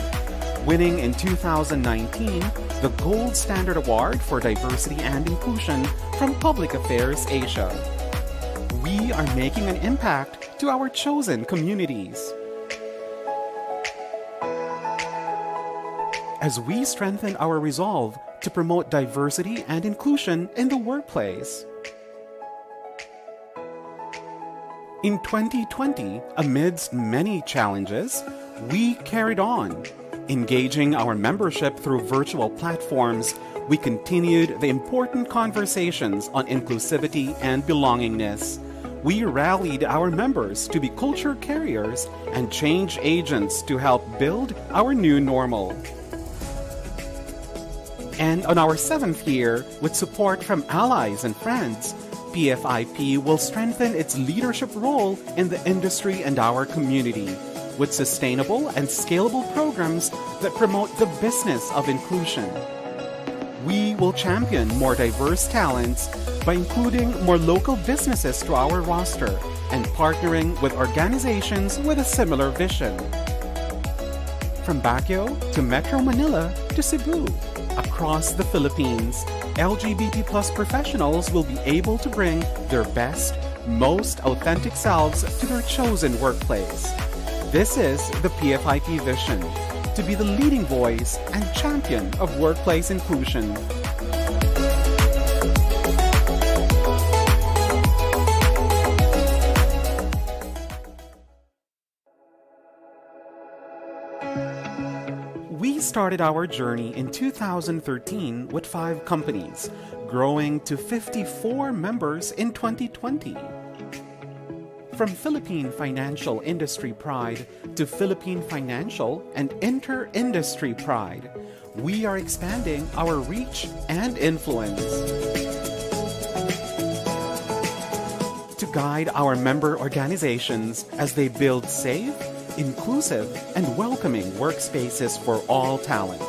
winning in 2019 the Gold Standard Award for Diversity and Inclusion from Public Affairs Asia. We are making an impact to our chosen communities. As we strengthen our resolve to promote diversity and inclusion in the workplace. In 2020, amidst many challenges, we carried on. Engaging our membership through virtual platforms, we continued the important conversations on inclusivity and belongingness. We rallied our members to be culture carriers and change agents to help build our new normal. And on our 7th year, with support from allies and friends, PFIP will strengthen its leadership role in the industry and our community with sustainable and scalable programs that promote the business of inclusion. We will champion more diverse talents by including more local businesses to our roster and partnering with organizations with a similar vision. From Baguio to Metro Manila to Cebu, across the Philippines, LGBT plus professionals will be able to bring their best, most authentic selves to their chosen workplace. This is the PFIP vision, to be the leading voice and champion of workplace inclusion. We started our journey in 2013 with 5 companies, growing to 54 members in 2020. From Philippine financial industry pride to Philippine financial and inter-industry pride, we are expanding our reach and influence. To guide our member organizations as they build safe, inclusive, and welcoming workspaces for all talent,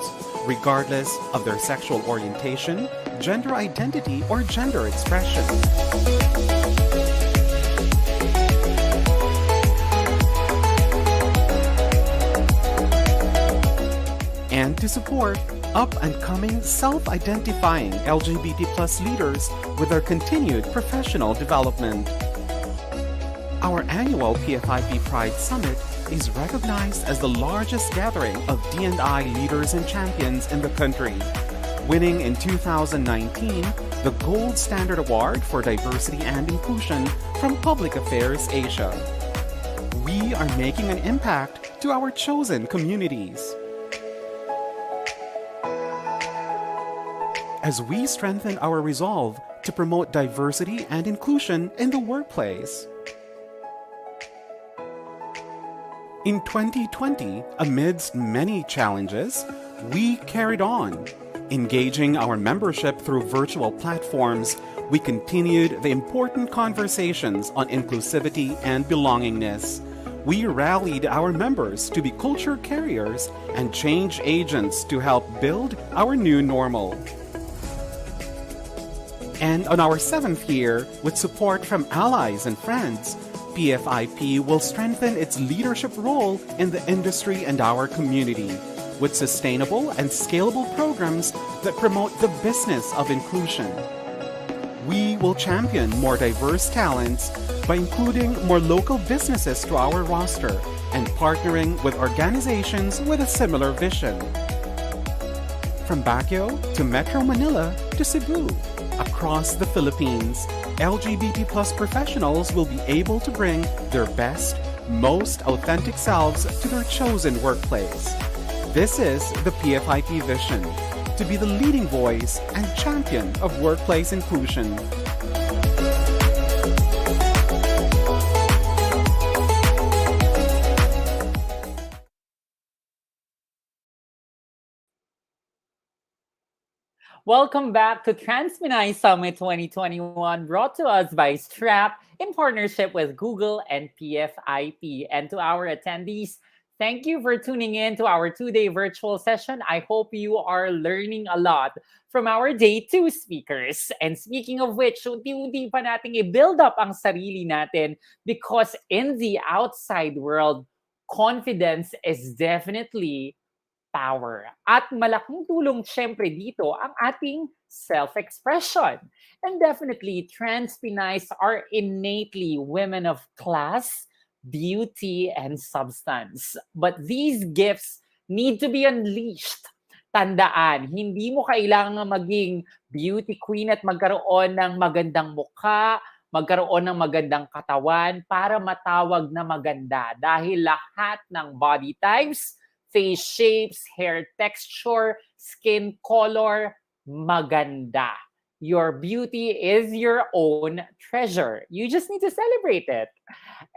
regardless of their sexual orientation, gender identity, or gender expression. And to support up-and-coming self-identifying LGBT plus leaders with their continued professional development. Our annual PFIP Pride Summit is recognized as the largest gathering of D&I leaders and champions in the country, winning in 2019 the Gold Standard Award for Diversity and Inclusion from Public Affairs Asia. We are making an impact to our chosen communities. As we strengthen our resolve to promote diversity and inclusion in the workplace. In 2020, amidst many challenges, we carried on. Engaging our membership through virtual platforms, we continued the important conversations on inclusivity and belongingness. We rallied our members to be culture carriers and change agents to help build our new normal. And on our 7th year, with support from allies and friends, PFIP will strengthen its leadership role in the industry and our community with sustainable and scalable programs that promote the business of inclusion. We will champion more diverse talents by including more local businesses to our roster and partnering with organizations with a similar vision. From Baguio to Metro Manila to Cebu, across the Philippines, LGBT plus professionals will be able to bring their best, most authentic selves to their chosen workplace. This is the PFIP vision, to be the leading voice and champion of workplace inclusion. Welcome back to Transpinay Summit 2021, brought to us by Strap in partnership with Google and PFIP. And to our attendees, thank you for tuning in to our 2-day virtual session. I hope you are learning a lot from our day 2 speakers. And speaking of which, unti-unti pa nating i-build up ang sarili natin because in the outside world, confidence is definitely power. At malaking tulong syempre dito ang ating self-expression. And definitely, trans Pinays are innately women of class, beauty, and substance. But these gifts need to be unleashed. tandaan, hindi mo kailangan maging beauty queen at magkaroon ng magandang mukha, magkaroon ng magandang katawan para matawag na maganda. Dahil lahat ng body types, face shapes, hair texture, skin color, maganda. Your beauty is your own treasure. You just need to celebrate it.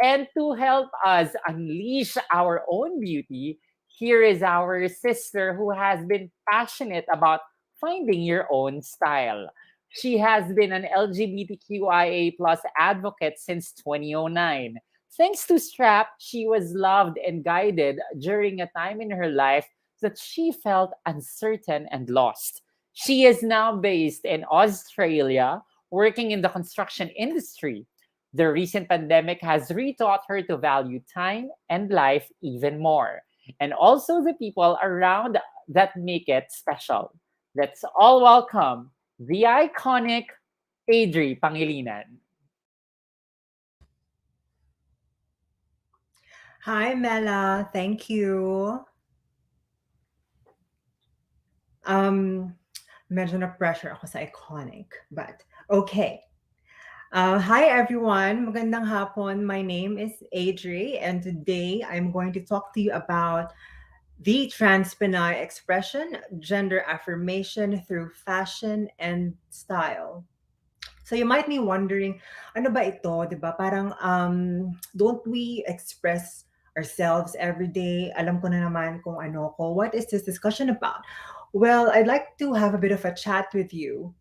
And to help us unleash our own beauty, here is our sister who has been passionate about finding your own style. She has been an LGBTQIA plus advocate since 2009. Thanks to Strap, she was loved and guided during a time in her life that she felt uncertain and lost. She is now based in Australia, working in the construction industry. The recent pandemic has retaught her to value time and life even more, and also the people around that make it special. Let's all welcome the iconic Adri Pangilinan. Hi, Mela. Thank you. Um, Medyo na-pressure ako sa iconic, but okay. Hi, everyone. Magandang hapon. My name is Adri, and today I'm going to talk to you about the transpinay expression, gender affirmation through fashion and style. So you might be wondering, ano ba ito, 'di ba? Parang don't we express ourselves every day? Alam ko na naman kung ano ko. What is this discussion about? Well, I'd like to have a bit of a chat with you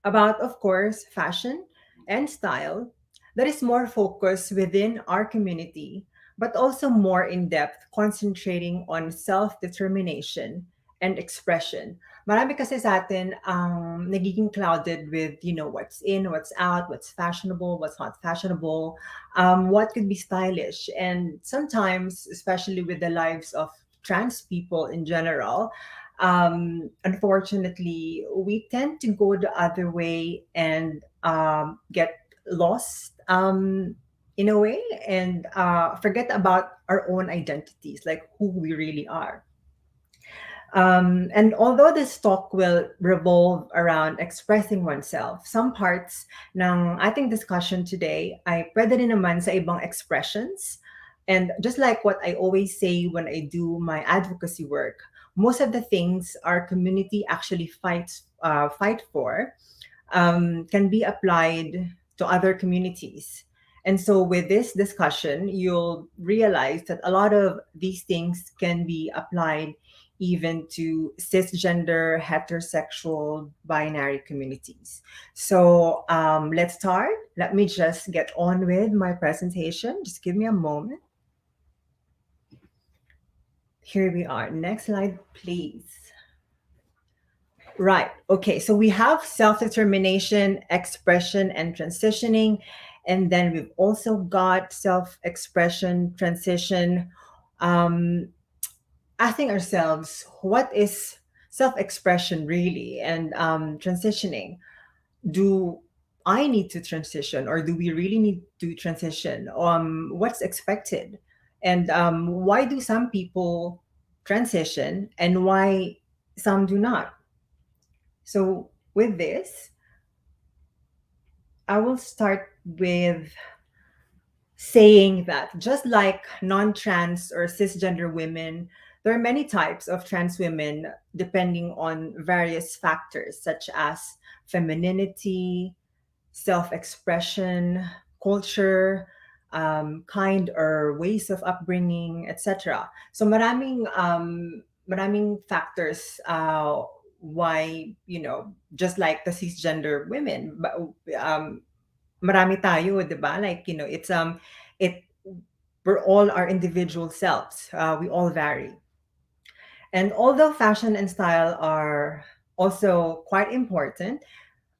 about, of course, fashion and style that is more focused within our community, but also more in depth, concentrating on self determination and expression. Marami kasi sa atin ang nagiging clouded with, what's in, what's out, what's fashionable, what's not fashionable, what could be stylish. And sometimes, especially with the lives of trans people in general, unfortunately, we tend to go the other way and get lost in a way and forget about our own identities, like who we really are. And although this talk will revolve around expressing oneself, some parts ng ating discussion today ay pwede rin naman sa ibang expressions. And just like what I always say when I do my advocacy work, most of the things our community actually fight for can be applied to other communities. And so, with this discussion, you'll realize that a lot of these things can be applied even to cisgender, heterosexual, binary communities. So, let's start. Let me just get on with my presentation. Just give me a moment. Here we are. Next slide, please. Right. Okay. So we have self-determination, expression, and transitioning. And then we've also got self-expression, transition. Asking ourselves, what is self-expression really? And transitioning. Do I need to transition, or do we really need to transition? What's expected? And why do some people transition and why some do not? So, with this, I will start with saying that just like non trans or cisgender women, there are many types of trans women depending on various factors such as femininity, self expression, culture, kind or ways of upbringing, etc. So maraming factors why, just like the cisgender women, but marami tayo, 'di ba? Like, it we're all our individual selves. We all vary. And although fashion and style are also quite important,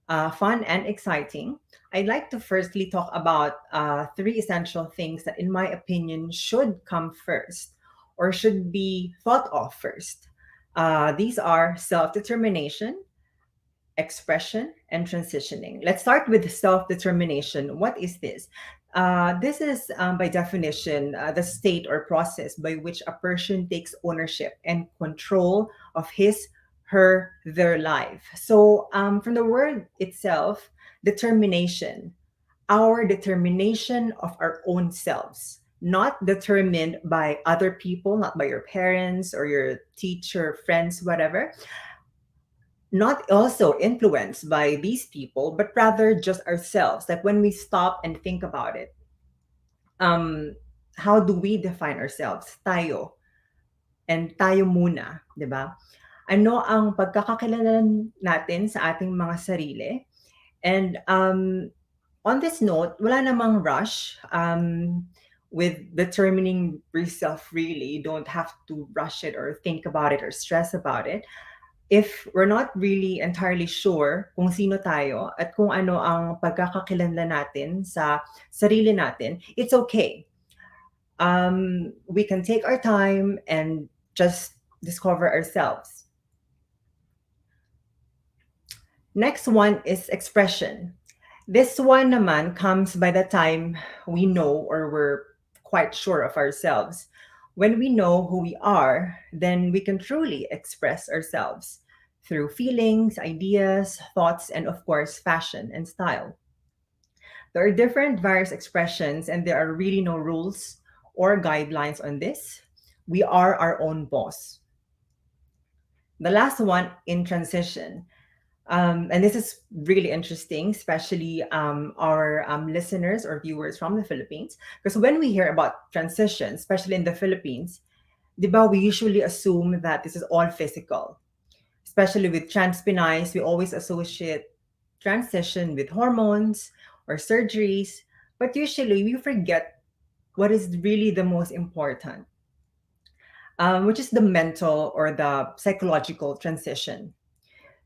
fun and exciting, I'd like to firstly talk about three essential things that, in my opinion, should come first or should be thought of first. These are self determination, expression, and transitioning. Let's start with self determination. What is this? This is, by definition, the state or process by which a person takes ownership and control of his, her, their life. So, from the word itself, determination, our determination of our own selves, not determined by other people, not by your parents or your teacher, friends, whatever, not also influenced by these people, but rather just ourselves. Like when we stop and think about it, um, how do we define ourselves? Tayo. And tayo muna, di ba? Ano ang pagkakakilala natin sa ating mga sarili? And on this note, wala namang rush with determining yourself really. You don't have to rush it or think about it or stress about it. If we're not really entirely sure kung sino tayo at kung ano ang pagkakakilanlan natin sa sarili natin, it's okay. We can take our time and just discover ourselves. Next one is expression. This one naman comes by the time we know or we're quite sure of ourselves. When we know who we are, then we can truly express ourselves through feelings, ideas, thoughts, and of course, fashion and style. There are different various expressions, and there are really no rules or guidelines on this. We are our own boss. The last one in transition. And this is really interesting, especially our listeners or viewers from the Philippines, because when we hear about transition, especially in the Philippines, di ba, we usually assume that this is all physical. Especially with transpinay, we always associate transition with hormones or surgeries, but usually we forget what is really the most important, which is the mental or the psychological transition.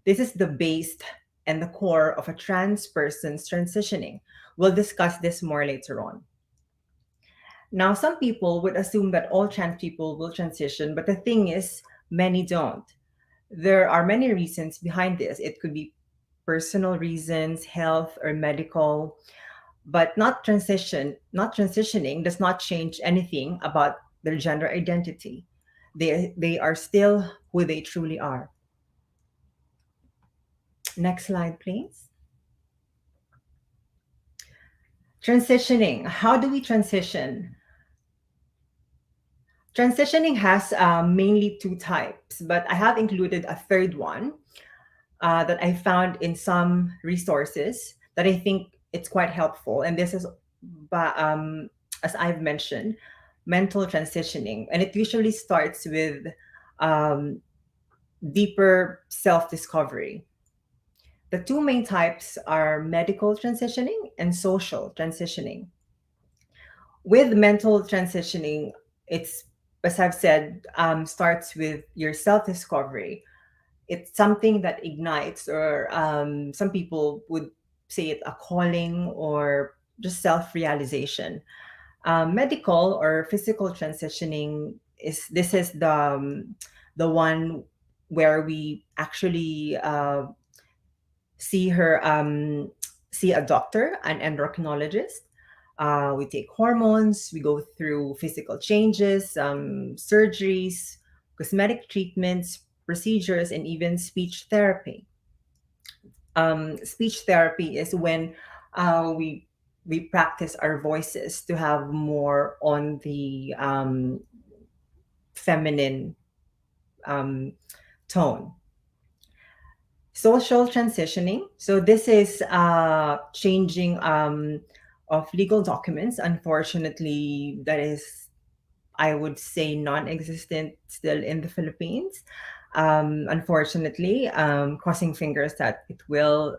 This is the base and the core of a trans person's transitioning. We'll discuss this more later on. Now, some people would assume that all trans people will transition, but the thing is, many don't. There are many reasons behind this. It could be personal reasons, health, or medical, but not transitioning does not change anything about their gender identity. They are still who they truly are. Next slide, please. Transitioning. How do we transition? Transitioning has mainly two types, but I have included a third one that I found in some resources that I think it's quite helpful. And this is, as I've mentioned, mental transitioning. And it usually starts with um, deeper self discovery. The two main types are medical transitioning and social transitioning. With mental transitioning, it's, as I've said, starts with your self discovery. It's something that ignites, or some people would say it a calling or just self realization. Medical or physical transitioning is the one where we actually see her see a doctor, an endocrinologist. We take hormones, we go through physical changes, surgeries, cosmetic treatments, procedures, and even speech therapy. Speech therapy is when we practice our voices to have more on the feminine um, tone. Social transitioning. So this is changing of legal documents. Unfortunately, that is, I would say, non-existent still in the Philippines. Unfortunately, crossing fingers that it will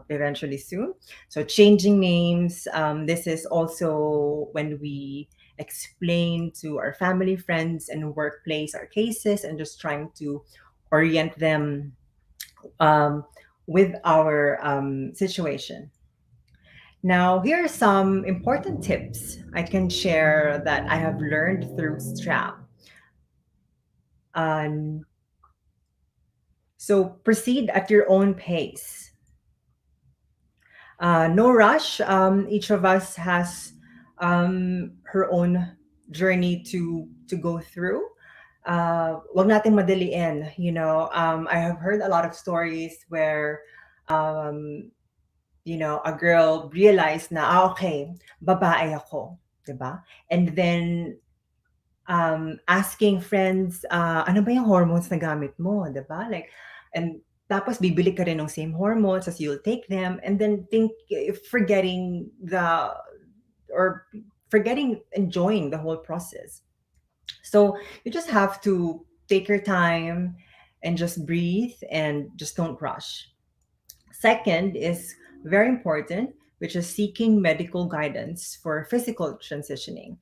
eventually soon. So changing names. This is also when we explain to our family, friends, and workplace our cases and just trying to orient them um, with our situation. Now, here are some important tips I can share that I have learned through STRAP. Um, so, proceed at your own pace. No rush. Each of us has her own journey to go through. Wag nating madaliin, you know. I have heard a lot of stories where um, you know, a girl realized na, okay, babae ako, 'di ba? And then asking friends, ano ba yung hormones na gamit mo, 'di ba? Like, and tapos bibili ka rin ng same hormones as you'll take them, and then forgetting or forgetting enjoying the whole process. So you just have to take your time and just breathe and just don't rush. Second is very important, which is seeking medical guidance for physical transitioning.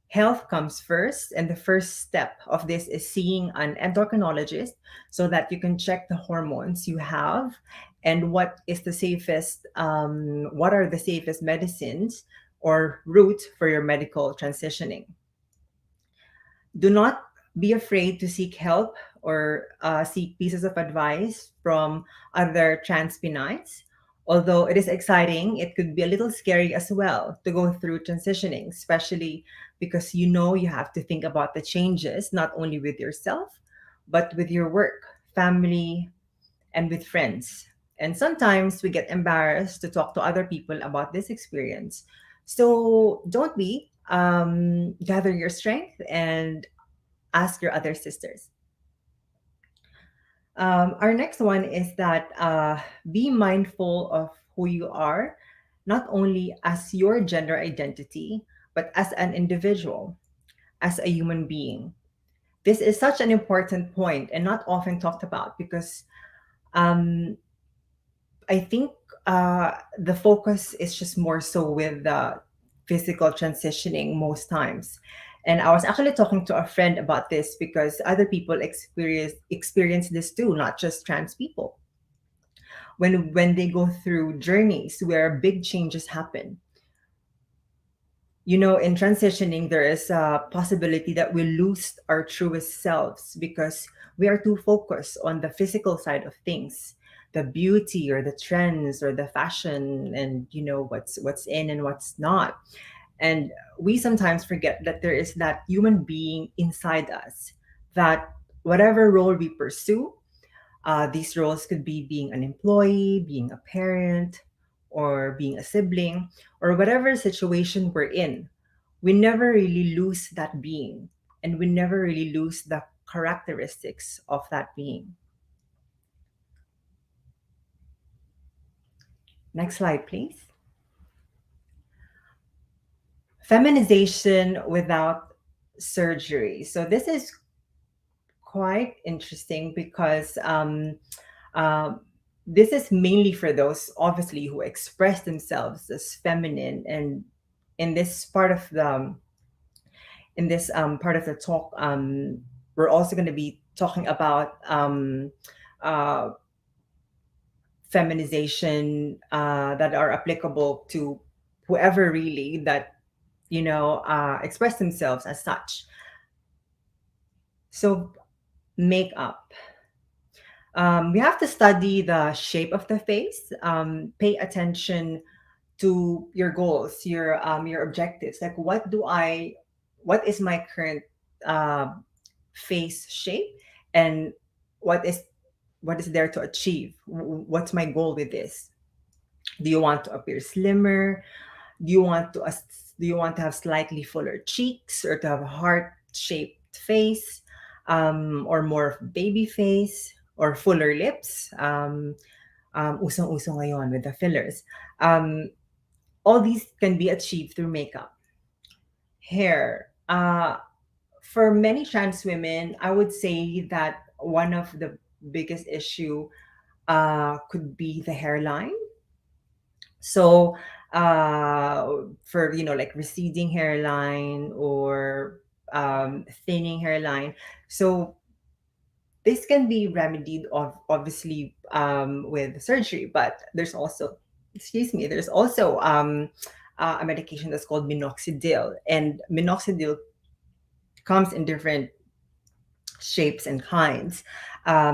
Health comes first, and the first step of this is seeing an endocrinologist so that you can check the hormones you have and what are the safest medicines or route for your medical transitioning. Do not be afraid to seek help or seek pieces of advice from other transpinites. Although it is exciting, it could be a little scary as well to go through transitioning, especially because you know you have to think about the changes not only with yourself, but with your work, family, and with friends. And sometimes we get embarrassed to talk to other people about this experience. So don't be. Gather your strength and ask your other sisters. Our next one is that be mindful of who you are, not only as your gender identity, but as an individual, as a human being. This is such an important point and not often talked about because um, I think the focus is just more so with the physical transitioning most times. And I was actually talking to a friend about this because other people experience this too, not just trans people. When they go through journeys where big changes happen, you know, in transitioning, there is a possibility that we lose our truest selves because we are too focused on the physical side of things, the beauty or the trends or the fashion, and you know what's in and what's not. And we sometimes forget that there is that human being inside us, that whatever role we pursue, these roles could be being an employee, being a parent, or being a sibling, or whatever situation we're in. We never really lose that being, and we never really lose the characteristics of that being. Next slide, please. Feminization without surgery. So this is quite interesting because um, this is mainly for those obviously who express themselves as feminine, and in this part of the part of the talk, we're also going to be talking about uh, feminization that are applicable to whoever really that express themselves as such. So makeup. We have to study the shape of the face, pay attention to your goals, your objectives. Like, what is my current uh, face shape, and what is what is there to achieve? What's my goal with this? Do you want to appear slimmer? Do you want to do you want to have slightly fuller cheeks or to have a heart shaped face, or more of baby face or fuller lips? Usong-uso ngayon with the fillers. All these can be achieved through makeup. Hair. For many trans women, I would say that one of the biggest issue could be the hairline. So, for like receding hairline or thinning hairline. So this can be remedied obviously with surgery, but there's also, excuse me, there's also a medication that's called minoxidil, and minoxidil comes in different shapes and kinds.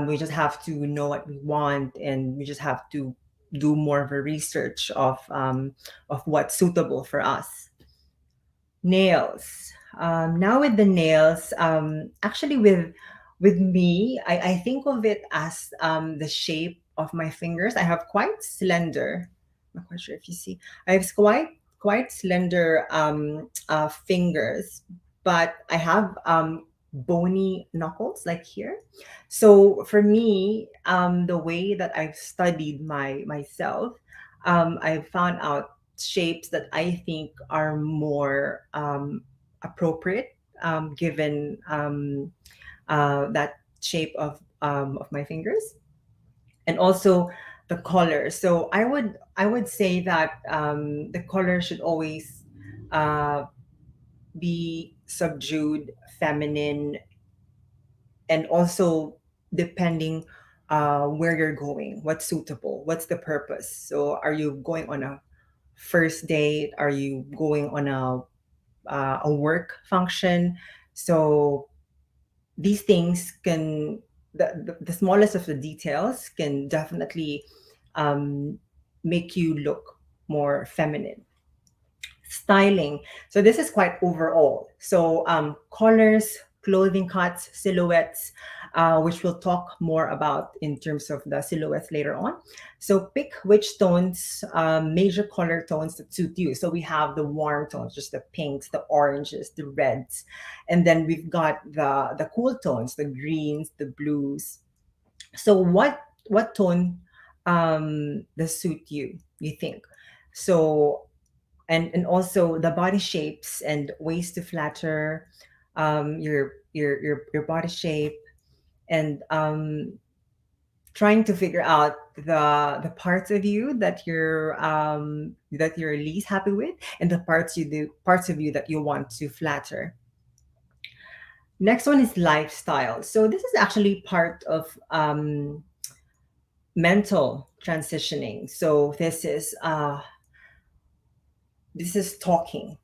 We just have to know what we want, and we just have to do more of a research of what's suitable for us. Nails. Now with the nails, actually with me, I think of it as the shape of my fingers. I have quite slender. I'm not quite sure if you see. I have quite slender fingers, but I have bony knuckles like here. So for me, the way that I've studied myself, I've found out shapes that I think are more appropriate given that shape of my fingers, and also the color. So I would say that the color should always uh, be subdued, feminine, and also depending where you're going, what's suitable, what's the purpose. So are you going on a first date? Are you going on a work function? So these things can the smallest of the details can definitely um, make you look more feminine. Styling. So this is quite overall. So colors, clothing cuts, silhouettes, which we'll talk more about in terms of the silhouettes later on. So pick which tones, major color tones that suit you. So we have the warm tones, just the pinks, the oranges, the reds, and then we've got the cool tones, the greens, the blues. So what tone does suit you? You think? So and also the body shapes and ways to flatter your body shape, and trying to figure out the parts of you that you're least happy with, and the parts of you that you want to flatter. Next one is lifestyle. So this is actually part of mental transitioning. So this is talking.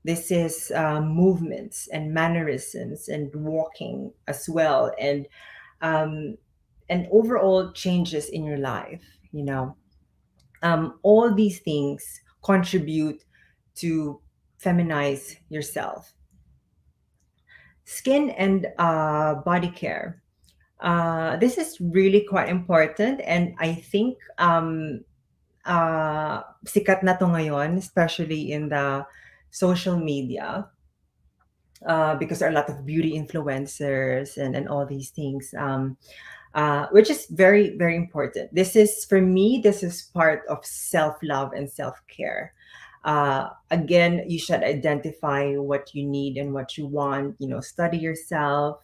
This is movements and mannerisms and walking as well, um, and overall changes in your life. All these things contribute to feminize yourself. Skin and body care. This is really quite important, and I think sikat na to ngayon, especially in the social media, because there are a lot of beauty influencers and all these things, which is very, very important. This is, for me, this is part of self love and self care. Again, you should identify what you need and what you want, study yourself.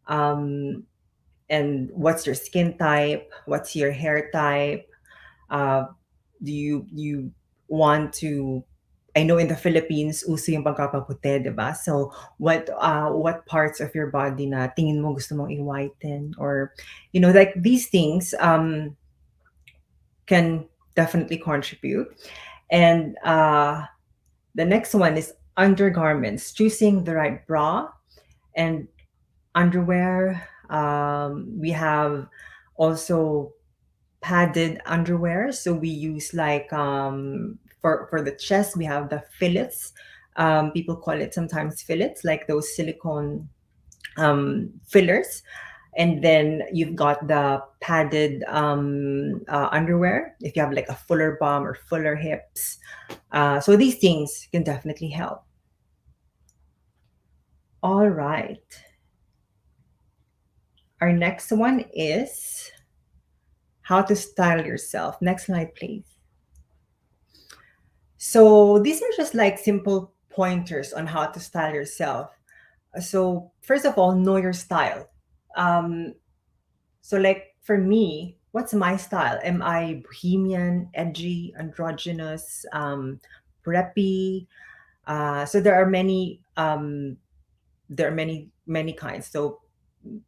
Um, and what's your skin type? What's your hair type? Uh, do you want to, I know in the Philippines uso yung pagkapaputi, 'di ba? So what parts of your body na tingin mo gusto mong i-whiten, or like these things can definitely contribute. And the next one is undergarments, choosing the right bra and underwear. We have also padded underwear. So we use like for the chest, we have the fillets. People call it sometimes fillets, like those silicone fillers. And then you've got the padded underwear if you have like a fuller bum or fuller hips. So these things can definitely help. All right. Our next one is how to style yourself. Next slide, please. So these are just like simple pointers on how to style yourself. So first of all, know your style. Um, so like for me, what's my style? Am I bohemian, edgy, androgynous, preppy? So there are many kinds. So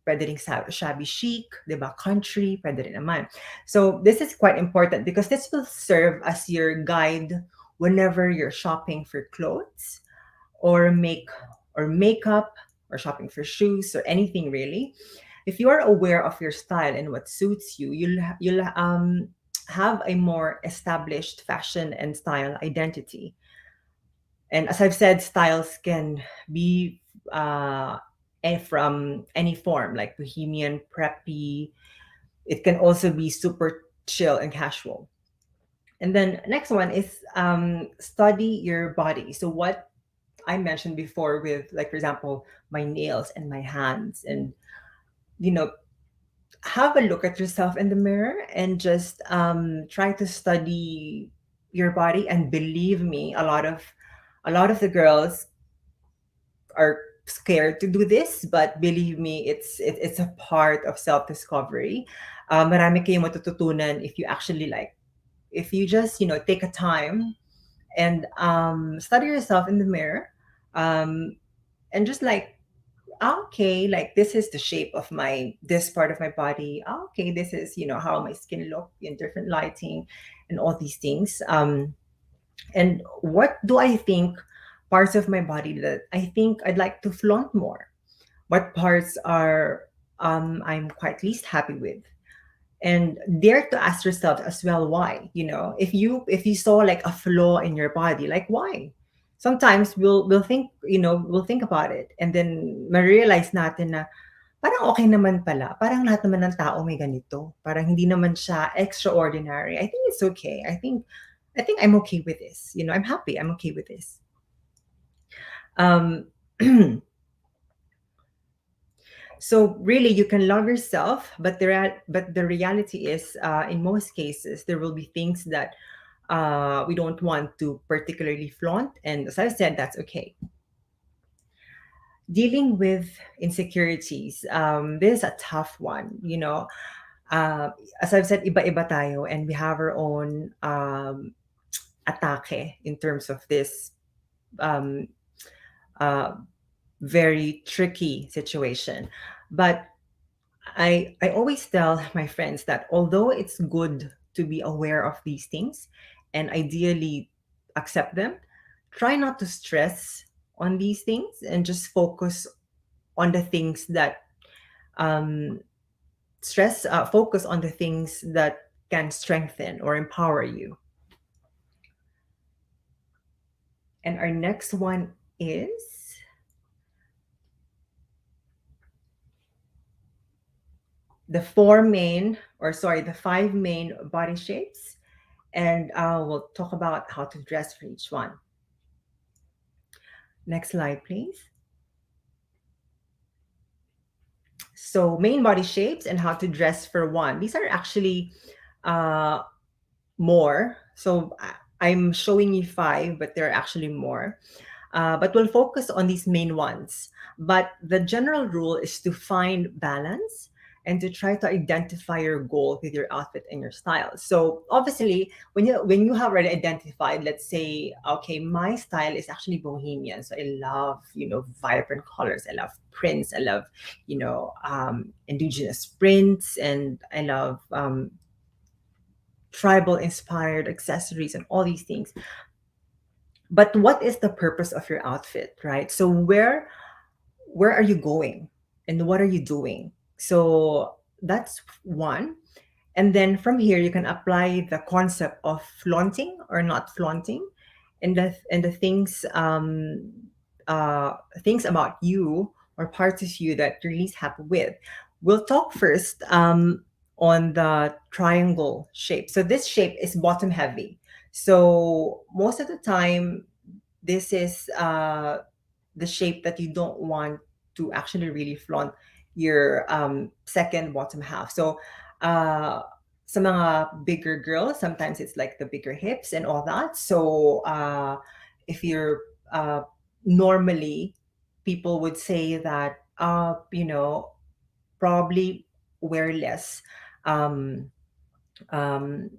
pwede rin shabby chic, 'di ba? Country, pwede rin naman. So this is quite important because this will serve as your guide whenever you're shopping for clothes or makeup, or shopping for shoes or anything really. If you are aware of your style and what suits you, you'll have a more established fashion and style identity. And as I've said, styles can be from any form, like bohemian, preppy. It can also be super chill and casual. And then next one is study your body. So what I mentioned before with, like, for example, my nails and my hands, and you know, have a look at yourself in the mirror and just try to study your body. And believe me, a lot of the girls are scared to do this, but believe me, it's a part of self discovery. Marami kayong matututunan if you actually, like, if you just take a time and study yourself in the mirror, um, and just like, okay, like, this is the shape of my this part of my body. Okay, this is how my skin look in different lighting, and all these things. And what do I think parts of my body that I think I'd like to flaunt more? What parts are I'm quite least happy with? And dare to ask yourself as well, why? If you saw like a flaw in your body, like, why? Sometimes we'll think about it, and then ma-realize natin na parang okay naman pala, parang lahat naman ng tao may ganito, parang hindi naman siya extraordinary. I think it's okay. I think I'm okay with this. I'm happy, I'm okay with this. um So really, you can love yourself, but the reality is, in most cases, there will be things that we don't want to particularly flaunt, and as I said, that's okay. Dealing with insecurities, this is a tough one. As I've said, iba-iba tayo, and we have our own atake in terms of this um, uh, very tricky situation. But I always tell my friends that although it's good to be aware of these things and ideally accept them, try not to stress on these things and just focus on the things that um, focus on the things that can strengthen or empower you. And our next one is the the 5 main body shapes, and we'll talk about how to dress for each one. Next slide, please. So, main body shapes and how to dress for one. These are actually uh, more. So, I'm showing you 5, but there are actually more. But we'll focus on these main ones. But the general rule is to find balance and to try to identify your goal with your outfit and your style. So obviously, when you have already identified, let's say, okay, my style is actually bohemian. So I love vibrant colors. I love prints. I love indigenous prints, and I love tribal inspired accessories and all these things. But what is the purpose of your outfit, right? So where are you going, and what are you doing? So that's one. And then from here you can apply the concept of flaunting or not flaunting, and the things about you or parts of you that you're least happy with. We'll talk first on the triangle shape. So this shape is bottom heavy. So most of the time, this is the shape that you don't want to actually really flaunt your second bottom half. So uh, sa mga bigger girls, sometimes it's like the bigger hips and all that. So if you're normally, people would say that probably wear less um, um,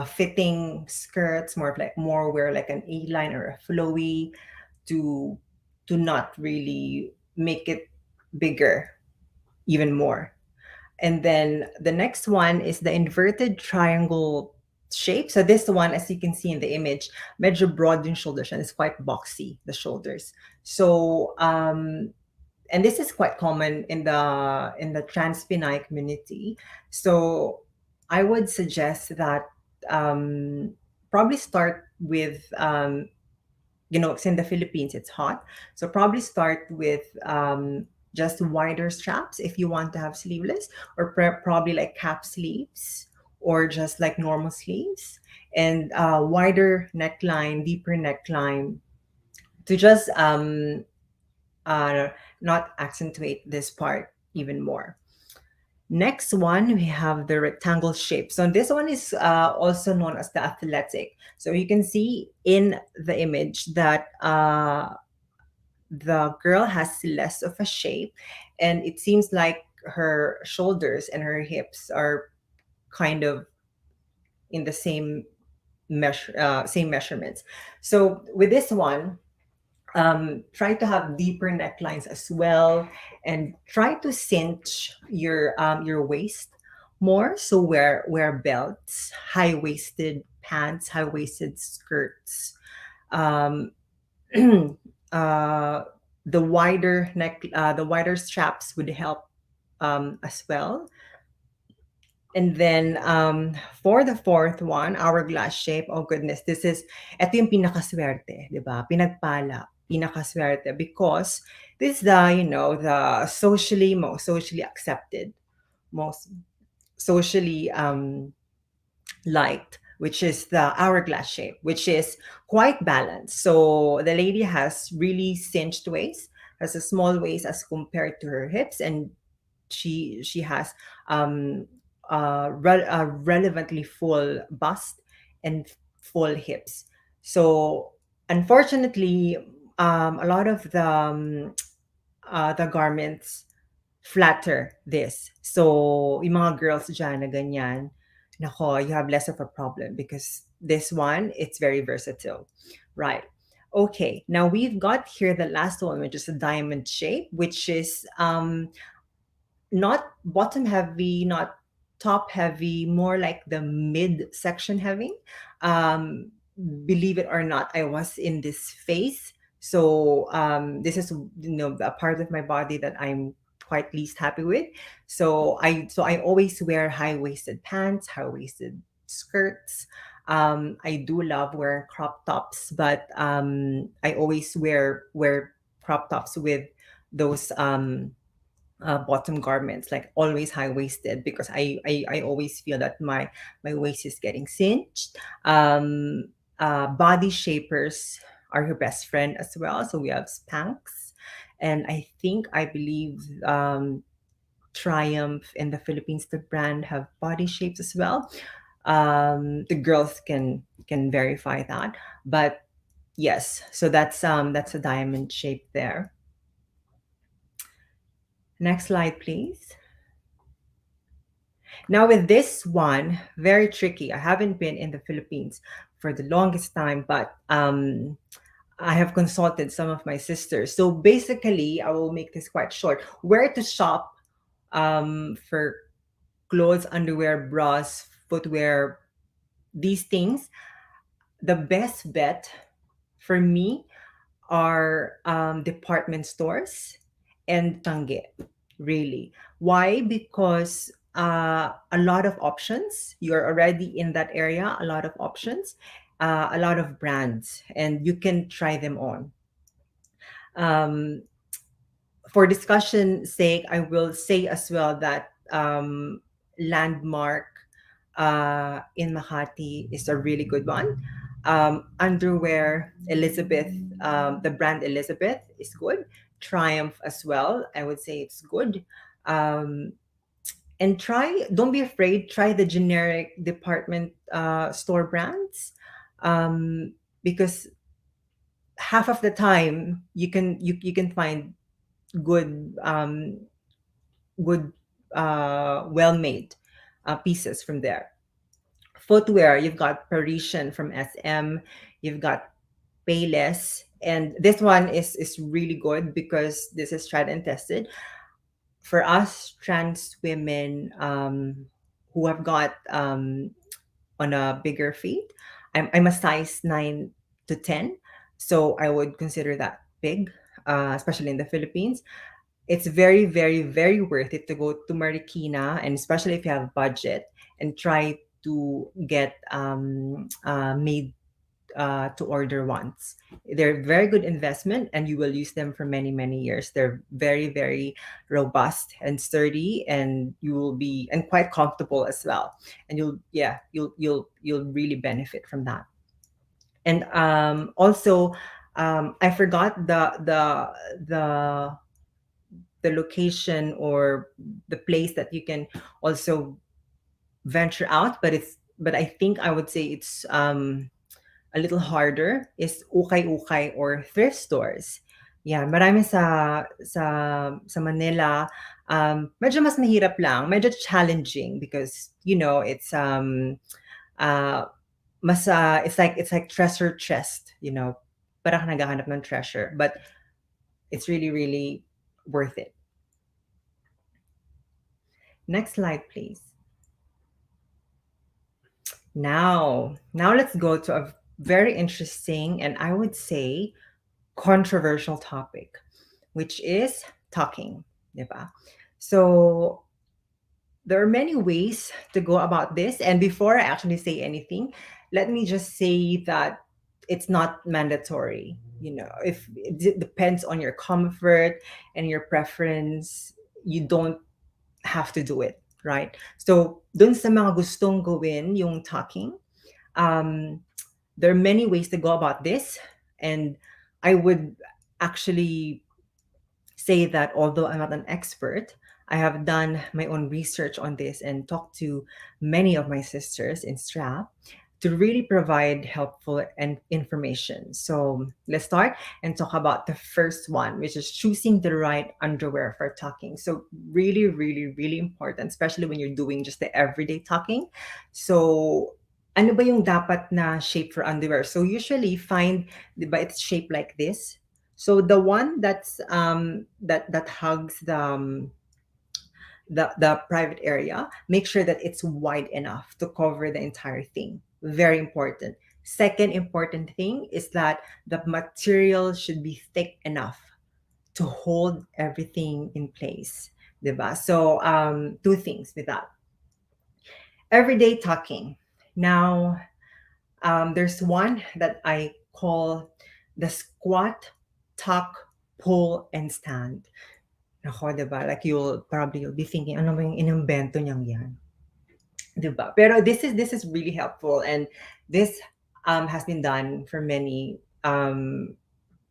fitting skirts, more wear like an A line or a flowy, to not really make it bigger even more. And then the next one is the inverted triangle shape. So this one, as you can see in the image, medyo broad yung shoulders, and it's quite boxy, the shoulders. So and this is quite common in the transpinay community. So I would suggest that probably start with it's in the Philippines, it's hot. So probably start with just wider straps if you want to have sleeveless, or probably like cap sleeves, or just like normal sleeves, and wider neckline, deeper neckline, to just uh, not accentuate this part even more. Next one, we have the rectangle shape. So this one is also known as the athletic. So you can see in the image that the girl has less of a shape, and it seems like her shoulders and her hips are kind of in the same measurements. So with this one, try to have deeper necklines as well, and try to cinch your waist more. So wear belts, high waisted pants, high waisted skirts. Um, uh, the wider straps would help as well. And then for the fourth one, hourglass shape. Oh goodness, ito yung pinakaswerte, di ba? Pinagpala, pinakaswerte, because this is the most socially accepted, most socially liked, which is the hourglass shape, which is quite balanced. So the lady has really cinched waist, has a small waist as compared to her hips, and she has um, a relevantly full bust and full hips. So unfortunately, a lot of the garments flatter this. So yung mga girls dyan na ganyan, nako, you have less of a problem, because this one, it's very versatile. Right. Okay, now we've got here the last one, which is a diamond shape, which is not bottom heavy, not top heavy, more like the mid section heavy. Um, Believe it or not, I was in this phase. So this is a part of my body that I'm quite least happy with. So I always wear high waisted pants, high waisted skirts. I do love wearing crop tops, but I always wear crop tops with those bottom garments, like always high waisted, because I always feel that my waist is getting cinched. Body shapers are your best friend as well. So we have Spanx, and I believe Triumph in the Philippines, the brand, have body shapes as well. The girls can verify that, but yes, so that's a diamond shape there. Next slide, please. Now, with this one, very tricky. I haven't been in the Philippines for the longest time, but I have consulted some of my sisters. So basically, I will make this quite short. Where to shop for clothes, underwear, bras, footwear, these things. The best bet for me are department stores and Tangge, really. Why? Because a lot of options. You're already in that area, a lot of options, a lot of brands, and you can try them on. Um, for discussion sake, I will say as well that Landmark in Makati is a really good one. Underwear, Elizabeth, the brand Elizabeth is good. Triumph as well, I would say it's good. Um, and don't be afraid, try the generic department store brands, because half of the time you can find good good well made pieces from there. Footwear, you've got Parisian from SM, you've got Payless, and this one is really good because this is tried and tested. For us trans women who have got on a bigger feet, I'm a size 9 to 10, so I would consider that big, especially in the Philippines. It's very, very, very worth it to go to Marikina, and especially if you have budget, and try to get made to order once. They're very good investment, and you will use them for many many years. They're very very robust and sturdy, and you will be and quite comfortable as well. And you'll really benefit from that. And also, I forgot the the location or the place that you can also venture out, but I think I would say it's a little harder is ukay-ukay or thrift stores. Yeah, marami sa Manila. Medyo mas mahirap lang, medyo challenging because it's uh it's like treasure chest, parang naghahanap ng treasure, but it's really really worth it. Next slide, please. Now let's go to a very interesting and I would say controversial topic, which is talking, diba? So there are many ways to go about this. And before I actually say anything, let me just say that it's not mandatory. If it depends on your comfort and your preference, you don't have to do it, right? So, dun sa mga gustong gawin yung talking, there are many ways to go about this. And I would actually say that although I'm not an expert, I have done my own research on this and talked to many of my sisters in STRAP to really provide helpful and information. So let's start and talk about the first one, which is choosing the right underwear for talking. So really, really, really important, especially when you're doing just the everyday talking. So ano ba yung dapat na shape for underwear? So usually find, di ba, it's shaped like this. So the one that's that hugs the private area, make sure that it's wide enough to cover the entire thing. Very important. Second important thing is that the material should be thick enough to hold everything in place. Diba? So two things with that. Everyday talking. Now, there's one that I call the squat, tuck, pull, and stand. Nako, diba? Like you'll be thinking, ano ba yung inimbento niyang yan? Diba? Pero this is really helpful, and this has been done for many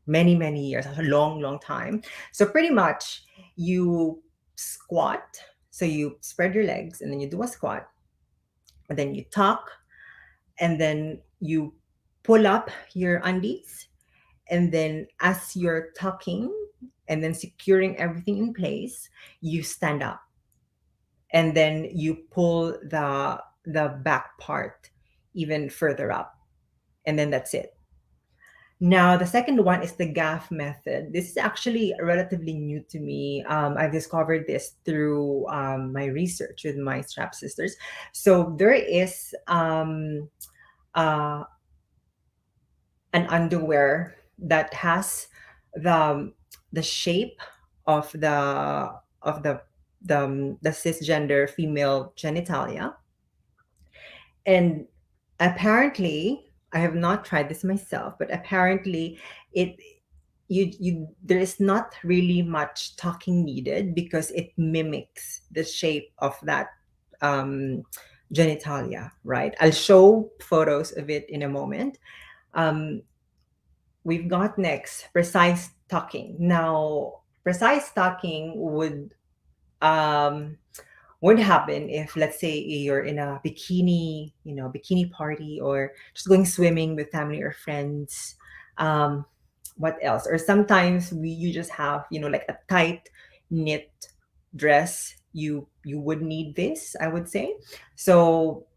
many years, a long time. So pretty much you squat, so you spread your legs and then you do a squat, and then you tuck, and then you pull up your undies, and then as you're tucking and then securing everything in place, you stand up, and then you pull the back part even further up, and then that's it. Now the second one is the gaff method. This is actually relatively new to me. I discovered this through my research with my strap sisters. So there is uh, an underwear that has the shape of the cisgender female genitalia, and apparently I have not tried this myself, but apparently it you there is not really much talking needed because it mimics the shape of that um, genitalia, right? I'll show photos of it in a moment. um, we've got next precise talking. Now precise talking um, would happen if, let's say, you're in a bikini party, or just going swimming with family or friends. What else? Or sometimes you just have, like a tight knit dress. You would need this, I would say. So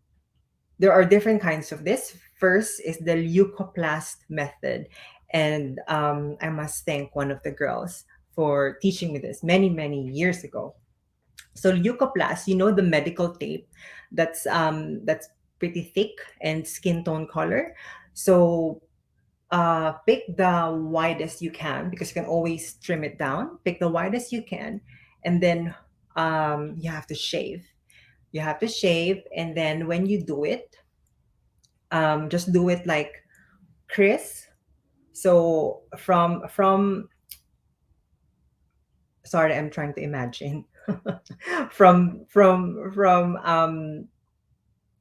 there are different kinds of this. First is the leucoplast method, and I must thank one of the girls for teaching me this many years ago. So leucoplast, the medical tape that's pretty thick and skin tone color. So pick the widest you can, because you can always trim it down. Pick the widest you can, and then you have to shave. You have to shave, and then when you do it, just do it like Chris. So sorry, I'm trying to imagine from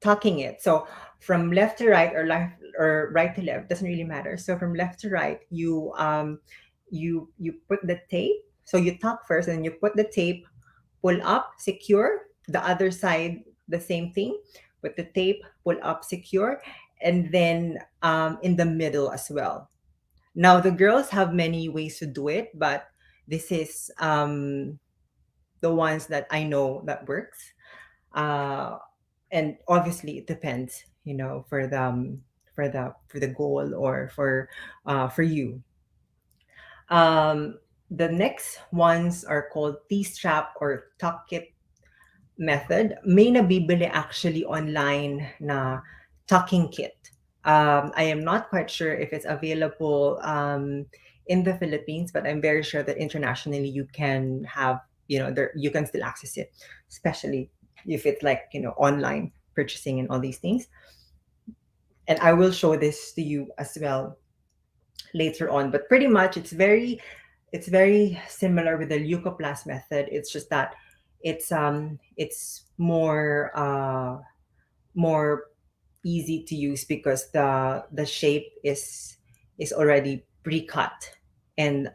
tucking it. So from left to right or left or right to left doesn't really matter. So from left to right, you put the tape. So you tuck first, and you put the tape, pull up, secure. The other side, the same thing. Put the tape, pull up, secure, and then in the middle as well. Now the girls have many ways to do it, but this is the ones that I know that works. Uh, and obviously it depends, for the for the goal or for you. The next ones are called T-strap or tuck kit method. May nabibili actually online na tucking kit. I am not quite sure if it's available in the Philippines, but I'm very sure that internationally you can have, there you can still access it, especially if it's like, online purchasing and all these things. And I will show this to you as well later on. But pretty much it's very similar with the leucoplast method. It's just that it's more easy to use because the shape is already pre-cut, and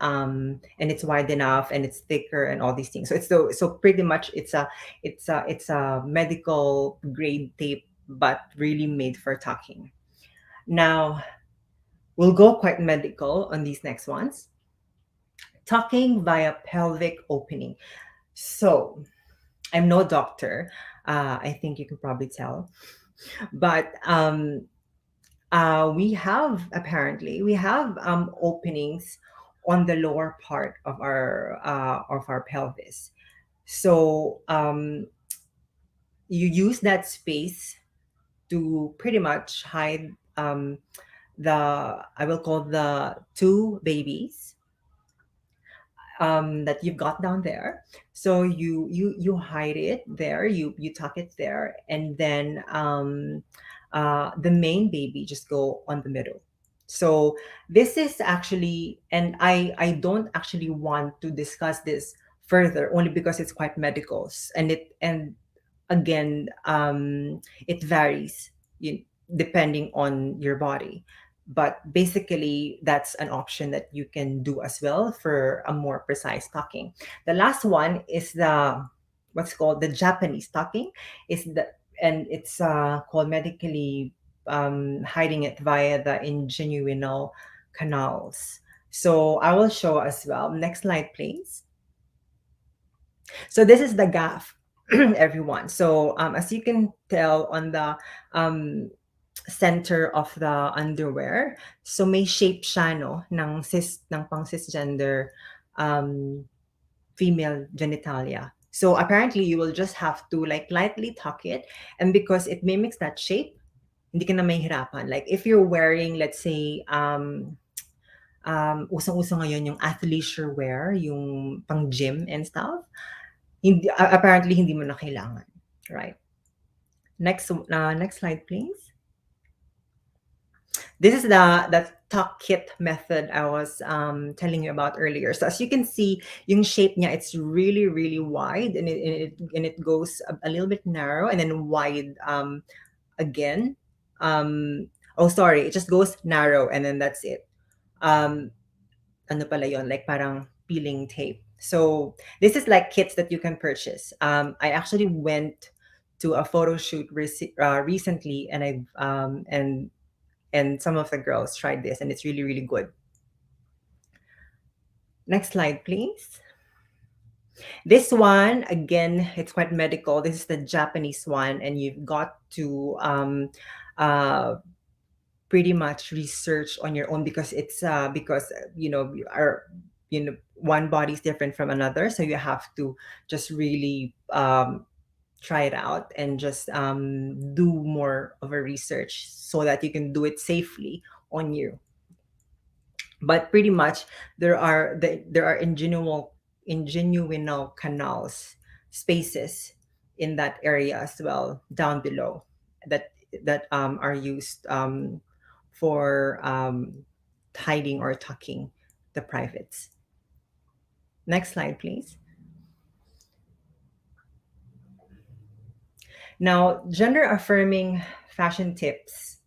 it's wide enough and it's thicker and all these things. So pretty much it's a medical grade tape, but really made for tucking. Now we'll go quite medical on these next ones. Tucking via pelvic opening. So I'm no doctor. I think you can probably tell, but we have openings on the lower part of our pelvis. So you use that space to pretty much hide the I will call the two babies that you've got down there. So you hide it there, you tuck it there, and then the main baby just go on the middle. So this is actually, and I don't actually want to discuss this further, only because it's quite medical, and again, it varies, depending on your body. But basically, that's an option that you can do as well for a more precise tucking. The last one is the what's called the Japanese tucking. Is the and it's called medically hiding it via the inguinal canals. So I will show as well. Next slide, please. So this is the gaff, everyone. So as you can tell on the center of the underwear, so may shape siya, no, ng pang cisgender um, female genitalia. So apparently you will just have to like lightly tuck it, and because it mimics that shape, hindi ka na mahihirapan. Like if you're wearing, let's say, usong-uso ngayon yung athleisure wear, yung pang gym and stuff, apparently hindi mo na kailangan, right? Next slide, please. This is the tuck kit method I was telling you about earlier. So as you can see, yung shape niya, it's really, really wide, and it goes a little bit narrow and then wide again. Oh, sorry, it just goes narrow and then that's it. Ano pala yon? Like parang peeling tape. So this is like kits that you can purchase. I actually went to a photo shoot recently, and and some of the girls tried this, and it's really, really good. Next slide, please. This one, again, it's quite medical. This is the Japanese one, and you've got to pretty much research on your own, because it's because one body is different from another, so you have to just really try it out and just do more of a research so that you can do it safely on you. But pretty much there are ingenuinal canals, spaces in that area as well down below, that are used for hiding or tucking the privates. Next slide, please. Now, gender affirming fashion tips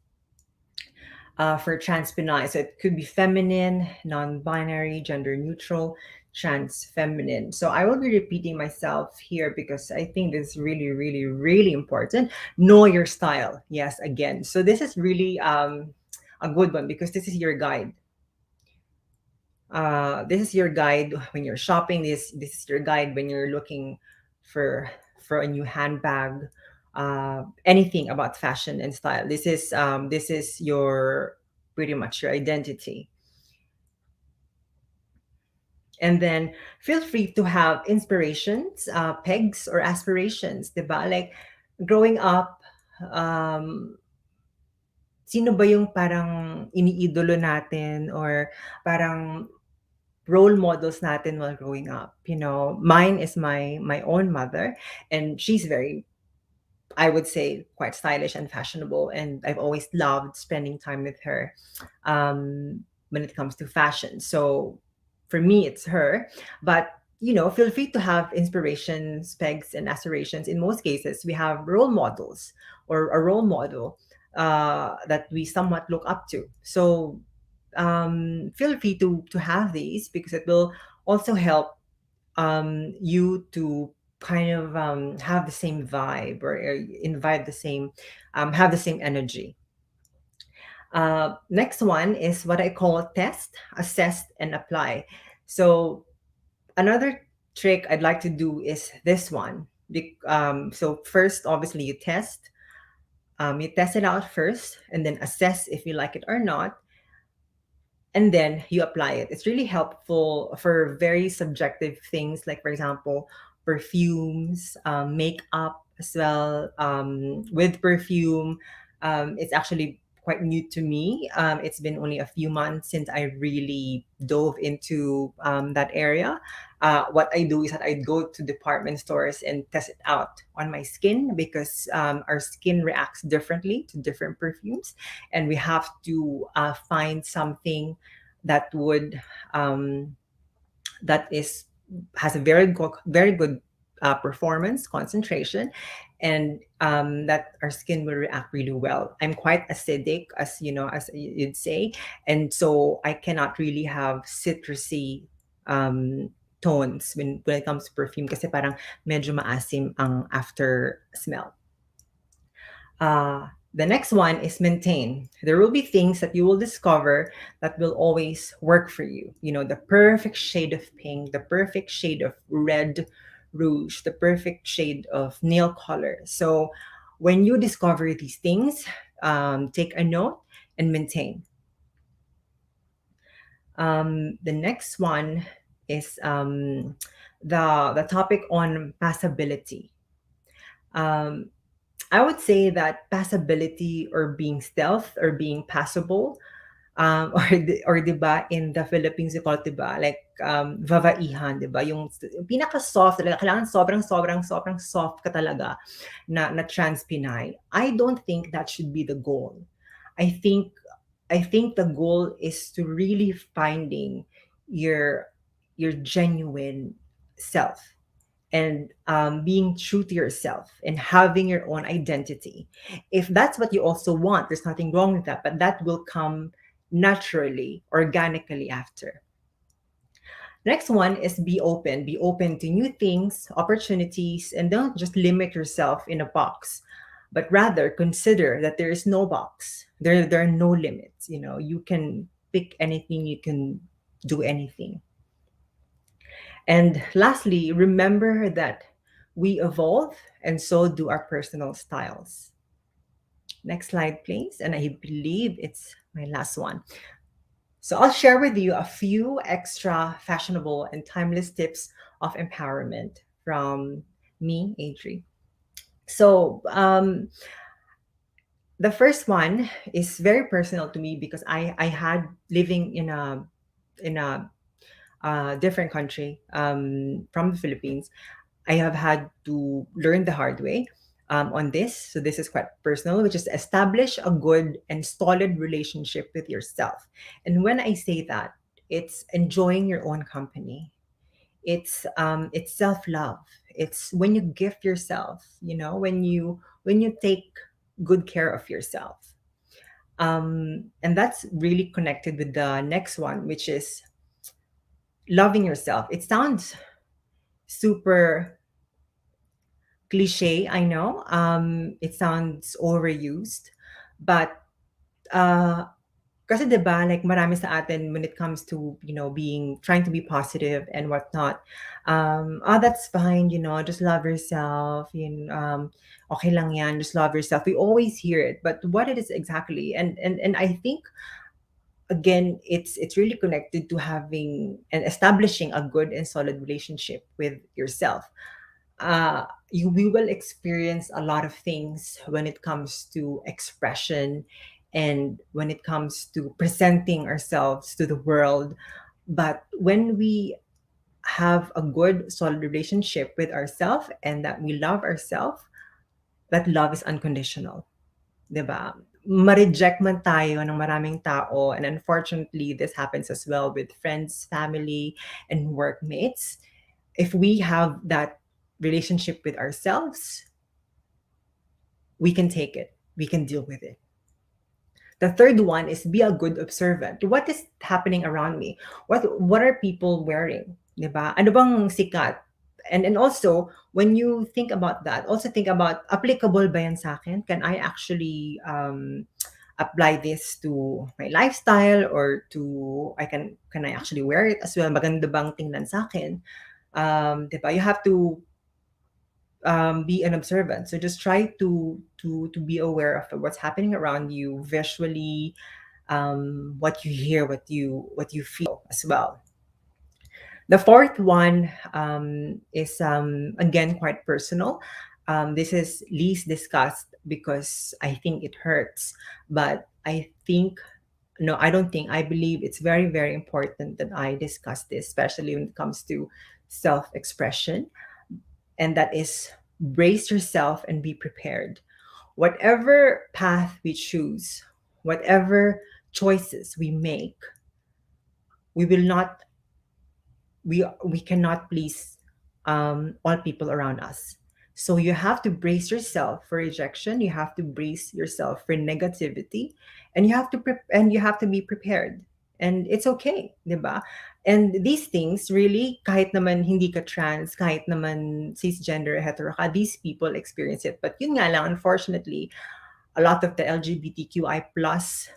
for transpinay. So it could be feminine, non binary, gender neutral, trans feminine. So I will be repeating myself here because I think this is really, really, really important. Know your style. Yes, again. So this is really a good one because this is your guide. This is your guide when you're shopping. This is your guide when you're looking for a new handbag, anything about fashion and style. This is your pretty much your identity. And then feel free to have inspirations, pegs or aspirations, diba? Like growing up, um, sino ba yung parang iniidolo natin or parang role models natin while growing up? You know, mine is my own mother, and she's very, I would say, quite stylish and fashionable, and I've always loved spending time with her when it comes to fashion. So for me, it's her. But feel free to have inspirations, pegs, and aspirations. In most cases, we have role models or a role model that we somewhat look up to. So feel free to have these because it will also help you to kind of have the same vibe or invite the same have the same energy. Next one is what I call test, assess, and apply. So another trick I'd like to do is this one. So first, obviously, you test it out first, and then assess if you like it or not, and then you apply it. It's really helpful for very subjective things, like, for example, perfumes, makeup as well. With perfume, it's actually quite new to me. It's been only a few months since I really dove into that area. What I do is that I go to department stores and test it out on my skin because our skin reacts differently to different perfumes, and we have to find something that would that is has a very good performance, concentration, and that our skin will react really well. I'm quite acidic, as you know, as you'd say, and so I cannot really have citrusy tones when it comes to perfume kasi parang medyo maasim ang after smell. The next one is maintain. There will be things that you will discover that will always work for you. You know, the perfect shade of pink, the perfect shade of red rouge, the perfect shade of nail color. So when you discover these things, take a note and maintain. The next one is the topic on passability. I would say that passability or being stealth or being passable, or diba in the Philippines, you call it, diba, like vavaihan, diba, yung pinaka-soft talaga, kailangan sobrang soft ka talaga na trans Pinay. I don't think that should be the goal. I think the goal is to really finding your genuine self and being true to yourself and having your own identity. If that's what you also want, there's nothing wrong with that, but that will come naturally, organically after. Next one is be open. Be open to new things, opportunities, and don't just limit yourself in a box, but rather consider that there is no box. There are no limits. You know, you can pick anything, you can do anything. And lastly, remember that we evolve and so do our personal styles. Next slide, please. And I believe it's my last one. So I'll share with you a few extra fashionable and timeless tips of empowerment from me, Adri. So the first one is very personal to me because I had living in a different country from the Philippines. I have had to learn the hard way. on this. So this is quite personal, which is establish a good and solid relationship with yourself. And when I say that, it's enjoying your own company. It's self love. It's when you gift yourself. When you take good care of yourself. And that's really connected with the next one, which is loving yourself. It sounds super cliche, I know. It sounds overused, but uh, kasi 'di ba, like marami sa atin when it comes to, being trying to be positive and whatnot. That's fine, just love yourself. Okay lang yan, just love yourself. We always hear it, but what it is exactly, and I think again, it's really connected to having and establishing a good and solid relationship with yourself. We will experience a lot of things when it comes to expression and when it comes to presenting ourselves to the world. But when we have a good, solid relationship with ourselves and that we love ourselves, that love is unconditional. 'Di ba? Ma-reject man tayo ng maraming tao, and unfortunately, this happens as well with friends, family, and workmates. If we have that relationship with ourselves, we can take it. We can deal with it. The third one is be a good observant. What is happening around me? What are people wearing? 'Di ba? Ano bang sikat? And also, when you think about that, also think about applicable ba yan sa akin? Can I actually apply this to my lifestyle or to can I actually wear it as well? Maganda bang tingnan sa akin? 'Di ba? You have to be an observant. So just try to be aware of what's happening around you visually, what you hear, what you feel as well. The fourth one is again quite personal. This is least discussed because I think it hurts, but I think no, I don't think. I believe it's very, very important that I discuss this, especially when it comes to self-expression, and that is brace yourself and be prepared. Whatever path we choose, whatever choices we make, we will not we cannot please all people around us. So you have to brace yourself for rejection. You have to brace yourself for negativity, and you have to be prepared. And it's okay, 'di ba? And these things really, kahit naman hindi ka trans, kahit naman cisgender, hetero ka, these people experience it. But yun nga lang, unfortunately, a lot of the LGBTQI plus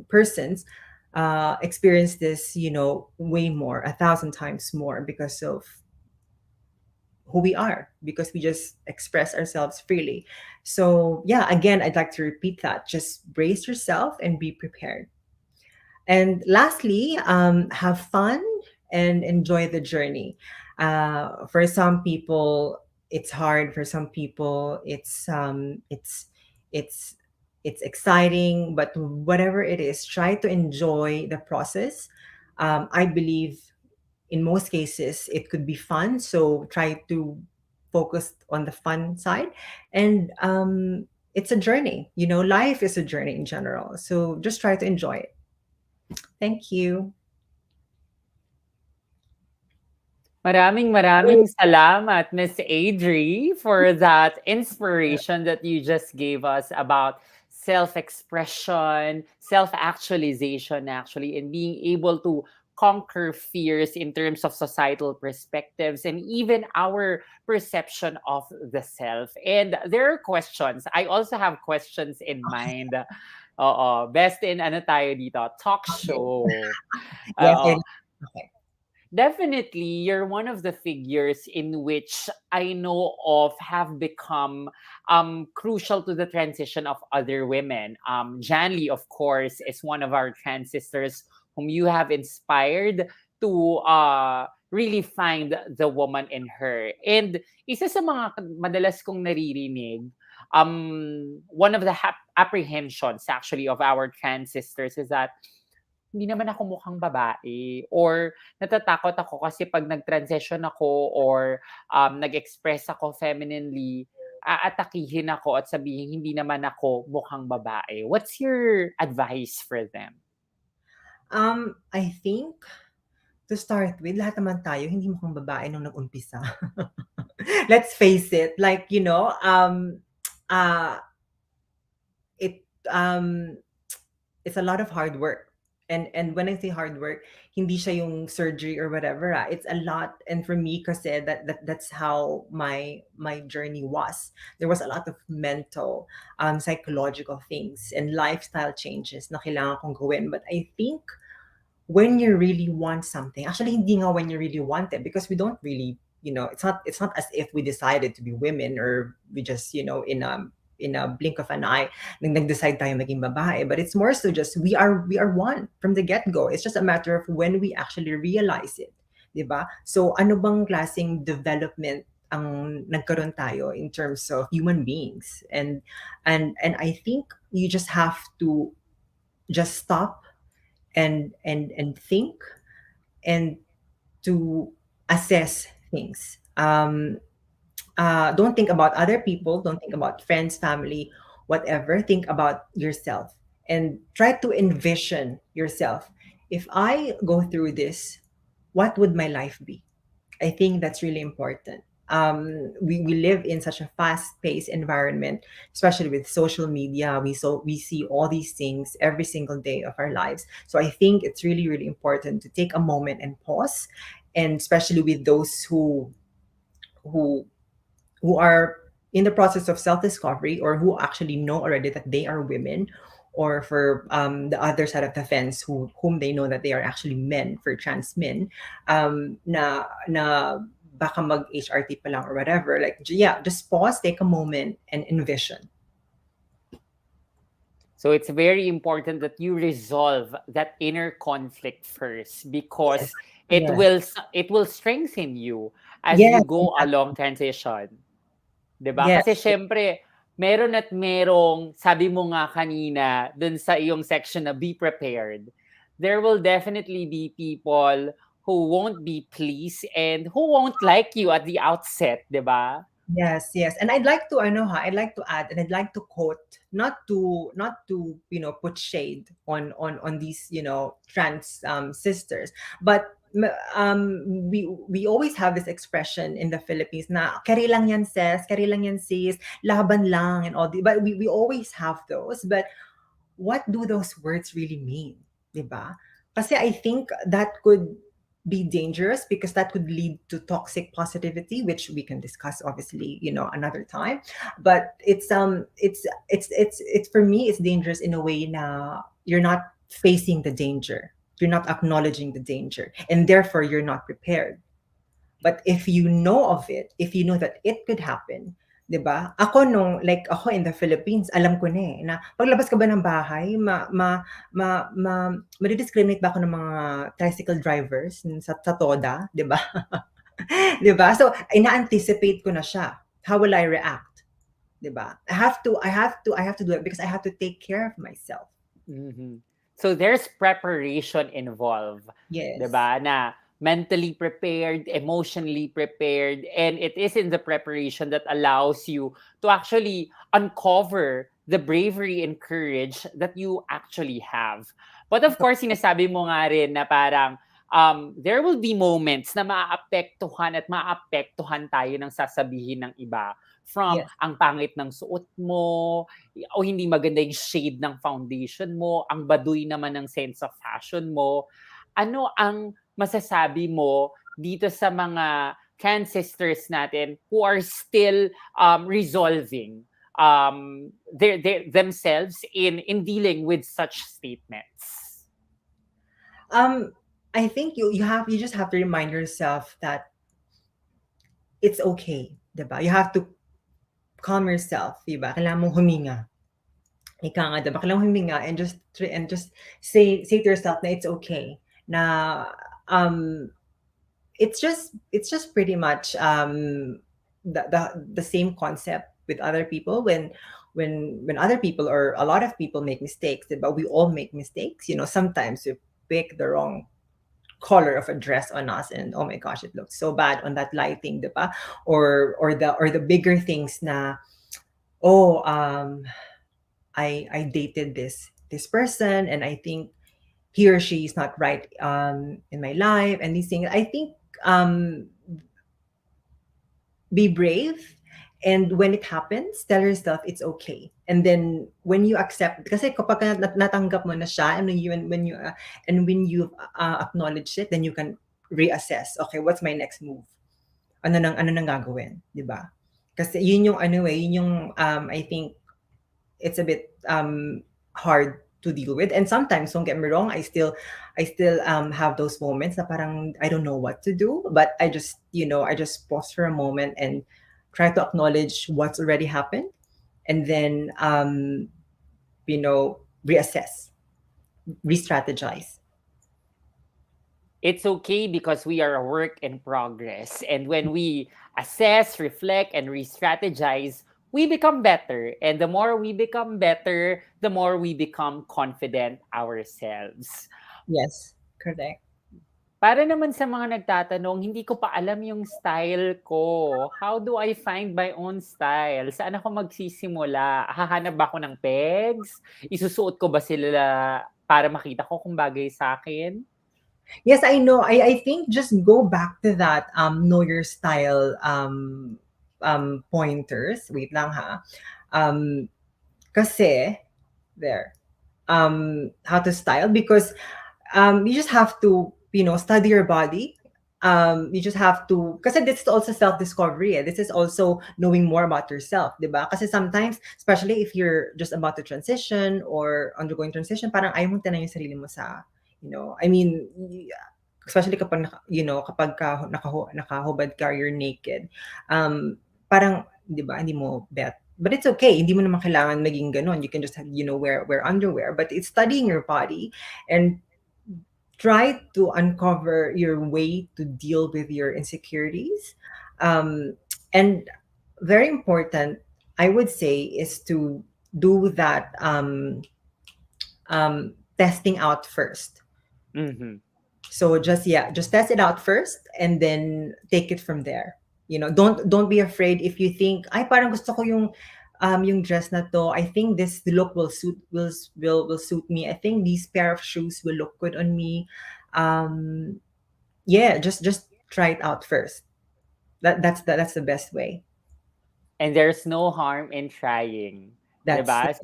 persons experience this, way more, 1,000 times more because of who we are, because we just express ourselves freely. So, yeah, again, I'd like to repeat that. Just brace yourself and be prepared. And lastly, have fun and enjoy the journey. For some people, it's hard. For some people, it's it's exciting. But whatever it is, try to enjoy the process. I believe in most cases it could be fun. So try to focus on the fun side, and it's a journey. Life is a journey in general. So just try to enjoy it. Thank you. Maraming salamat, Miss Adri, for that inspiration that you just gave us about self-expression, self-actualization, actually, and being able to conquer fears in terms of societal perspectives and even our perception of the self. And there are questions. I also have questions in mind. Oo, best in ano tayo dito, talk show. Yes, Oo. okay. Definitely, you're one of the figures in which I know of have become crucial to the transition of other women. Janly, of course, is one of our trans sisters whom you have inspired to really find the woman in her. And isa sa mga madalas kong naririnig, one of the apprehensions actually of our trans sisters is that hindi naman ako mukhang babae or natatakot ako kasi 'pag nag-transition ako or, nag-express ako femininely, aatakihin ako at sabihin hindi naman ako mukhang babae. What's your advice for them? I think to start with, lahat naman tayo hindi mukhang babae nung nag-umpisa. Let's face it, like, uh, it it's a lot of hard work. And when I say hard work, hindi siya yung surgery or whatever. It's a lot. And for me, kasi that's how my journey was. There was a lot of mental, psychological things and lifestyle changes na kailangan kong gawin. But I think when you really want something, actually hindi nga when you really want it, because we don't really, it's not as if we decided to be women, or we just, in a blink of an eye nag-decide tayo maging babae. But it's more so just we are one from the get-go. It's just a matter of when we actually realize it, 'di ba? So ano bang klaseng development ang nagkaroon tayo in terms of human beings? And I think you just have to just stop and think, and to assess things. Don't think about other people, don't think about friends, family, whatever. Think about yourself and try to envision yourself. If I go through this, what would my life be? I think that's really important. We live in such a fast-paced environment, especially with social media. We see all these things every single day of our lives. So I think it's really, really important to take a moment and pause, and especially with those who who are in the process of self-discovery, or who actually know already that they are women, or for the other side of the fence, whom they know that they are actually men, for trans men, na baka mag HRT pa lang or whatever. Like, yeah, just pause, take a moment, and envision. So it's very important that you resolve that inner conflict first, because it Yes. will it will strengthen you as Yes, you go along transition. 'Di ba? yes. Kasi syempre, meron at merong, sabi mo nga kanina, dun sa iyong section na be prepared. There will definitely be people who won't be pleased and who won't like you at the outset, 'di ba? Yes, yes. And I'd like to, I know, I'd like to add, and I'd like to quote, not to put shade on these, trans sisters, but we always have this expression in the Philippines na kari lang yan sis, kari lang yan sis, laban lang, and all the, but we always have those. But what do those words really mean, 'di ba? Kasi I think that could be dangerous, because that could lead to toxic positivity, which we can discuss obviously, another time. But it's for me, it's dangerous in a way na you're not facing the danger, you're not acknowledging the danger, and therefore you're not prepared. But if you know of it, if you know that it could happen, 'di ba? Ako in the Philippines, alam ko na na paglabas ka ba ng bahay, madi-discriminate ba ako ng mga tricycle drivers sa TODA, 'di ba? 'Di ba? So, ina-anticipate ko na siya. How will I react? 'Di ba? I have to do it, because I have to take care of myself. Mhm. So there's preparation involved, Yes. 'di ba? Na mentally prepared, emotionally prepared, and it is in the preparation that allows you to actually uncover the bravery and courage that you actually have. But of course, sinasabi mo nga rin na parang there will be moments na maaapektuhan at maaapektuhan tayo ng sasabihin ng iba. From Yes. ang pangit ng suot mo, o hindi maganda yung shade ng foundation mo, ang baduy naman ng sense of fashion mo. Ano ang masasabi mo dito sa mga trans sisters natin who are still resolving themselves in dealing with such statements? I think you just have to remind yourself that it's okay, 'di ba? You have to calm yourself, 'di ba? Kailangan mong huminga. Ika nga, 'di ba? Kailangan huminga, and just say to yourself na it's okay. Na it's just pretty much the same concept with other people. When other people, or a lot of people, make mistakes, but we all make mistakes. Sometimes pick the wrong color of a dress on us, and oh my gosh, it looks so bad on that lighting, diba? Or the bigger things na, oh, I dated this person, and I think he or she is not right in my life, and these things. I think um be brave, and when it happens, tell yourself it's okay. And then when you accept, kasi kapag natanggap mo na siya, and when you acknowledge it, then you can reassess, okay, what's my next move, ano nang gagawin, di ba? Kasi yun yung ano yun yung I think it's a bit hard to deal with. And sometimes, don't get me wrong, I still have those moments na parang I don't know what to do, but I just pause for a moment and try to acknowledge what's already happened, and then reassess, re-strategize. It's okay because we are a work in progress. And when we assess, reflect, and re strategize, we become better. And the more we become better, the more we become confident ourselves. Yes, correct. Para naman sa mga nagtatanong, hindi ko pa alam yung style ko. How do I find my own style? Saan ako magsisimula? Hahanap ba ako ng pegs? Isusuot ko ba sila para makita ko kung bagay sa akin? Yes, I know. I think just go back to that know your style pointers. Wait lang ha. Kasi there. How to style, because you just have to study your body. You just have to, kasi this is also self-discovery. This is also knowing more about yourself, diba? Kasi sometimes, especially if you're just about to transition or undergoing transition, parang ayaw mong tanan yung sarili mo sa, I mean, especially kapag, kapag nakahubad ka, you're naked. Parang, diba, hindi mo bet. But it's okay. Hindi mo naman kailangan maging ganon. You can just, wear underwear. But it's studying your body and try to uncover your way to deal with your insecurities. And very important, I would say, is to do that testing out first. Mhm. So just test it out first, and then take it from there. Don't be afraid if you think, ay, parang gusto ko yung dress na to. I think this look will suit me. I think these pair of shoes will look good on me. Yeah, just try it out first. That's the best way. And there's no harm in trying. That's Diba?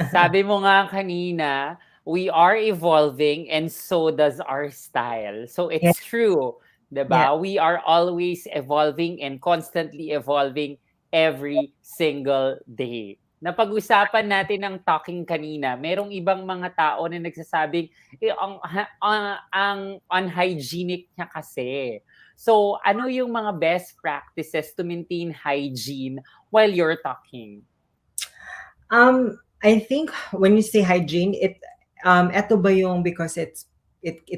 Sabi mo nga kanina, we are evolving and so does our style. So Yeah. it's true, Yeah. diba? We are always evolving and constantly evolving every single day. Napag-usapan natin ng talking kanina, merong ibang mga tao na nagsasabing ang unhygienic niya kasi. So, ano yung mga best practices to maintain hygiene while you're talking? I think when you say hygiene, eto ba yung, because it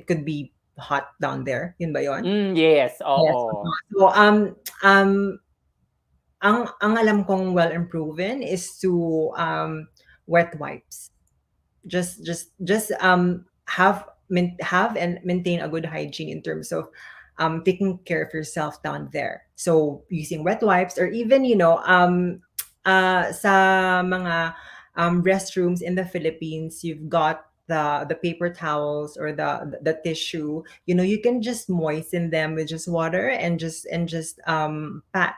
could be hot down there, yun ba yun? Yes, Yes. oo. So ang alam kong well and proven is to wet wipes. Just have and maintain a good hygiene in terms of taking care of yourself down there. So using wet wipes, or even sa mga restrooms in the Philippines, you've got the paper towels or the tissue. You can just moisten them with just water and just pat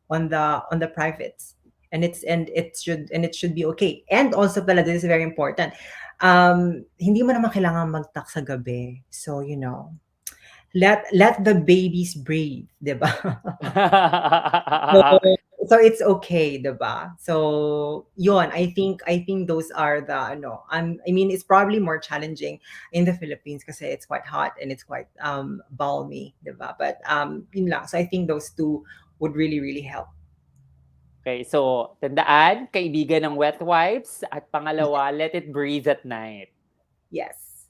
on the privates, and it should be okay. And also pala, this is very important. Hindi mo naman kailangan magtak sa gabi. So, let the babies breathe, diba? So it's okay, diba? So yun, I think those are the I mean, it's probably more challenging in the Philippines kasi it's quite hot and it's quite balmy, diba? But yun lang. So I think those two would really, really help. Okay, so tandaan, kaibigan ng wet wipes, at pangalawa, let it breathe at night. Yes.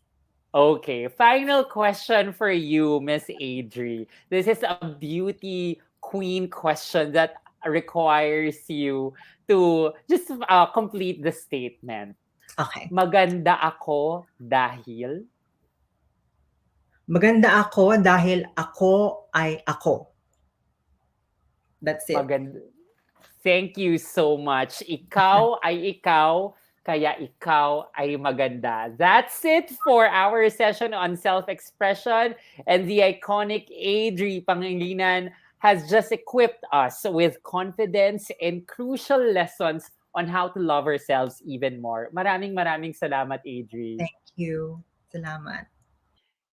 Okay, final question for you, Miss Adri. This is a beauty queen question that requires you to just complete the statement. Okay. Maganda ako dahil? Maganda ako dahil ako ay ako. That's it. Maganda. Thank you so much. Ikaw ay ikaw, kaya ikaw ay maganda. That's it for our session on self-expression. And the iconic Adri Pangilinan has just equipped us with confidence and crucial lessons on how to love ourselves even more. Maraming salamat, Adri. Thank you. Salamat.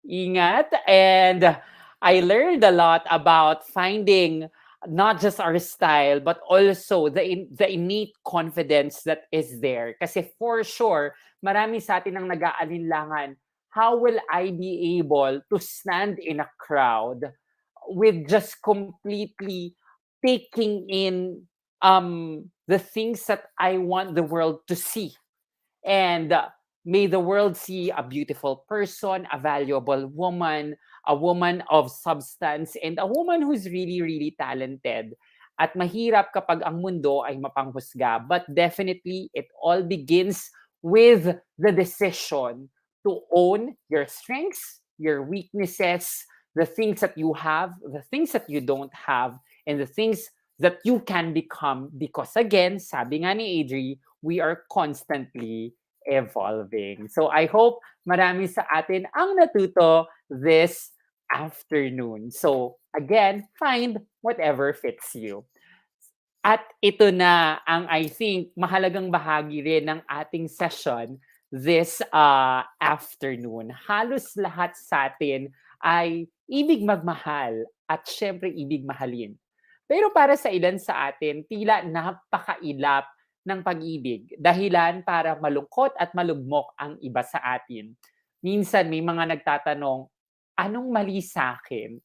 Ingat. And I learned a lot about finding not just our style, but also the innate confidence that is there. Kasi for sure, marami sa atin ang nag-aalinlangan, how will I be able to stand in a crowd with just completely taking in the things that I want the world to see, and may the world see a beautiful person, a valuable woman, a woman of substance, and a woman who's really, really talented. At mahirap kapag ang mundo ay mapanghusga. But definitely, it all begins with the decision to own your strengths, your weaknesses, the things that you have, the things that you don't have, and the things that you can become. Because again, sabi nga ni Adri, we are constantly evolving. So I hope marami sa atin ang natuto this afternoon. So again, find whatever fits you. At ito na ang I think mahalagang bahagi rin ng ating session this afternoon. Halos lahat sa atin ay ibig magmahal at syempre ibig mahalin. Pero para sa ilan sa atin, tila napakailap ng pag-ibig. Dahilan para malungkot at malugmok ang iba sa atin. Minsan may mga nagtatanong, anong mali sa akin?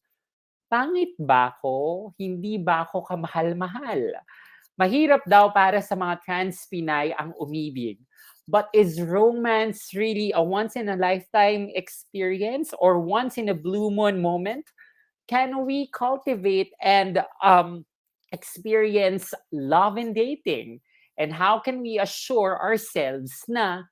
Pangit ba ako? Hindi ba ako kamahal-mahal? Mahirap daw para sa mga transpinay ang umibig. But is romance really a once-in-a-lifetime experience or once-in-a-blue moon moment? Can we cultivate and experience love and dating? And how can we assure ourselves na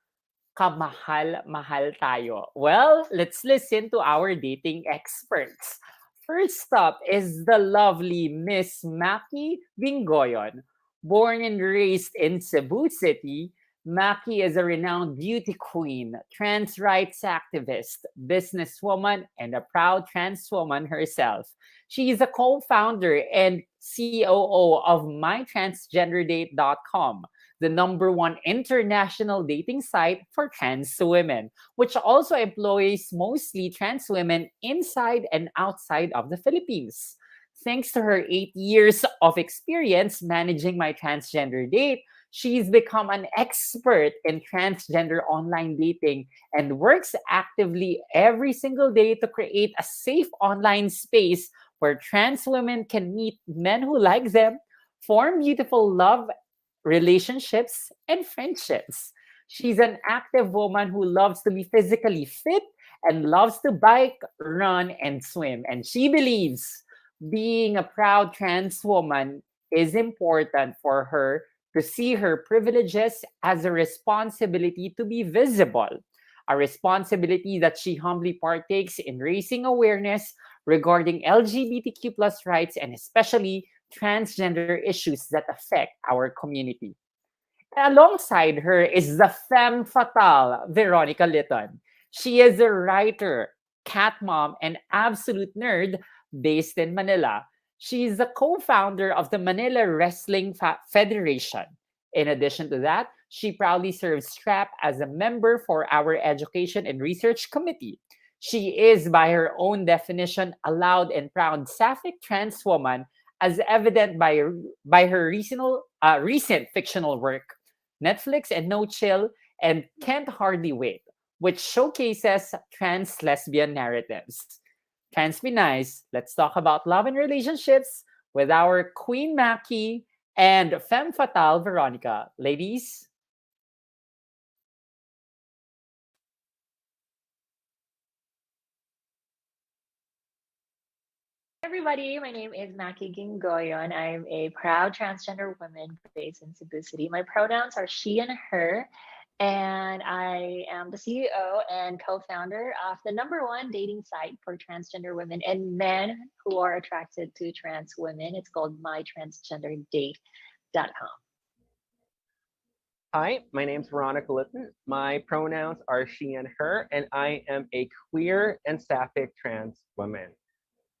kamahal-mahal tayo? Well, let's listen to our dating experts. First up is the lovely Miss Maki Bingoyon. Born and raised in Cebu City, Maki is a renowned beauty queen, trans rights activist, businesswoman, and a proud trans woman herself. She is a co-founder and COO of mytransgenderdate.com, the number one international dating site for trans women, which also employs mostly trans women inside and outside of the Philippines. Thanks to her 8 years of experience managing my transgender date, she's become an expert in transgender online dating and works actively every single day to create a safe online space where trans women can meet men who like them, form beautiful love relationships, and friendships. She's an active woman who loves to be physically fit and loves to bike, run, and swim. And she believes being a proud trans woman is important for her to see her privileges as a responsibility to be visible, a responsibility that she humbly partakes in raising awareness regarding LGBTQ plus rights and especially transgender issues that affect our community. Alongside her is the femme fatale, Veronica Litton. She is a writer, cat mom, and absolute nerd based in Manila. She is the co-founder of the Manila Wrestling Federation. In addition to that, she proudly serves STRAP as a member for our Education and Research Committee. She is, by her own definition, a loud and proud sapphic trans woman, as evident by her recent fictional work, Netflix and No Chill, and Can't Hardly Wait, which showcases trans lesbian narratives. Trans be nice. Let's talk about love and relationships with our Queen Maki and femme fatale Veronica. Ladies, Everybody, my name is Maki Gingoyon. I'm a proud transgender woman based in Cebu City. My pronouns are she and her, And I am the CEO and co-founder of the number one dating site for transgender women and men who are attracted to trans women. It's called mytransgenderdate.com. Hi, my name's Veronica Litton. My pronouns are she and her, and I am a queer and sapphic trans woman.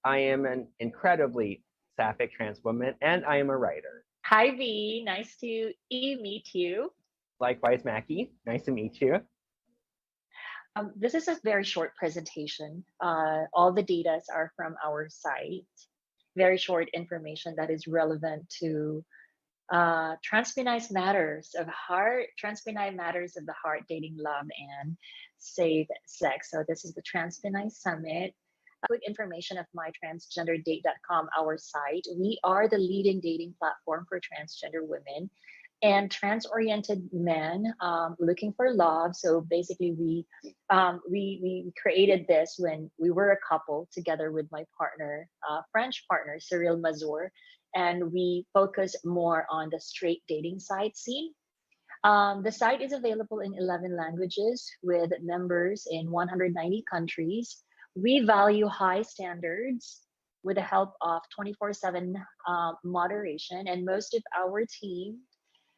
I am an incredibly sapphic trans woman, and I am a writer. Hi, V. Nice to meet you. Likewise, Mackie. Nice to meet you. This is a very short presentation. All the data are from our site. Very short information that is relevant to transpinay matters of heart, transpinay matters of the heart, dating, love, and safe sex. So this is the Transpinay Summit. Quick information of mytransgenderdate.com, our site. We are the leading dating platform for transgender women and trans-oriented men looking for love. So basically, we created this when we were a couple together with my partner, French partner, Cyril Mazur, and we focus more on the straight dating site scene. The site is available in 11 languages with members in 190 countries. We value high standards with the help of 24/7 moderation, and most of our team,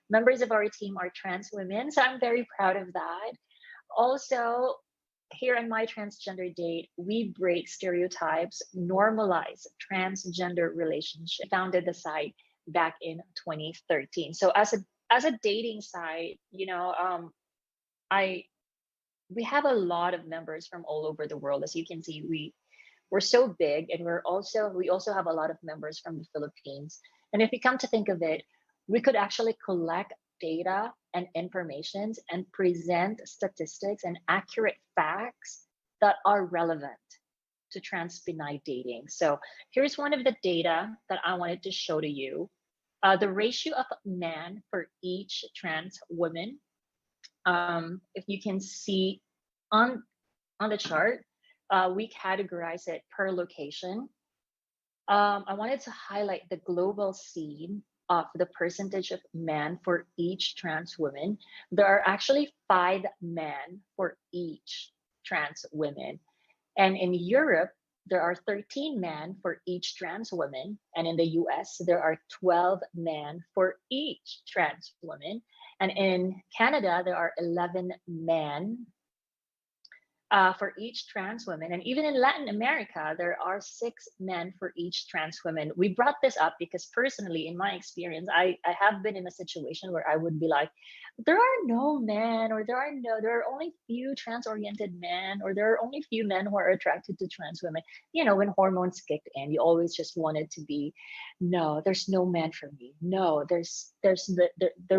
members of our team, are trans women. So I'm very proud of that. Also, here in My Transgender Date, we break stereotypes, normalize transgender relationships. Founded the site back in 2013. So as a dating site, we have a lot of members from all over the world. As you can see, we're so big, and we also have a lot of members from the Philippines. And if you come to think of it, we could actually collect data and information and present statistics and accurate facts that are relevant to transpinay dating. So here's one of the data that I wanted to show to you. The ratio of men for each trans woman. If you can see on the chart, we categorize it per location. I wanted to highlight the global scene of the percentage of men for each trans woman. There are actually 5 men for each trans woman. And in Europe, there are 13 men for each trans woman. And in the US, there are 12 men for each trans woman. And in Canada, there are 11 men for each trans woman. And even in Latin America, there are 6 men for each trans woman. We brought this up because personally, in my experience, I have been in a situation where I would be like, there are no men, or there are only few trans-oriented men, or there are only few men who are attracted to trans women. When hormones kicked in, you always just wanted to be, no, there's no man for me. No, there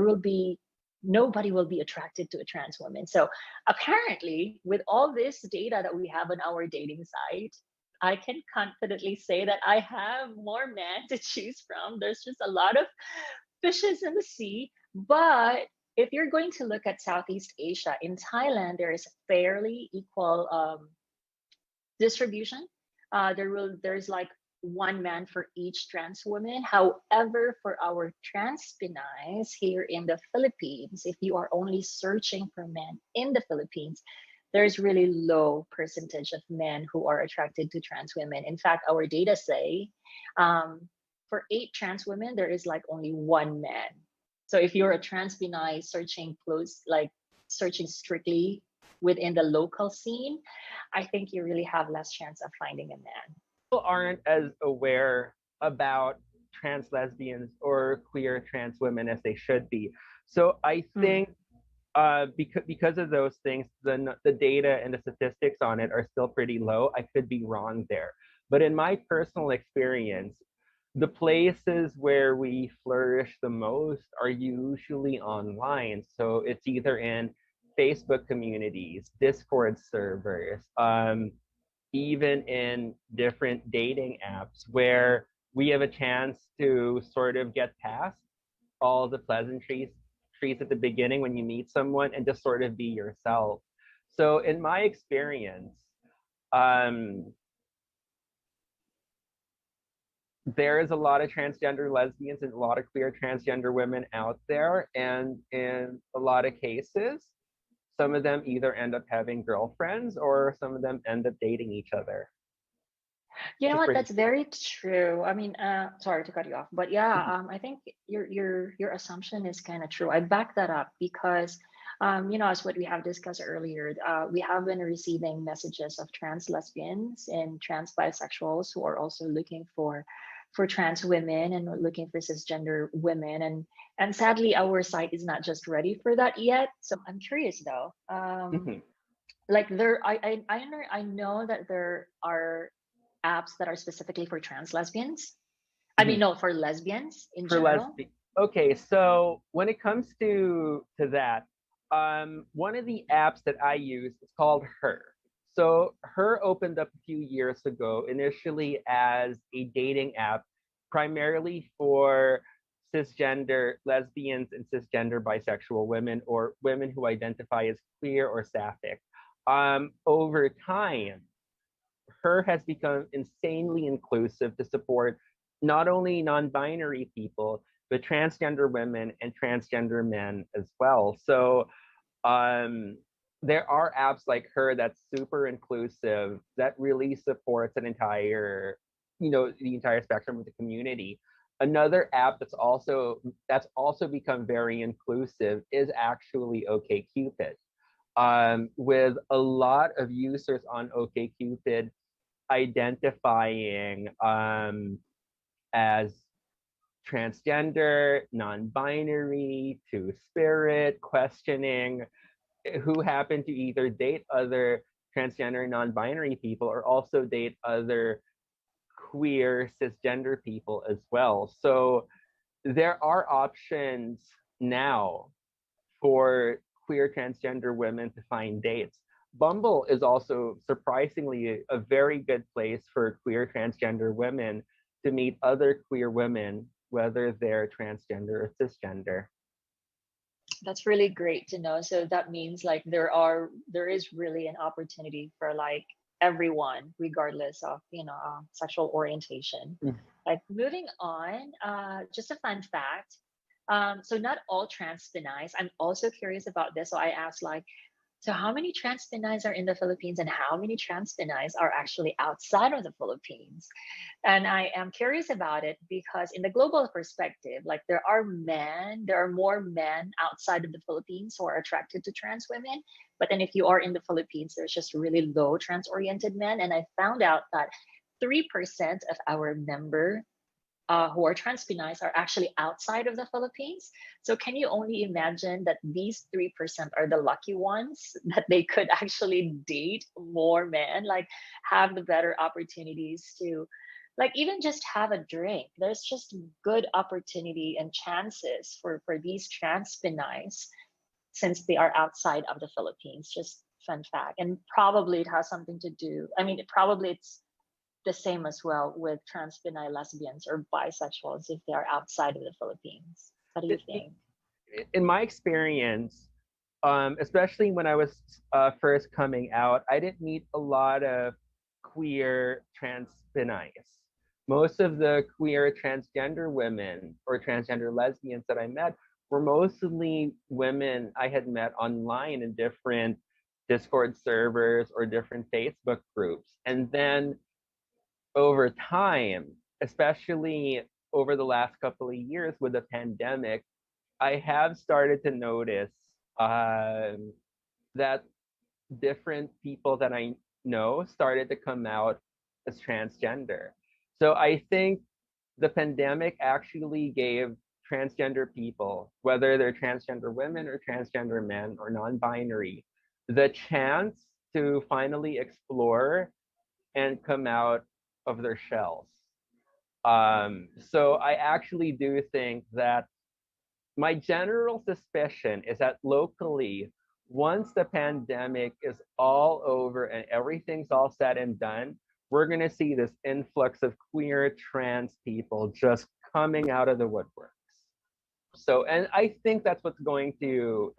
will be nobody will be attracted to a trans woman. So apparently, with all this data that we have on our dating site, I can confidently say that I have more men to choose from. There's just a lot of fishes in the sea. But if you're going to look at Southeast Asia, in Thailand, there is fairly equal distribution. There's like 1 man for each trans woman. However, for our transpinays here in the Philippines, if you are only searching for men in the Philippines, there's really low percentage of men who are attracted to trans women. In fact, our data say for 8 trans women, there is like only 1 man. So if you're a transpinay searching strictly within the local scene, I think you really have less chance of finding a man. People aren't as aware about trans lesbians or queer trans women as they should be. So I think because of those things, the data and the statistics on it are still pretty low. I could be wrong there. But in my personal experience, the places where we flourish the most are usually online. So it's either in Facebook communities, Discord servers, even in different dating apps where we have a chance to sort of get past all the pleasantries at the beginning when you meet someone and just sort of be yourself. So in my experience, there is a lot of transgender lesbians and a lot of queer transgender women out there, and in a lot of cases, some of them either end up having girlfriends or some of them end up dating each other. You know It's what? pretty That's very true. I mean, sorry to cut you off, but yeah, cool. I think your assumption is kind of true. I back that up because, as what we have discussed earlier, we have been receiving messages of trans lesbians and trans bisexuals who are also looking for trans women and looking for cisgender women, and sadly, our site is not just ready for that yet. So I'm curious though. Mhm. Like I know that there are apps that are specifically for trans lesbians. I mean, Mhm. no, for lesbians in For general. lesbian. Okay, so when it comes to that, one of the apps that I use is called Her. So Her opened up a few years ago, initially as a dating app, primarily for cisgender lesbians and cisgender bisexual women or women who identify as queer or sapphic. Over time, Her has become insanely inclusive to support not only non-binary people, but transgender women and transgender men as well. So um, there are apps like Her that's super inclusive that really supports an entire, the entire spectrum of the community. Another app that's also become very inclusive is actually OkCupid. With a lot of users on OkCupid identifying as transgender, non-binary, two-spirit, questioning, who happen to either date other transgender, non-binary people or also date other queer, cisgender people as well. So there are options now for queer transgender women to find dates. Bumble is also surprisingly a very good place for queer transgender women to meet other queer women, whether they're transgender or cisgender. That's really great to know. So that means like there is really an opportunity for like everyone, regardless of sexual orientation. Mm. Like moving on, just a fun fact. So not all trans denies. I'm also curious about this. So I asked like, so how many trans denies are in the Philippines and how many trans denies are actually outside of the Philippines? And I am curious about it because in the global perspective, like there are more men outside of the Philippines who are attracted to trans women. But then if you are in the Philippines, there's just really low trans oriented men. And I found out that 3% of our who are transpinized are actually outside of the Philippines. So can you only imagine that these 3% are the lucky ones that they could actually date more men, like have the better opportunities to like even just have a drink. There's just good opportunity and chances for these transpinized since they are outside of the Philippines. Just fun fact. And probably it has something to do. I mean, probably it's the same as well with trans Pinay lesbians or bisexuals if they are outside of the Philippines. What do you think? In my experience, especially when I was first coming out, I didn't meet a lot of queer trans Pinays. Most of the queer transgender women or transgender lesbians that I met were mostly women I had met online in different Discord servers or different Facebook groups. And then over time, especially over the last couple of years with the pandemic, I have started to notice that different people that I know started to come out as transgender. So I think the pandemic actually gave transgender people, whether they're transgender women or transgender men or non binary, the chance to finally explore and come out of their shells. So I actually do think that my general suspicion is that locally, once the pandemic is all over and everything's all said and done, we're going to see this influx of queer trans people just coming out of the woodworks. So, and I think that's what's going to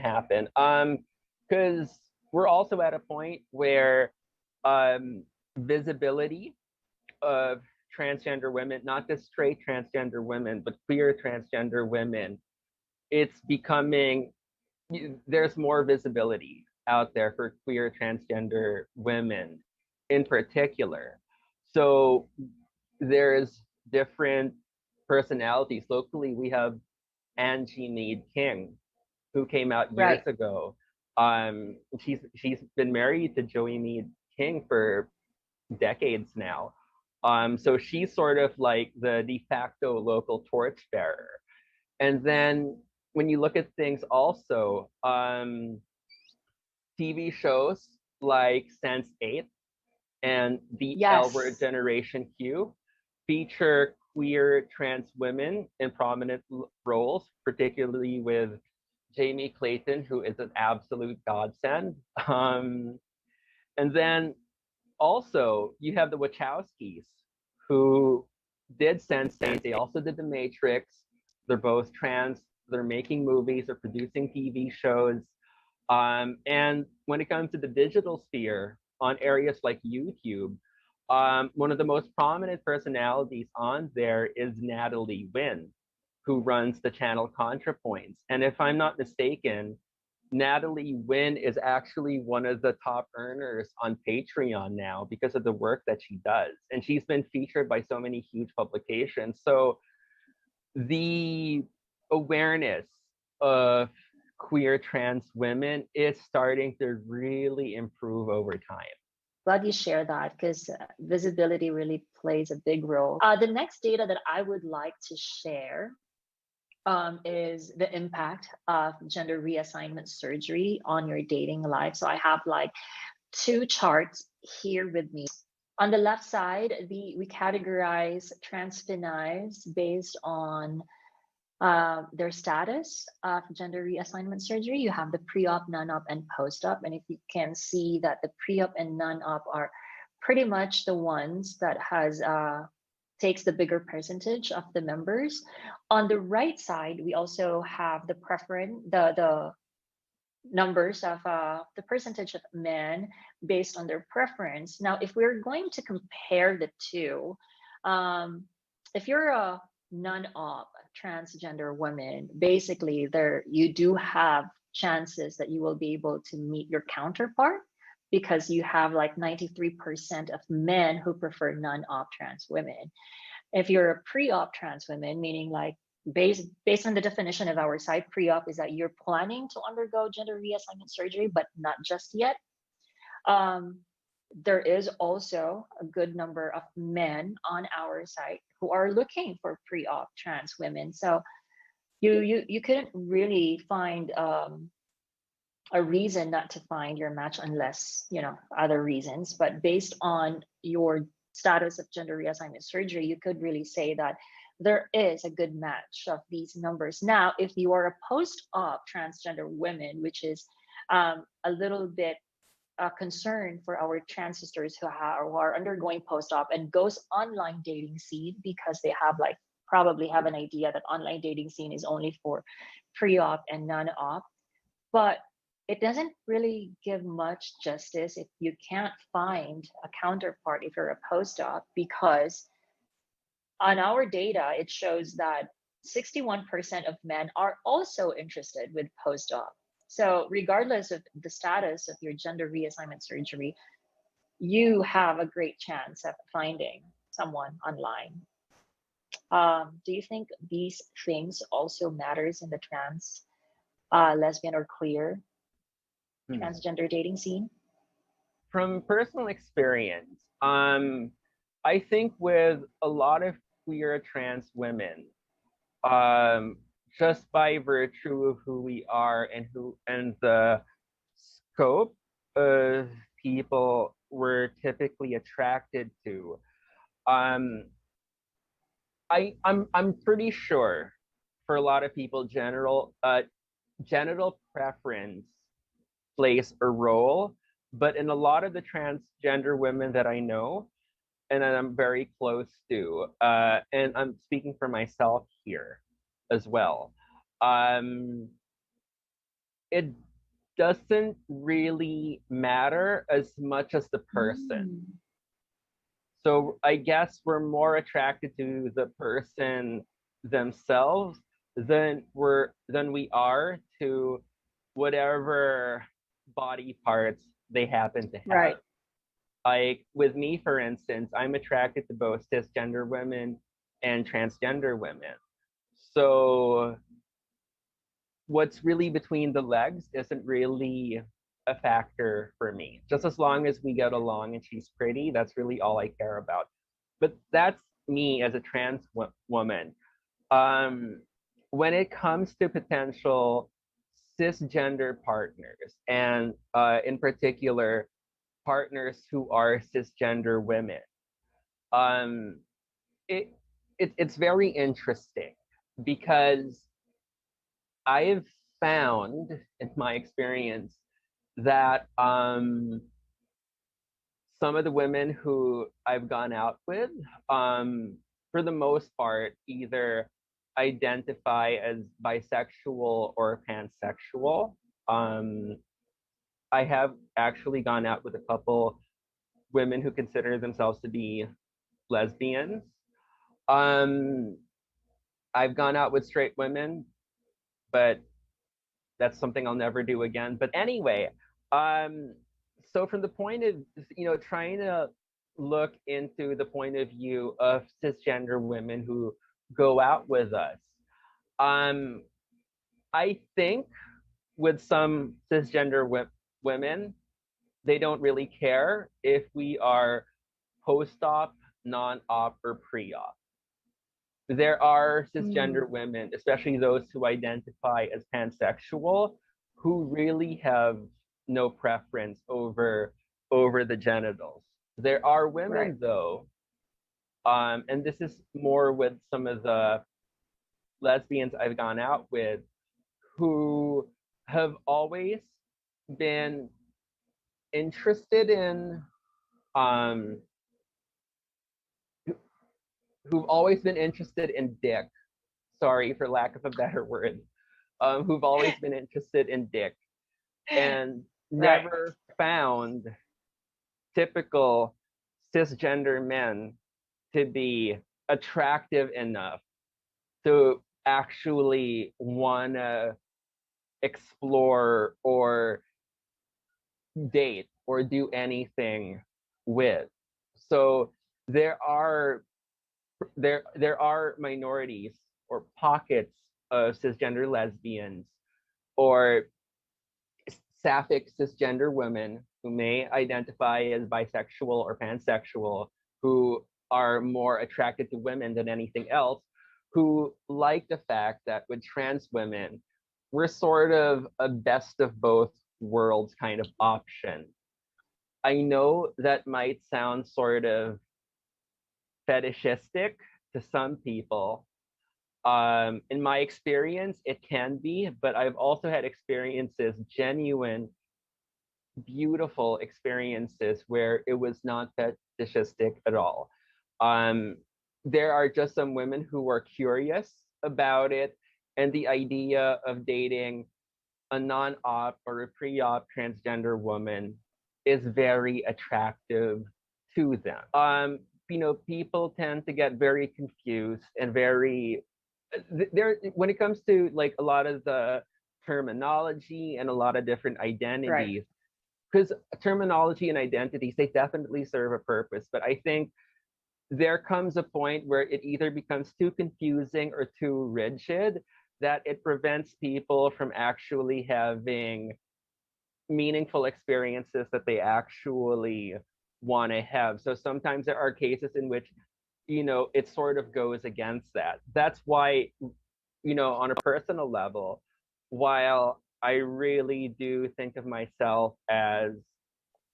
happen. Because we're also at a point where visibility of transgender women, not just straight transgender women, but queer transgender women, it's becoming there's more visibility out there for queer transgender women in particular. So there's different personalities. Locally, we have Angie Mead King, who came out years Right. ago. She's been married to Joey Mead King for decades now. So she's sort of like the de facto local torchbearer. And then when you look at things also, TV shows like Sense8 and the L Word Yes. Generation Q feature queer trans women in prominent roles, particularly with Jamie Clayton, who is an absolute godsend. And then also you have the Wachowskis, who did Sense8. They also did The Matrix. They're both trans. They're making movies. They're producing TV shows. And when it comes to the digital sphere, on areas like YouTube, one of the most prominent personalities on there is Natalie Wynn, who runs the channel ContraPoints. And if I'm not mistaken, Natalie Wynn is actually one of the top earners on Patreon now because of the work that she does. And she's been featured by so many huge publications. So the awareness of queer trans women is starting to really improve over time. Glad you share that because visibility really plays a big role. The next data that I would like to share is the impact of gender reassignment surgery on your dating life. So I have like two charts here with me. On the left side, we categorize transpinays based on their status of gender reassignment surgery. You have the pre-op, non-op, and post-op. And if you can see that the pre-op and non-op are pretty much the ones that has takes the bigger percentage of the members. On the right side, we also have the preference, the numbers of the percentage of men based on their preference. Now, if we're going to compare the two, if you're a non-op transgender woman, basically there you do have chances that you will be able to meet your counterpart because you have like 93% of men who prefer non-op trans women. If you're a pre-op trans woman, meaning like based on the definition of our site, pre-op is that you're planning to undergo gender reassignment surgery, but not just yet. There is also a good number of men on our site who are looking for pre-op trans women. So you couldn't really find a reason not to find your match unless other reasons. But based on your status of gender reassignment surgery, you could really say that there is a good match of these numbers. Now, if you are a post-op transgender woman, which is a little bit concern for our trans sisters who are undergoing post-op and goes online dating scene because they have like probably have an idea that online dating scene is only for pre-op and non-op, but it doesn't really give much justice if you can't find a counterpart if you're a post-op, because on our data it shows that 61% of men are also interested with post-op. So regardless of the status of your gender reassignment surgery, you have a great chance of finding someone online. Do you think these things also matters in the trans, lesbian or queer transgender dating scene? From personal experience, I think with a lot of queer trans women, just by virtue of who we are and the scope of people we're typically attracted to, I'm pretty sure for a lot of people genital preference plays a role, but in a lot of the transgender women that I know and that I'm very close to, and I'm speaking for myself here as well, it doesn't really matter as much as the person. So I guess we're more attracted to the person themselves than we are to whatever body parts they happen to have. Right. Like with me, for instance, I'm attracted to both cisgender women and transgender women. So what's really between the legs isn't really a factor for me. Just as long as we get along and she's pretty, that's really all I care about. But that's me as a trans woman. Um, when it comes to potential cisgender partners, and in particular, partners who are cisgender women, um, it, it's very interesting because I've found in my experience that some of the women who I've gone out with, for the most part, either identify as bisexual or pansexual. Um, I have actually gone out with a couple women who consider themselves to be lesbians. Um, I've gone out with straight women, but that's something I'll never do again. But anyway, um, so from the point of, trying to look into the point of view of cisgender women who go out with us, um, I think with some cisgender women, they don't really care if we are post-op, non-op, or pre-op. There are cisgender women, especially those who identify as pansexual, who really have no preference over the genitals. There are women Right. though, and this is more with some of the lesbians I've gone out with, who have always been interested in um who've always been interested in dick. Sorry for lack of a better word. Who've always been interested in dick and Right. never found typical cisgender men to be attractive enough to actually want to explore or date or do anything with. So there are there are minorities or pockets of cisgender lesbians or sapphic cisgender women who may identify as bisexual or pansexual, who are more attracted to women than anything else, who like the fact that with trans women, we're sort of a best of both worlds kind of option. I know that might sound sort of fetishistic to some people. In my experience, it can be, but I've also had experiences, genuine, beautiful experiences where it was not fetishistic at all. Um, there are just some women who were curious about it, and the idea of dating a non-op or a pre-op transgender woman is very attractive to them. People tend to get very confused and very there when it comes to like a lot of the terminology and a lot of different Right. identities, because terminology and identities, they definitely serve a purpose, but I think there comes a point where it either becomes too confusing or too rigid that it prevents people from actually having meaningful experiences that they actually want to have. So sometimes there are cases in which, it sort of goes against that. That's why, on a personal level, while I really do think of myself as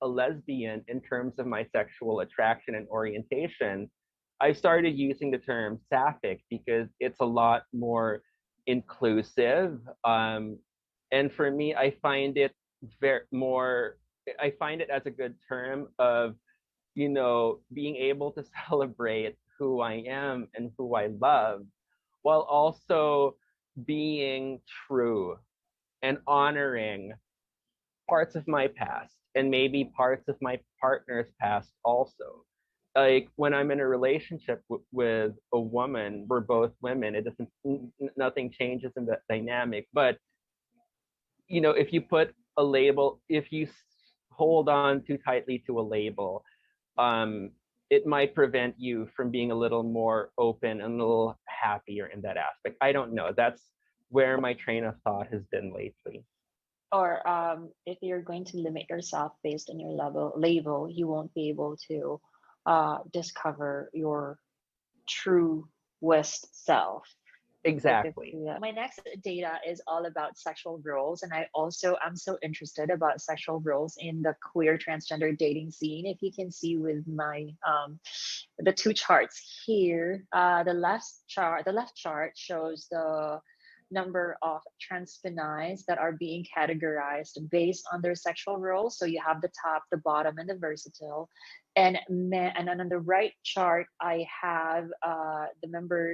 a lesbian in terms of my sexual attraction and orientation, I started using the term sapphic because it's a lot more inclusive. And for me, I find it I find it as a good term of, being able to celebrate who I am and who I love, while also being true and honoring parts of my past and maybe parts of my partner's past also. Like when I'm in a relationship with a woman, we're both women. It doesn't, nothing changes in the dynamic. But if you put a label, if you hold on too tightly to a label, um, it might prevent you from being a little more open and a little happier in that aspect. I don't know. That's where my train of thought has been lately. Or if you're going to limit yourself based on your label, you won't be able to discover your true West self. Exactly. My next data is all about sexual roles, and I'm so interested about sexual roles in the queer transgender dating scene. If you can see with my the two charts here, the left chart shows the number of transpinays that are being categorized based on their sexual roles. So you have the top, the bottom, and the versatile. And then on the right chart, I have the number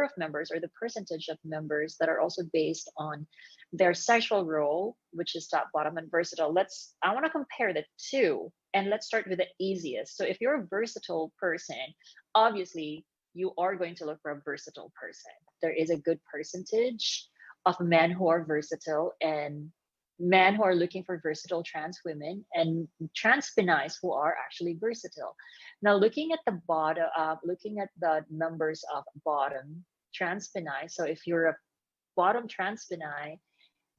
of members or the percentage of members that are also based on their sexual role, which is top, bottom, and versatile. I want to compare the two, and let's start with the easiest. So if you're a versatile person, obviously you are going to look for a versatile person. There is a good percentage of men who are versatile and men who are looking for versatile trans women and trans pinays who are actually versatile. Now, looking at the numbers of bottom trans pinay. So if you're a bottom trans pinay,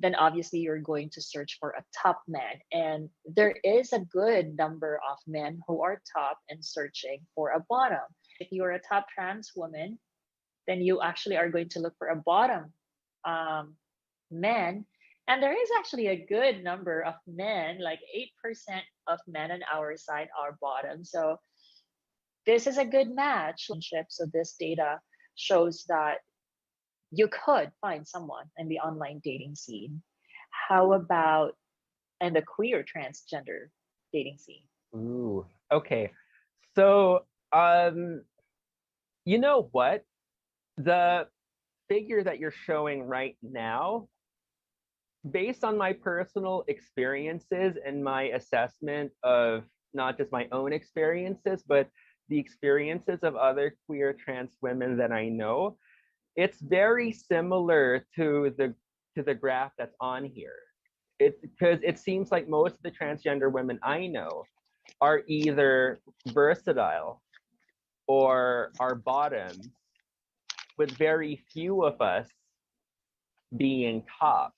then obviously you're going to search for a top man. And there is a good number of men who are top and searching for a bottom. If you're a top trans woman, then you actually are going to look for a bottom man. And there is actually a good number of men, like 8% of men on our side are bottom. So this is a good match. So this data shows that you could find someone in the online dating scene. How about in the queer transgender dating scene? Ooh, okay. So, you know what? The figure that you're showing right now, based on my personal experiences and my assessment of not just my own experiences, but the experiences of other queer trans women that I know, it's very similar to the graph that's on here. Because it seems like most of the transgender women I know are either versatile or are bottoms, with very few of us being tops.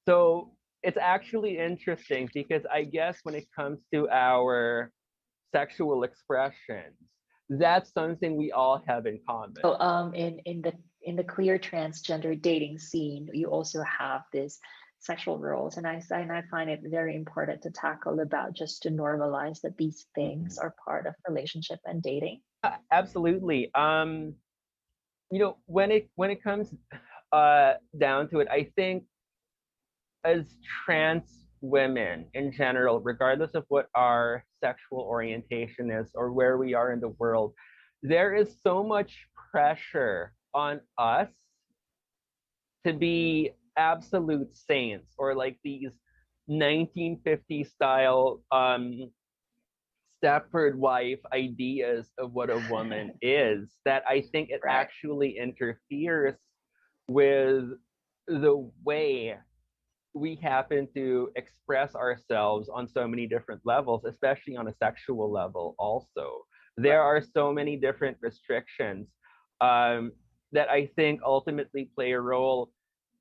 So it's actually interesting because I guess when it comes to our sexual expressions, that's something we all have in common. So in the queer transgender dating scene, you also have this sexual roles, and I find it very important to tackle about just to normalize that these things are part of relationship and dating. Absolutely. When it comes down to it, I think as trans women in general, regardless of what our sexual orientation is or where we are in the world, there is so much pressure on us to be absolute saints, or like these 1950s style Stepford wife ideas of what a woman is, that I think it actually interferes with the way we happen to express ourselves on so many different levels, especially on a sexual level also. There are so many different restrictions that I think ultimately play a role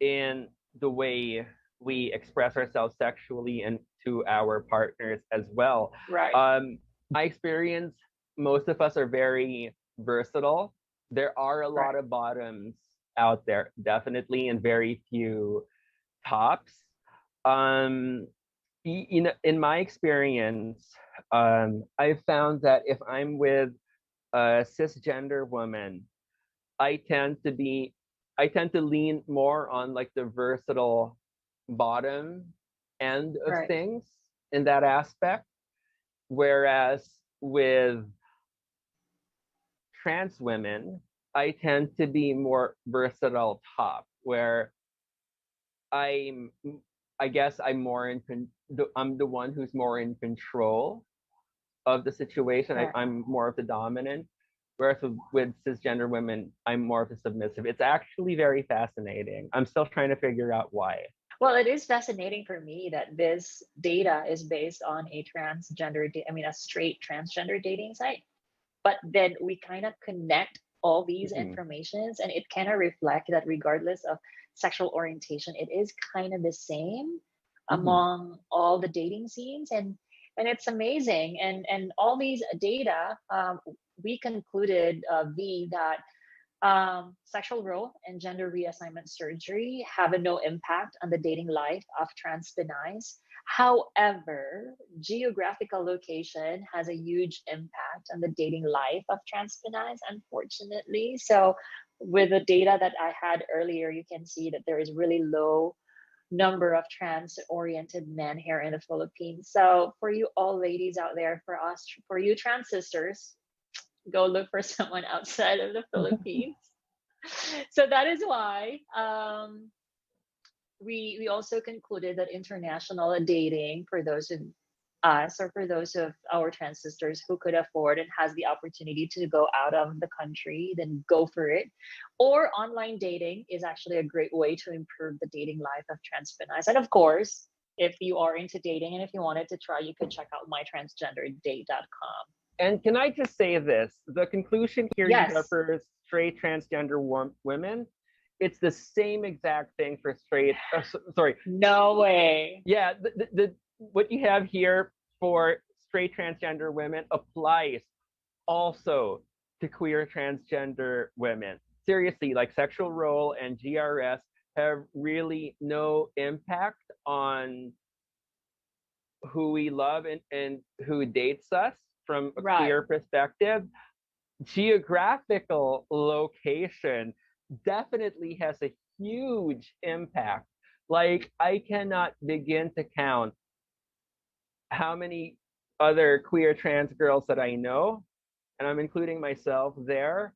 in the way we express ourselves sexually and to our partners as well. My experience, most of us are very versatile. There are a lot of bottoms out there, definitely, and very few tops. In my experience, I've found that if I'm with a cisgender woman, I tend to lean more on like the versatile bottom end of things in that aspect. Whereas with trans women, I tend to be more versatile top, where I guess I'm more I'm the one who's more in control of the situation. I'm more of the dominant. whereas with cisgender women, I'm more of a submissive. It's actually very fascinating. I'm still trying to figure out why. Well, it is fascinating for me that this data is based on a a straight transgender dating site. But then we kind of connect all these Mhm. informations, and it kind of reflect that regardless of sexual orientation, it is kind of the same Mhm. among all the dating scenes, and it's amazing. And all these data, we concluded, V, that sexual role and gender reassignment surgery have a no impact on the dating life of trans Pinays. However, geographical location has a huge impact on the dating life of trans Pinays, unfortunately. So, with the data that I had earlier, you can see that there is really low number of trans oriented men here in the Philippines. So, for you all ladies out there, for you trans sisters, go look for someone outside of the Philippines. So that is why we also concluded that international dating for those of us, or for those of our trans sisters who could afford and has the opportunity to go out of the country, then go for it. Or online dating is actually a great way to improve the dating life of trans Pinays. And of course, if you are into dating and if you wanted to try, you could check out mytransgenderdate.com. And can I just say this? The conclusion here you have Yes. for straight transgender women, it's the same exact thing for straight. Sorry. No way. Yeah, what you have here for straight transgender women applies also to queer transgender women. Seriously, like sexual role and GRS have really no impact on who we love and who dates us from a Right. queer perspective. Geographical location definitely has a huge impact. Like, I cannot begin to count how many other queer trans girls that I know, and I'm including myself there,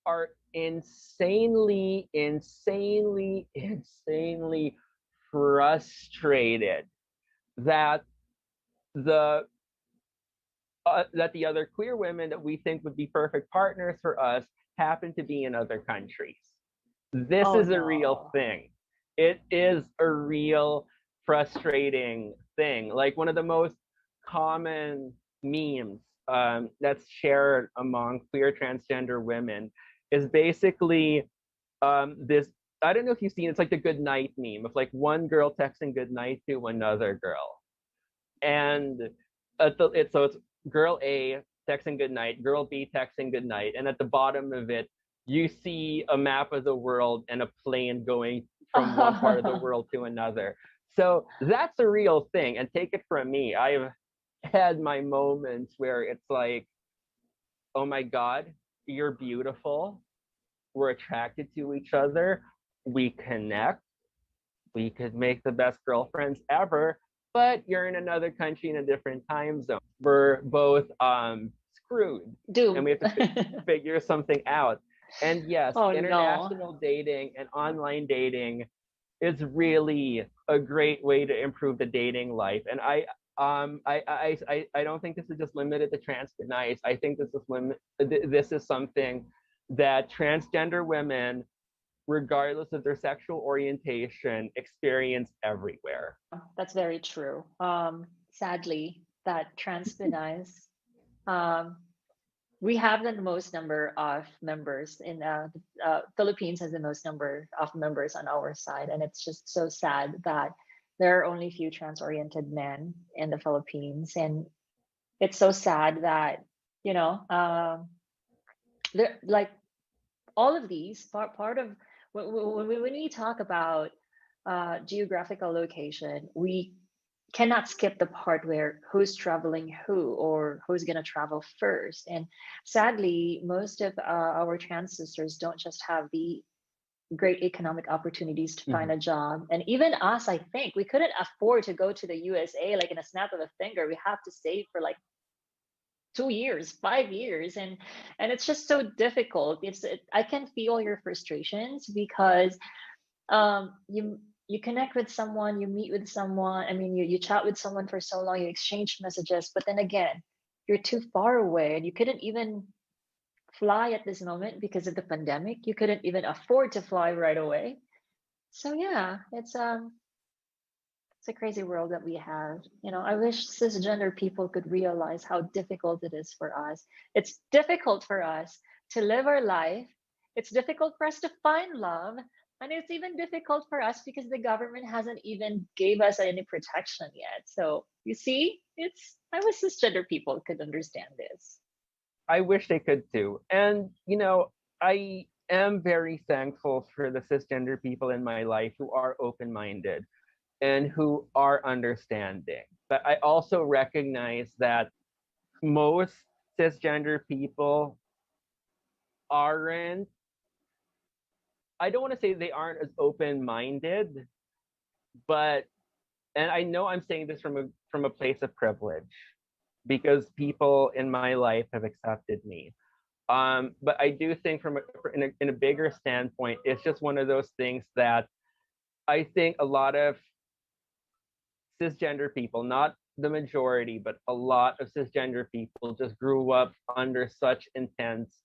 are insanely frustrated that the the other queer women that we think would be perfect partners for us happen to be in other countries. This Oh is a real no. thing. It is a real frustrating thing. Like, one of the most common memes that's shared among queer transgender women is basically this. I don't know if you've seen, it's like the good night meme of like one girl texting good night to another girl. And it's girl A texting good night, girl B texting good night, and at the bottom of it, you see a map of the world and a plane going from one part of the world to another. So that's a real thing. And take it from me, I've had my moments where it's like, oh my God, you're beautiful. We're attracted to each other. We connect. We could make the best girlfriends ever, but you're in another country in a different time zone. We're both screwed, and Doom. we have to figure something out. And yes, Oh no. international dating and online dating is really a great way to improve the dating life. And I don't think this is just limited to trans Pinays. I think this is something that transgender women, regardless of their sexual orientation, experience everywhere. That's very true. Sadly, that trans Pinays, um, we have the most number of members in Philippines has the most number of members on our side, and it's just so sad that there are only few trans-oriented men in the Philippines, and it's so sad that you know like all of these part of when we talk about geographical location, we cannot skip the part where who's traveling who, or who's going to travel first. And sadly, most of our trans sisters don't just have the great economic opportunities to find Mhm. a job. And even us, I think we couldn't afford to go to the USA like in a snap of a finger. We have to save for like 2 years, 5 years, and it's just so difficult. I can feel your frustrations because you connect with someone, you meet with someone. I mean, you chat with someone for so long, you exchange messages, but then again, you're too far away and you couldn't even fly at this moment because of the pandemic. You couldn't even afford to fly right away. So yeah, it's a crazy world that we have. I wish cisgender people could realize how difficult it is for us. It's difficult for us to live our life. It's difficult for us to find love. And it's even difficult for us because the government hasn't even gave us any protection yet. So you see, I wish cisgender people could understand this. I wish they could too. And, I am very thankful for the cisgender people in my life who are open minded and who are understanding. But I also recognize that most cisgender people aren't, I don't want to say they aren't as open minded, but, and I know I'm saying this from a place of privilege because people in my life have accepted me. But I do think in a bigger standpoint, it's just one of those things that I think a lot of cisgender people, not the majority, but a lot of cisgender people just grew up under such intense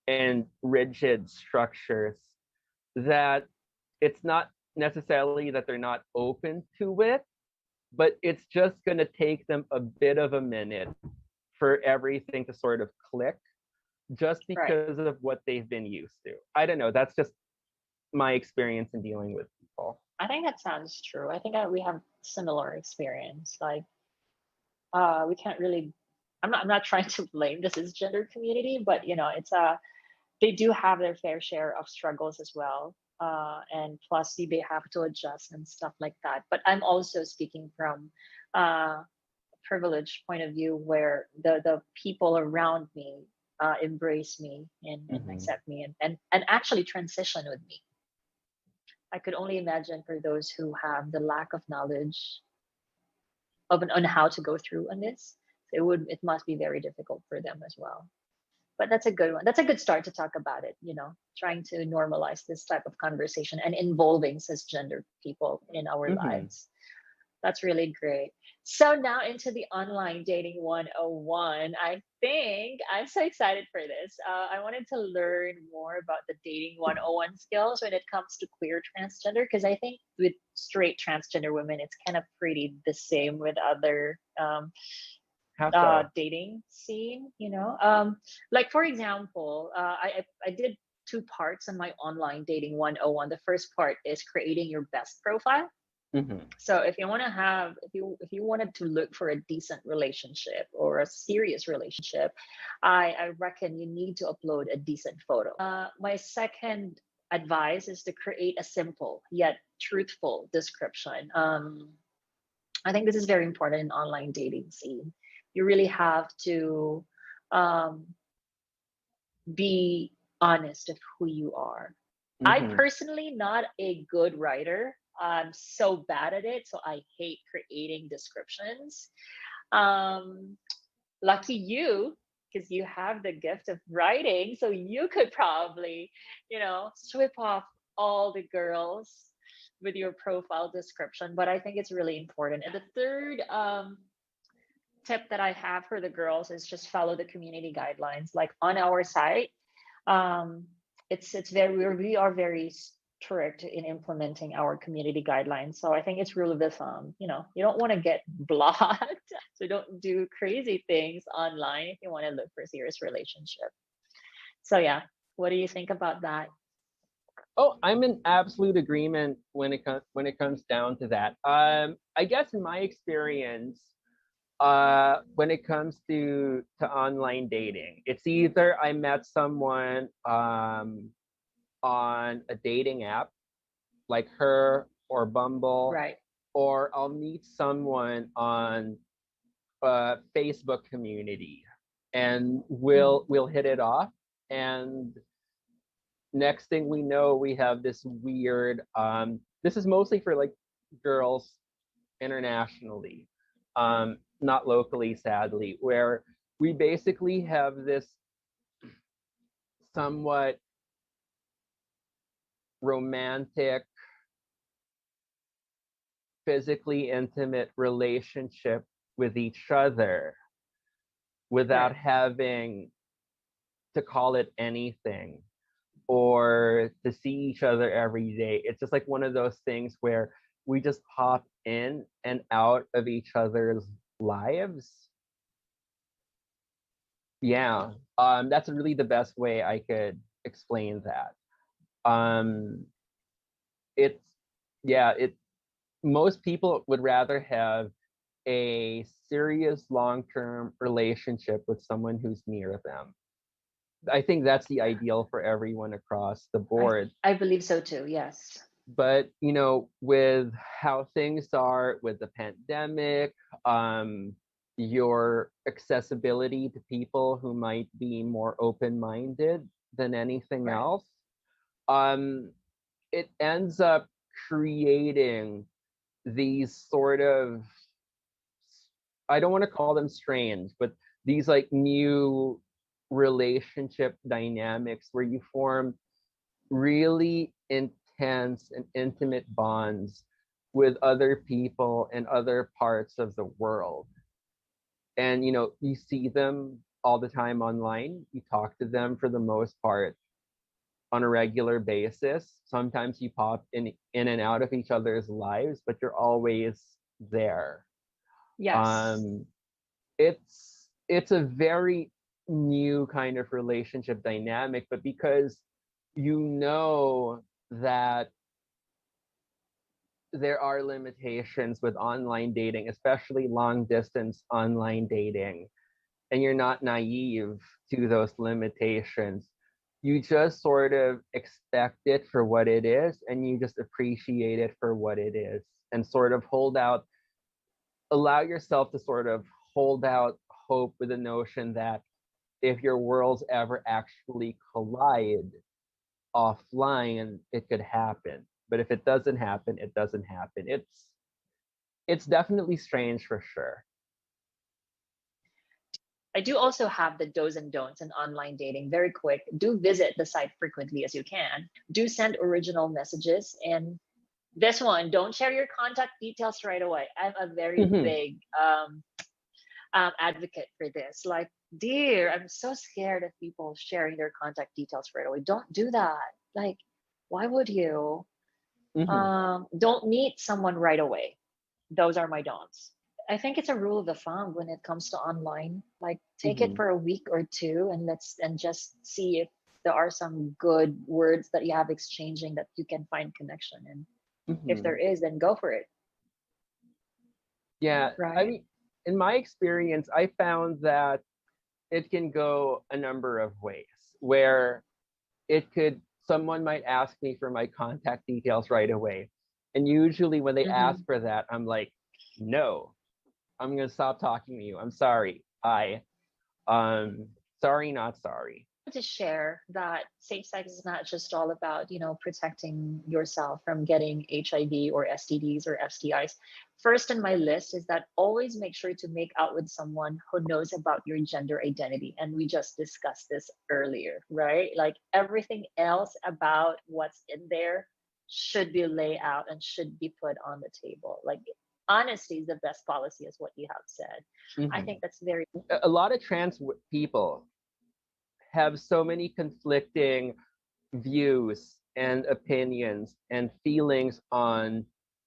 and rigid structures that it's not necessarily that they're not open to it, but it's just going to take them a bit of a minute for everything to sort of click just Right. because of what they've been used to. I don't know. That's just my experience in dealing with people. I think that sounds true. I think we have similar experience. Like, we can't really. I'm not trying to blame the cisgender community, but they do have their fair share of struggles as well. And plus, they have to adjust and stuff like that. But I'm also speaking from privileged point of view where the people around me embrace me and Mhm. accept me and actually transition with me. I could only imagine for those who have the lack of knowledge on how to go through on this. It must be very difficult for them as well. But that's a good one. That's a good start to talk about it, trying to normalize this type of conversation and involving cisgender people in our Mhm. lives. That's really great. So now into the online dating 101. I think I'm so excited for this. I wanted to learn more about the dating 101 skills when it comes to queer transgender, because I think with straight transgender women, it's kind of pretty the same with other How so? dating scene. Like for example, I did two parts on my online dating 101. The first part is creating your best profile. Mhm. So if you want to have, if you wanted to look for a decent relationship or a serious relationship, I reckon you need to upload a decent photo. My second advice is to create a simple yet truthful description. I think this is very important in online dating scene. You really have to um, be honest of who you are. I Mhm. personally not a good writer. I'm so bad at it, so I hate creating descriptions. Um, Lucky you, because you have the gift of writing, so you could probably, sweep off all the girls with your profile description. But I think it's really important. And the third tip that I have for the girls is just follow the community guidelines. Like on our site, um, it's very we are very strict in implementing our community guidelines. So I think it's rule of the thumb. You don't want to get blocked, so don't do crazy things online if you want to look for a serious relationship. So yeah, what do you think about that? Oh, I'm in absolute agreement when it comes down to that. I guess in my experience, when it comes to online dating, it's either I met someone on a dating app like her or Bumble, Right. or I'll meet someone on a Facebook community, and Mm. we'll hit it off, and next thing we know, we have this weird. This is mostly for like girls internationally, not locally, sadly, where we basically have this somewhat romantic, physically intimate relationship with each other without Right. having to call it anything or to see each other every day. It's just like one of those things where we just pop in and out of each other's lives. Yeah, that's really the best way I could explain that. Um, it's yeah, it most people would rather have a serious long-term relationship with someone who's near them. I think that's the ideal for everyone across the board. I believe so too. Yes. But with how things are with the pandemic, your accessibility to people who might be more open-minded than anything Right. else, um, it ends up creating these sort of, I don't want to call them strange, but these like new relationship dynamics where you form really intense and intimate bonds with other people in other parts of the world. And you see them all the time online. You talk to them for the most part on a regular basis. Sometimes you pop in and out of each other's lives, but you're always there. Yes. Um, it's a very new kind of relationship dynamic, but because you know that there are limitations with online dating, especially long distance online dating, and you're not naive to those limitations. You just sort of expect it for what it is, and you just appreciate it for what it is, and sort of allow yourself to sort of hold out hope with the notion that if your worlds ever actually collide offline, it could happen. But if it doesn't happen, it doesn't happen. It's definitely strange for sure. I do also have the do's and don'ts in online dating. Very quick. Do visit the site frequently as you can. Do send original messages. And this one, don't share your contact details right away. I'm a very Mhm. big advocate for this. Like, dear, I'm so scared of people sharing their contact details right away. Don't do that. Like, why would you? Mhm. Don't meet someone right away. Those are my don'ts. I think it's a rule of the thumb when it comes to online. Like, take it Mhm. for a week or two, and just see if there are some good words that you have exchanging that you can find connection. And if there Mhm. is, then go for it. Yeah, I Right. mean, in my experience, I found that it can go a number of ways where someone might ask me for my contact details right away. And usually when they ask Mm-hmm. for that, I'm like, no, I'm gonna stop talking to you. I'm sorry. Um sorry, not sorry. To share that safe sex is not just all about, protecting yourself from getting HIV or STDs or STIs. First in my list is that always make sure to make out with someone who knows about your gender identity. And we just discussed this earlier, right? Like everything else about what's in there should be laid out and should be put on the table. Like honesty is the best policy, is what you have said. I Mhm. think that's very A lot of people have so many conflicting views and opinions and feelings on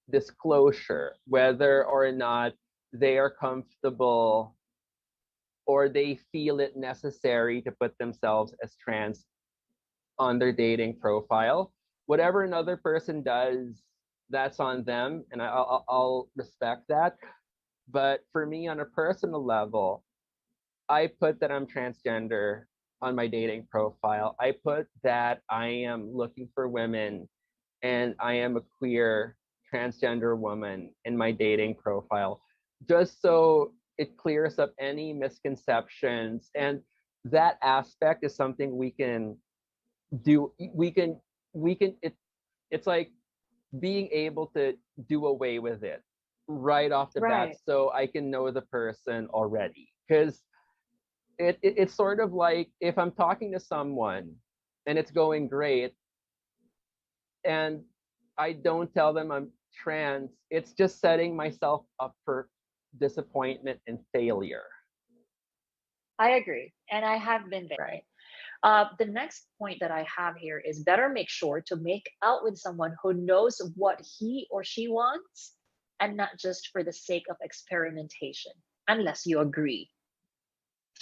disclosure, whether or not they are comfortable or they feel it necessary to put themselves as trans on their dating profile. Whatever another person does, that's on them, and I'll respect that. But for me, on a personal level, I put that I'm transgender on my dating profile. I put that I am looking for women and I am a queer transgender woman in my dating profile, just so it clears up any misconceptions. And that aspect is something we can do. It's like being able to do away with it right off the bat right. so I can know the person already. Because it's sort of like if I'm talking to someone and it's going great and I don't tell them I'm trans, it's just setting myself up for disappointment and failure. I agree. And I have been there, right? The next point that I have here is better make sure to make out with someone who knows what he or she wants and not just for the sake of experimentation, unless you agree.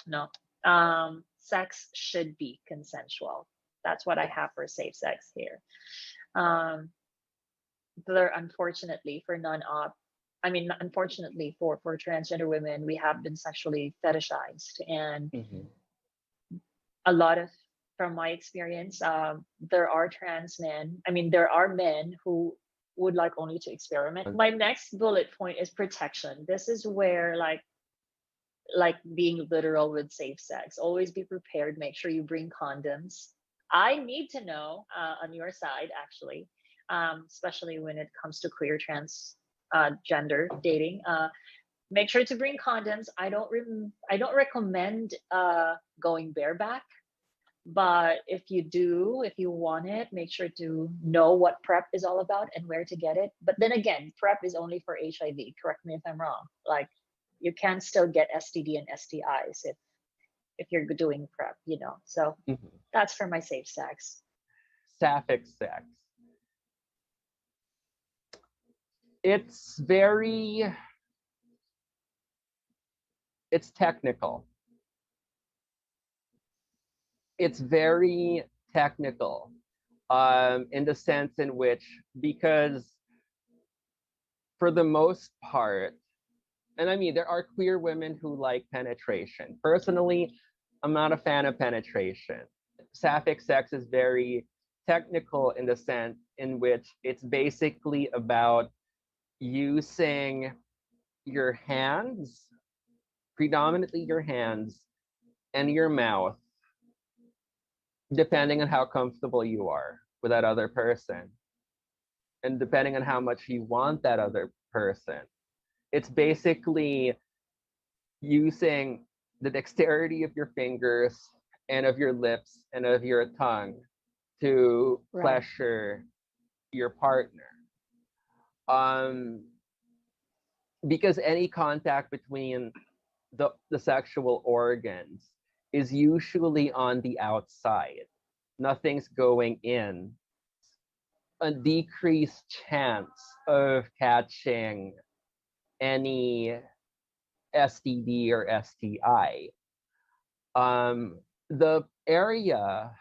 No. Sex should be consensual. That's what I have for safe sex here. Um, there, unfortunately, for non-op, I mean, unfortunately for transgender women, we have been sexually fetishized, and Mhm. a lot of, from my experience, there are trans men. I mean, there are men who would like only to experiment. My next bullet point is protection. This is where like being literal with safe sex. Always be prepared. Make sure you bring condoms. I need to know on your side, actually, especially when it comes to queer trans gender dating. Make sure to bring condoms. I don't recommend going bareback, but if you do, if you want it, make sure to know what PrEP is all about and where to get it. But then again, PrEP is only for HIV. Correct me if I'm wrong. Like, you can still get STD and STIs if you're doing PrEP, you know. So Mhm. that's for my safe sex. Sapphic sex. It's very, it's technical. It's very technical in the sense in which, because for the most part, and I mean, there are queer women who like penetration. Personally, I'm not a fan of penetration. Sapphic sex is very technical in the sense in which it's basically about using your hands, predominantly your hands, and your mouth, depending on how comfortable you are with that other person, and depending on how much you want that other person. It's basically using the dexterity of your fingers and of your lips and of your tongue to Right. pleasure your partner. Um, because any contact between the sexual organs is usually on the outside. Nothing's going in. A decreased chance of catching any STD or STI. The area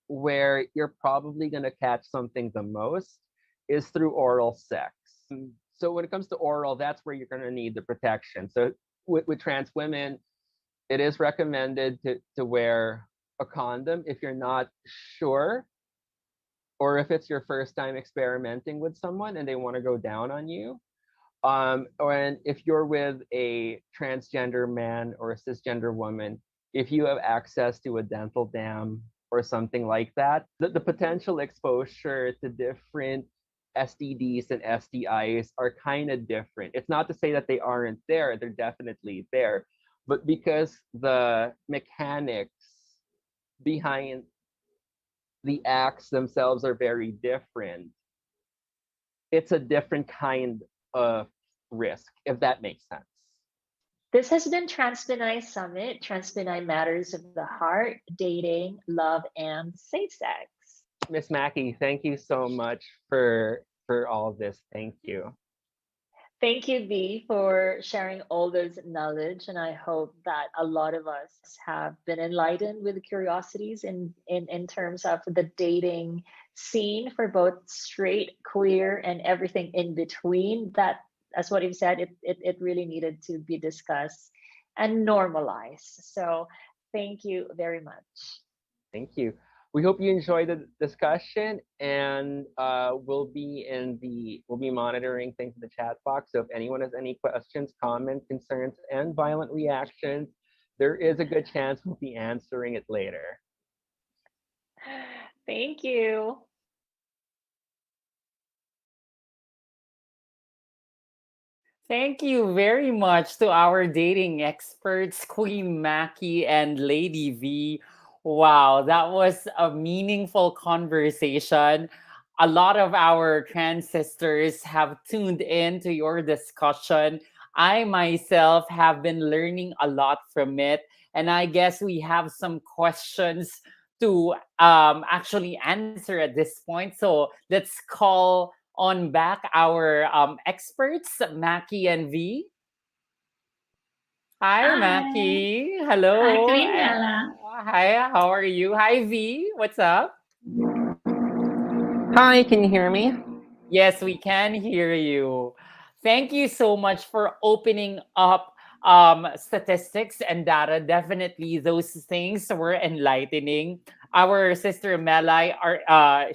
where you're probably going to catch something the most is through oral sex. So when it comes to oral, that's where you're going to need the protection. So with trans women, it is recommended to wear a condom if you're not sure, or if it's your first time experimenting with someone and they want to go down on you. And if you're with a transgender man or a cisgender woman, if you have access to a dental dam or something like that, the potential exposure to different STDs and STIs are kind of different. It's not to say that they aren't there, they're definitely there. But because the mechanics behind the acts themselves are very different, it's a different kind of risk, if that makes sense. This has been Transpinay Summit, Transpinay Matters of the Heart, Dating, Love, and Safe Sex. Miss Mackey, thank you so much for all of this. Thank you. Thank you, B, for sharing all those knowledge, and I hope that a lot of us have been enlightened with curiosities in terms of the dating scene for both straight, queer, and everything in between. That, as what you've said, it really needed to be discussed and normalized. So, thank you very much. Thank you. We hope you enjoyed the discussion, and we'll be monitoring things in the chat box. So if anyone has any questions, comments, concerns, and violent reactions, there is a good chance we'll be answering it later. Thank you. Thank you very much to our dating experts, Queen Mackie and Lady V. Wow, that was a meaningful conversation. A lot of our trans sisters have tuned in to your discussion. I myself have been learning a lot from it. And I guess we have some questions to actually answer at this point. So let's call on back our experts, Mackie and V. Hi, Hi. Mackie. Hi, Hello. Queen Bella. Hi, how are you? Hi, V. What's up? Hi, can you hear me? Yes, we can hear you. Thank you so much for opening up statistics and data. Definitely, those things were enlightening. Our sister Melai,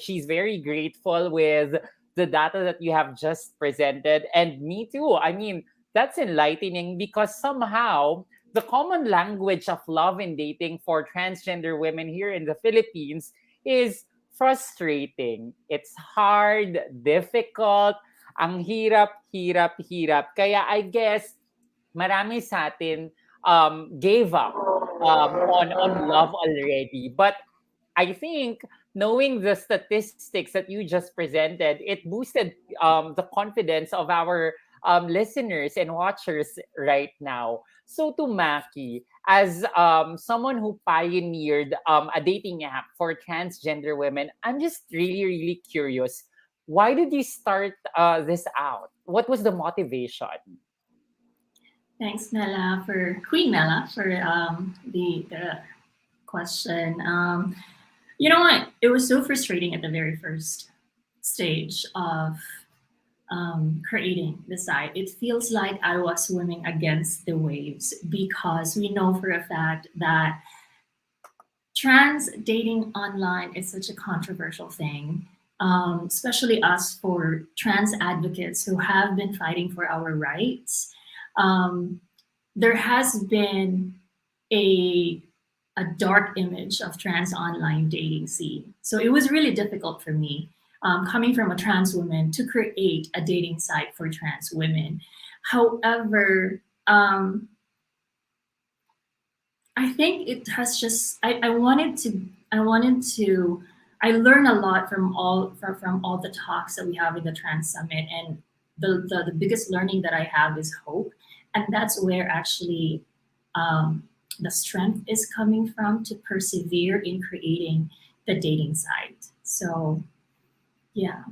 she's very grateful with the data that you have just presented, and me too. I mean, that's enlightening because somehow the common language of love and dating for transgender women here in the Philippines is frustrating. It's hard, difficult, ang hirap, hirap, hirap. Kaya I guess marami sa atin gave up on love already. But I think knowing the statistics that you just presented, it boosted the confidence of our listeners and watchers right now. So to Maki, as someone who pioneered a dating app for transgender women, I'm just really, really curious. Why did you start this out? What was the motivation? Thanks, Mela, for Queen Mela, for the question. You know what? It was so frustrating at the very first stage of creating the site. It feels like I was swimming against the waves because we know for a fact that trans dating online is such a controversial thing, especially us for trans advocates who have been fighting for our rights. Um, there has been a a dark image of trans online dating scene. So it was really difficult for me, coming from a trans woman, to create a dating site for trans women. However, I think it has just I learn a lot from all the talks that we have in the Trans Summit, and the biggest learning that I have is hope, and that's where actually the strength is coming from to persevere in creating the dating site. So yeah.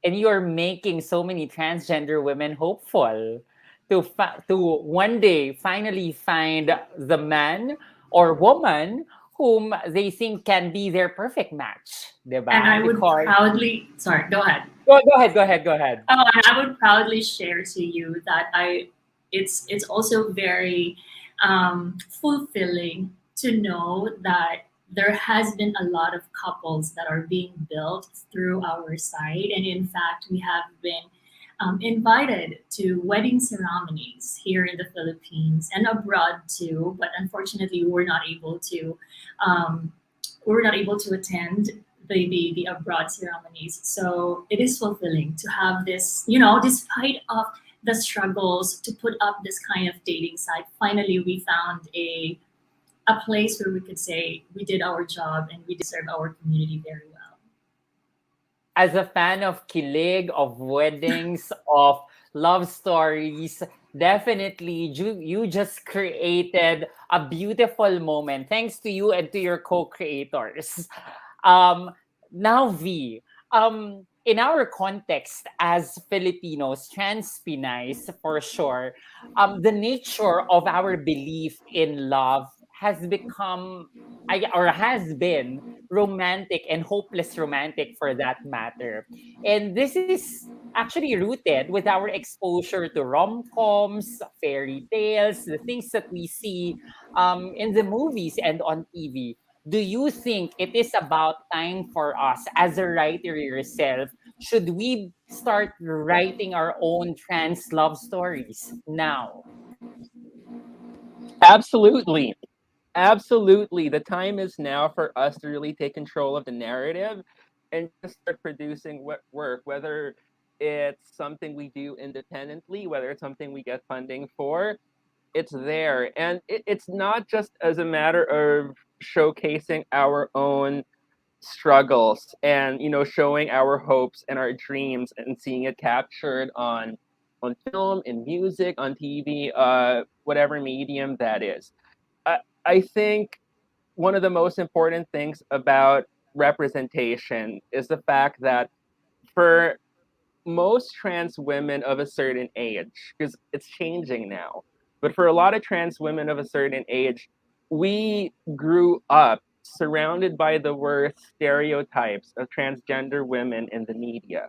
And you're making so many transgender women hopeful to one day finally find the man or woman whom they think can be their perfect match, And diba? I would Because proudly, sorry, go ahead. go ahead. Oh, and I would proudly share to you that it's also very fulfilling to know that there has been a lot of couples that are being built through our site, and in fact, we have been invited to wedding ceremonies here in the Philippines and abroad too. But unfortunately, um, we were not able to attend the abroad ceremonies. So it is fulfilling to have this, despite of the struggles to put up this kind of dating site. Finally, we found a place where we could say we did our job and we deserve our community very well. As a fan of kilig, of weddings, of love stories, definitely you just created a beautiful moment. Thanks to you and to your co-creators. Um, Now, V, in our context as Filipinos, transpinays for sure, the nature of our belief in love has become, or has been romantic and hopeless romantic for that matter. And this is actually rooted with our exposure to rom-coms, fairy tales, the things that we see in the movies and on TV. Do you think it is about time for us as a writer yourself? Should we start writing our own trans love stories now? Absolutely. Absolutely. The time is now for us to really take control of the narrative and just start producing work, whether it's something we do independently, whether it's something we get funding for, it's there. And it's not just as a matter of showcasing our own struggles and showing our hopes and our dreams and seeing it captured on film, in music, on TV, whatever medium that is. I think one of the most important things about representation is the fact that for most trans women of a certain age, because it's changing now, but for a lot of trans women of a certain age, we grew up surrounded by the worst stereotypes of transgender women in the media.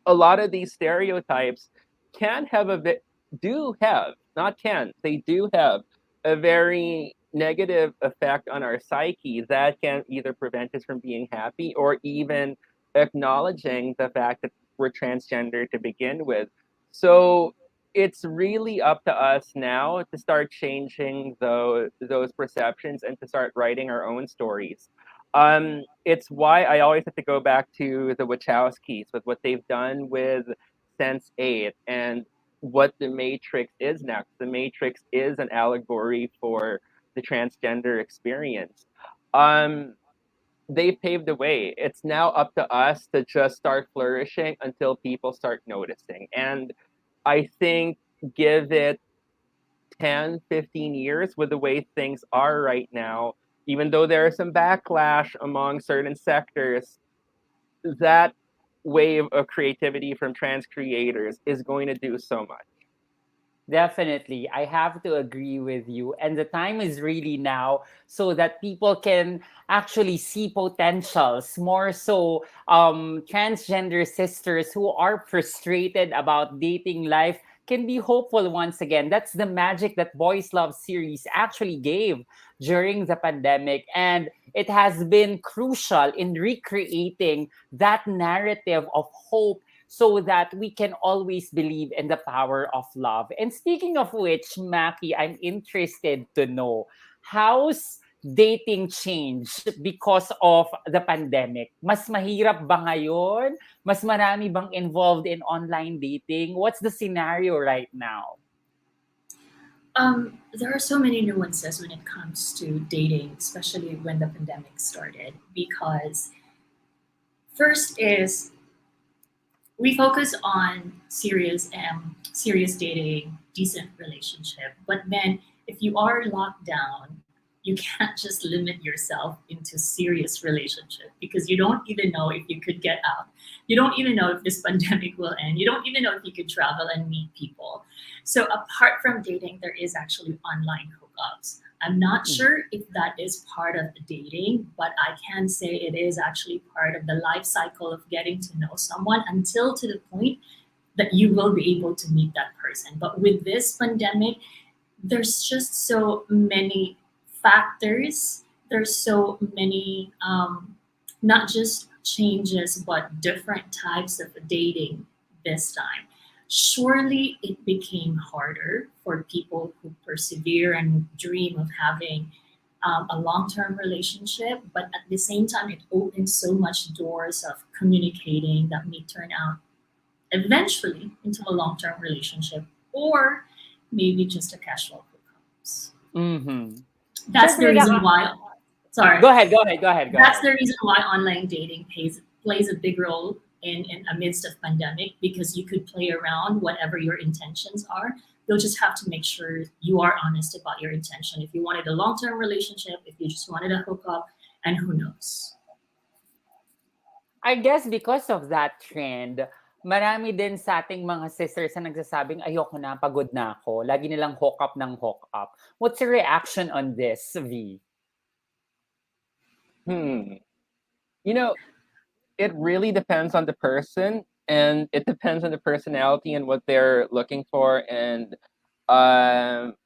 A lot of these stereotypes can have a bit, do have, not can, they do have a very negative effect on our psyche that can either prevent us from being happy or even acknowledging the fact that we're transgender to begin with. So it's really up to us now to start changing those perceptions and to start writing our own stories. It's why I always have to go back to the Wachowskis with what they've done with Sense8 and what the Matrix is now. The Matrix is an allegory for the transgender experience. Um, they paved the way. It's now up to us to just start flourishing until people start noticing. And I think give it 10, 15 years with the way things are right now, even though there is some backlash among certain sectors, that wave of creativity from trans creators is going to do so much. Definitely. I have to agree with you. And the time is really now so that people can actually see potentials. More so, transgender sisters who are frustrated about dating life can be hopeful once again. That's the magic that Boys Love series actually gave during the pandemic. And it has been crucial in recreating that narrative of hope so that we can always believe in the power of love. And speaking of which, Maki, I'm interested to know how's dating changed because of the pandemic? Mas mahirap ba ngayon? Mas marami bang involved in online dating? What's the scenario right now? There are so many nuances when it comes to dating, especially when the pandemic started. Because first is we focus on serious dating, decent relationship. But then if you are locked down, you can't just limit yourself into serious relationship because you don't even know if you could get out. You don't even know if this pandemic will end. You don't even know if you could travel and meet people. So apart from dating, there is actually online hookups. I'm not sure if that is part of the dating, but I can say it is actually part of the life cycle of getting to know someone until to the point that you will be able to meet that person. But with this pandemic, there's just so many factors. There's so many, not just changes, but different types of dating this time. Surely it became harder for people who persevere and dream of having a long-term relationship, but at the same time, it opens so much doors of communicating that may turn out eventually into a long-term relationship or maybe just a casual hookups. Mm-hmm. That's the Siyempre, reason why. Sorry, go ahead, go ahead, go ahead, go that's ahead. the reason why online dating plays a big role in amidst of pandemic because you could play around whatever your intentions are. You'll just have to make sure you are honest about your intention. If you wanted a long-term relationship, if you just wanted a hookup, and who knows. I guess because of that trend, marami din sa ating mga sisters na nagsasabing, ayoko na, pagod na ako. Lagi nilang hook up ng hook up. What's your reaction on this, V? Hmm. You know, it really depends on the person and it depends on the personality and what they're looking for and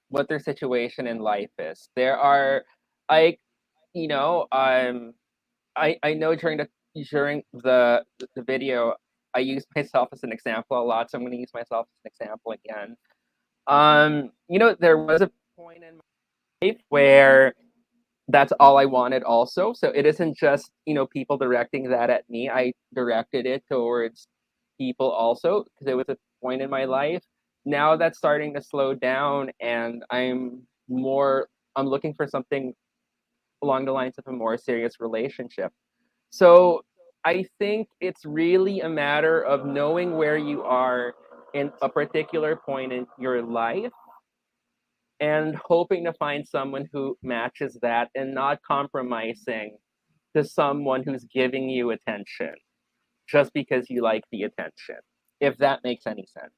what their situation in life is. There are I you know, I know during the video I used myself as an example a lot, so I'm gonna use myself as an example again. There was a point in my life where that's all I wanted also. So it isn't just, people directing that at me. I directed it towards people also because it was a point in my life. Now that's starting to slow down and I'm looking for something along the lines of a more serious relationship. So I think it's really a matter of knowing where you are in a particular point in your life and hoping to find someone who matches that and not compromising to someone who's giving you attention just because you like the attention, if that makes any sense.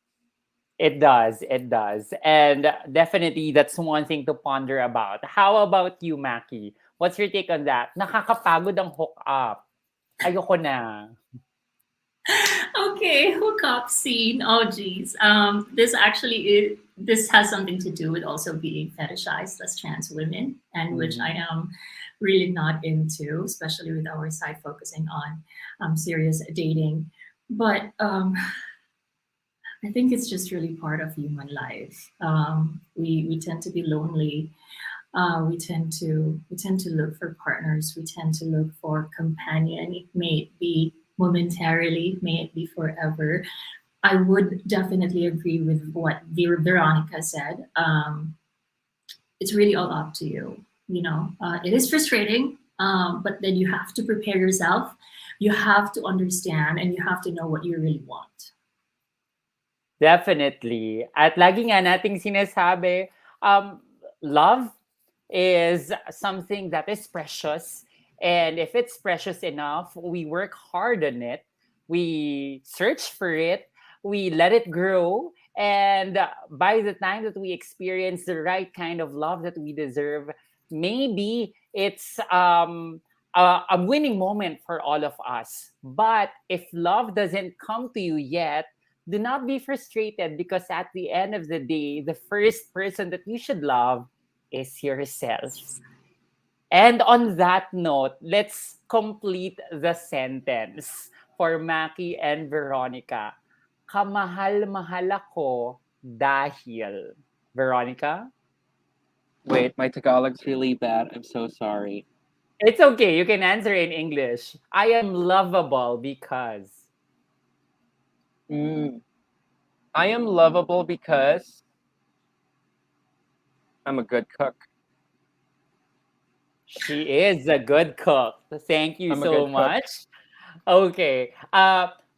It does. It does. And definitely, that's one thing to ponder about. How about you, Maki? What's your take on that? Nakakapagod ang hook up. Ayoko na. Okay, hookup scene. Oh geez. This has something to do with also being fetishized as trans women, and which I am really not into, especially with our side focusing on serious dating. But I think it's just really part of human life. We tend to be lonely. We tend to look for partners. We tend to look for companion. It may be momentarily, may it be forever. I would definitely agree with what Veronica said. It's really all up to you. It is frustrating, but then you have to prepare yourself. You have to understand, and you have to know what you really want. Definitely. At lagi nga nating sinasabi, love is something that is precious. And if it's precious enough, we work hard on it. We search for it. We let it grow. And by the time that we experience the right kind of love that we deserve, maybe it's a winning moment for all of us. But if love doesn't come to you yet, do not be frustrated because at the end of the day, the first person that you should love is yourself. And on that note, let's complete the sentence for Maki and Veronica. Kamahal-mahal ako dahil. Veronica? Wait, my Tagalog's really bad. I'm so sorry. It's okay. You can answer in English. I am lovable because. Mm. I am lovable because I'm a good cook. She is a good cook. Thank you I'm a so good cook. much. Okay.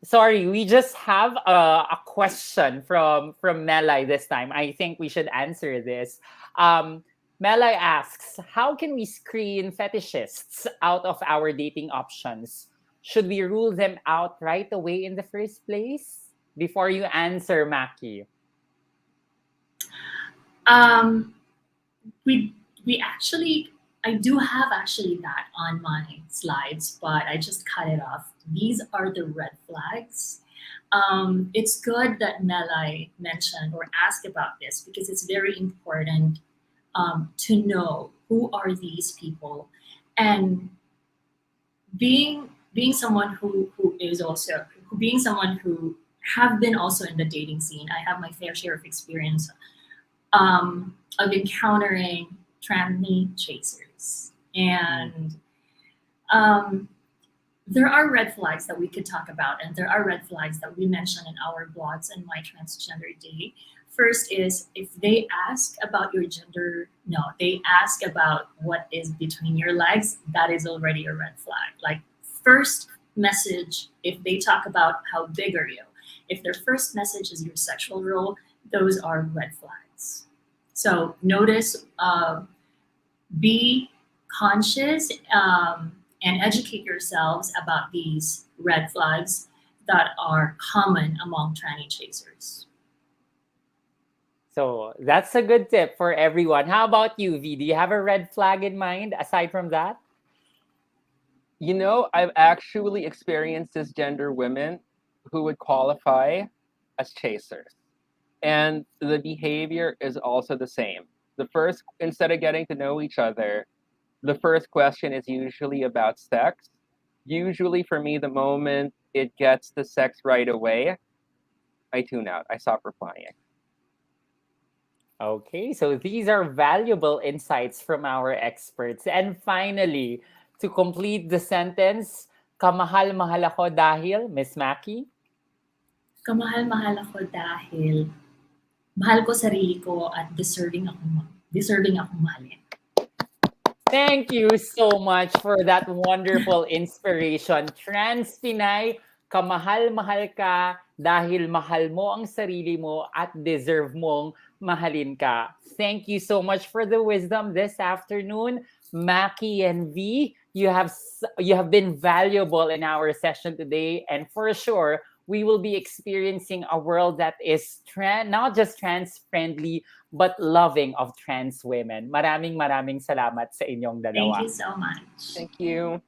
Sorry, we just have a question from Melai this time. I think we should answer this. Um, Melai asks, how can we screen fetishists out of our dating options? Should we rule them out right away in the first place? Before you answer, Maki. Um, we we actually I do have actually that on my slides, but I just cut it off. These are the red flags. It's good that Melai mentioned or asked about this because it's very important to know who are these people, and being someone who is also being someone who have been also in the dating scene. I have my fair share of experience of encountering tranny chasers. And um, there are red flags that we could talk about, and there are red flags that we mentioned in our blogs and My Transgender Day. First is if they ask about your gender, no, they ask about what is between your legs, that is already a red flag. Like, first message, if they talk about how big are you, if their first message is your sexual role, those are red flags. So notice, be conscious, and educate yourselves about these red flags that are common among tranny chasers. So that's a good tip for everyone. How about you, V? Do you have a red flag in mind aside from that? I've actually experienced cisgender women who would qualify as chasers. And the behavior is also the same. Instead of getting to know each other, the first question is usually about sex. Usually for me, the moment it gets to sex right away, I tune out. I stop replying. Okay, so these are valuable insights from our experts. And finally, to complete the sentence, kamahal-mahal ako dahil, Miss Maki? Kamahal-mahal ako dahil mahal ko sarili ko at deserving akong mahalin. Thank you so much for that wonderful inspiration. Trans Pinay, kamahal-mahal ka dahil mahal mo ang sarili mo at deserve mong mahalin ka. Thank you so much for the wisdom this afternoon, Maki and V. You have been valuable in our session today, and for sure, we will be experiencing a world that is not just trans friendly but loving of trans women. Maraming salamat sa inyong Thank dalawa. you so much. Thank you.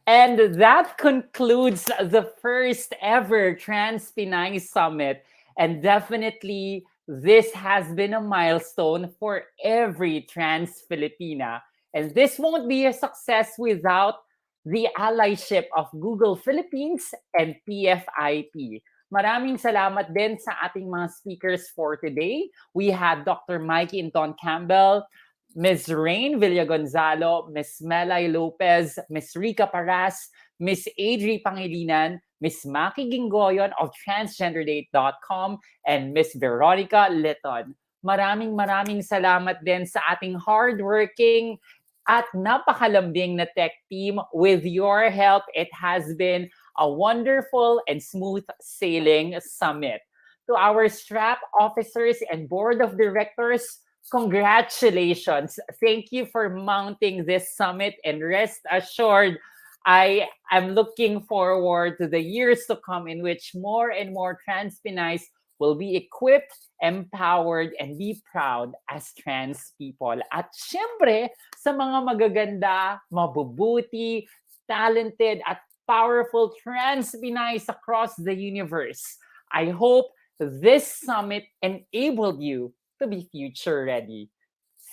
And that concludes the first ever Trans Pinay Summit. And definitely, this has been a milestone for every trans Filipina. And this won't be a success without the allyship of Google Philippines and PFIP. Maraming salamat din sa ating mga speakers for today. We had Dr. Mikey Inton Campbell, Ms. Rain Villagonzalo, Ms. Melay Lopez, Ms. Rica Paras, Ms. Adri Pangilinan, Ms. Maki Gingoyon of transgenderdate.com, and Ms. Veronica Litton. Maraming salamat din sa ating hardworking at napakalambing na tech team. With your help, it has been a wonderful and smooth sailing summit. To our strap officers and board of directors, congratulations. Thank you for mounting this summit, and rest assured, I am looking forward to the years to come in which more and more trans Pinays will be equipped, empowered, and be proud as trans people. At syempre, sa mga magaganda, mabubuti, talented, at powerful trans Pinays across the universe, I hope this summit enabled you to be future ready.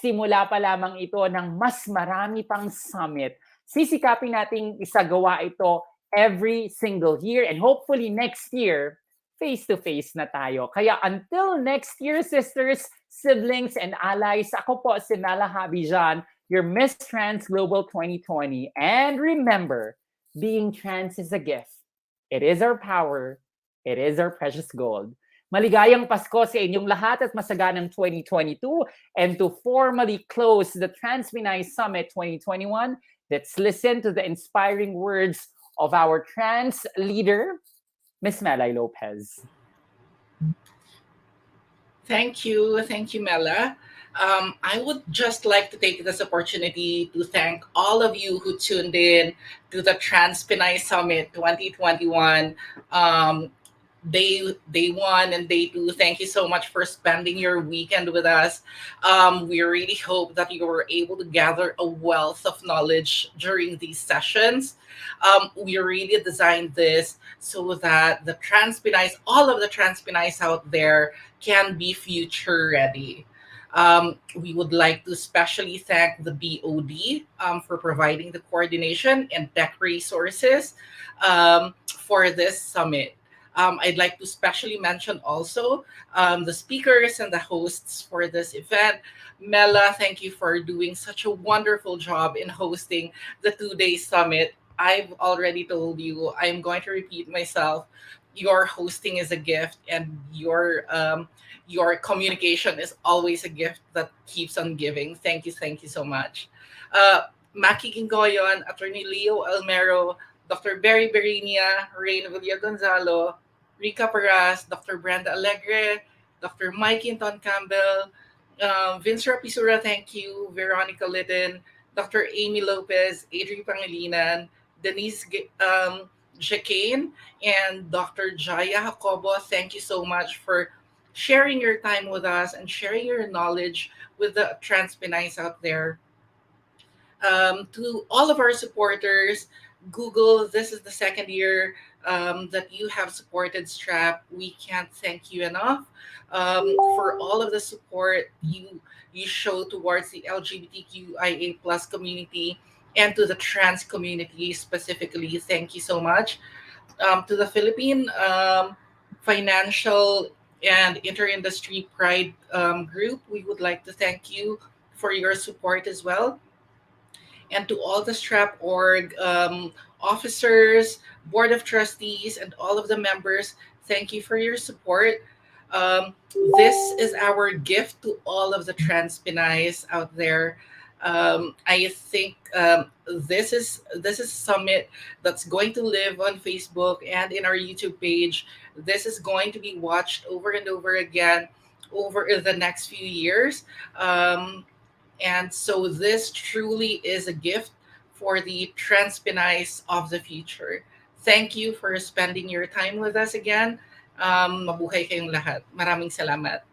Simula pa lamang ito ng mas marami pang summit. Sisikapin nating isagawa ito every single year, and hopefully next year, face-to-face na tayo. Kaya until next year, sisters, siblings, and allies, ako po si Mela Habijan, your Miss Trans Global 2020. And remember, being trans is a gift. It is our power. It is our precious gold. Maligayang Pasko sa inyong lahat at masaganang 2022. And to formally close the TransPinay Summit 2021, let's listen to the inspiring words of our trans leader, Miss Melay Lopez. Thank you, Mela. I would just like to take this opportunity to thank all of you who tuned in to the TransPinay Summit 2021. Day one and day two. Thank you so much for spending your weekend with us. We really hope that you were able to gather a wealth of knowledge during these sessions. We really designed this so that the transpinites, all of the transpinites out there, can be future ready. We would like to especially thank the BOD for providing the coordination and tech resources for this summit. I'd like to specially mention also the speakers and the hosts for this event. Mela, thank you for doing such a wonderful job in hosting the 2-day summit. I've already told you, I'm going to repeat myself. Your hosting is a gift, and your communication is always a gift that keeps on giving. Thank you so much. Maki Gingoyon, Attorney Leo Almero, Dr. Berry Berinia, Rain Gonzalo, Rica Paras, Dr. Brenda Alegre, Dr. Mike Inton Campbell, Vince Rapisura, thank you, Veronica Litton, Dr. Amy Lopez, Adri Pangilinan, Denise Jacane, and Dr. Jaya Jacobo, thank you so much for sharing your time with us and sharing your knowledge with the trans Pinays out there. To all of our supporters, Google, this is the second year that you have supported Strap. We can't thank you enough for all of the support you show towards the LGBTQIA plus community and to the trans community specifically. Thank you so much. To the Philippine Financial and Inter-Industry Pride Group, we would like to thank you for your support as well. And to all the Strap org officers, board of trustees, and all of the members, thank you for your support. This is our gift to all of the trans Pinays out there. I think this is summit that's going to live on Facebook and in our YouTube page. This is going to be watched over and over again over the next few years. And so this truly is a gift for the transpinies of the future. Thank you for spending your time with us again. Mabuhay kayong lahat. Maraming salamat.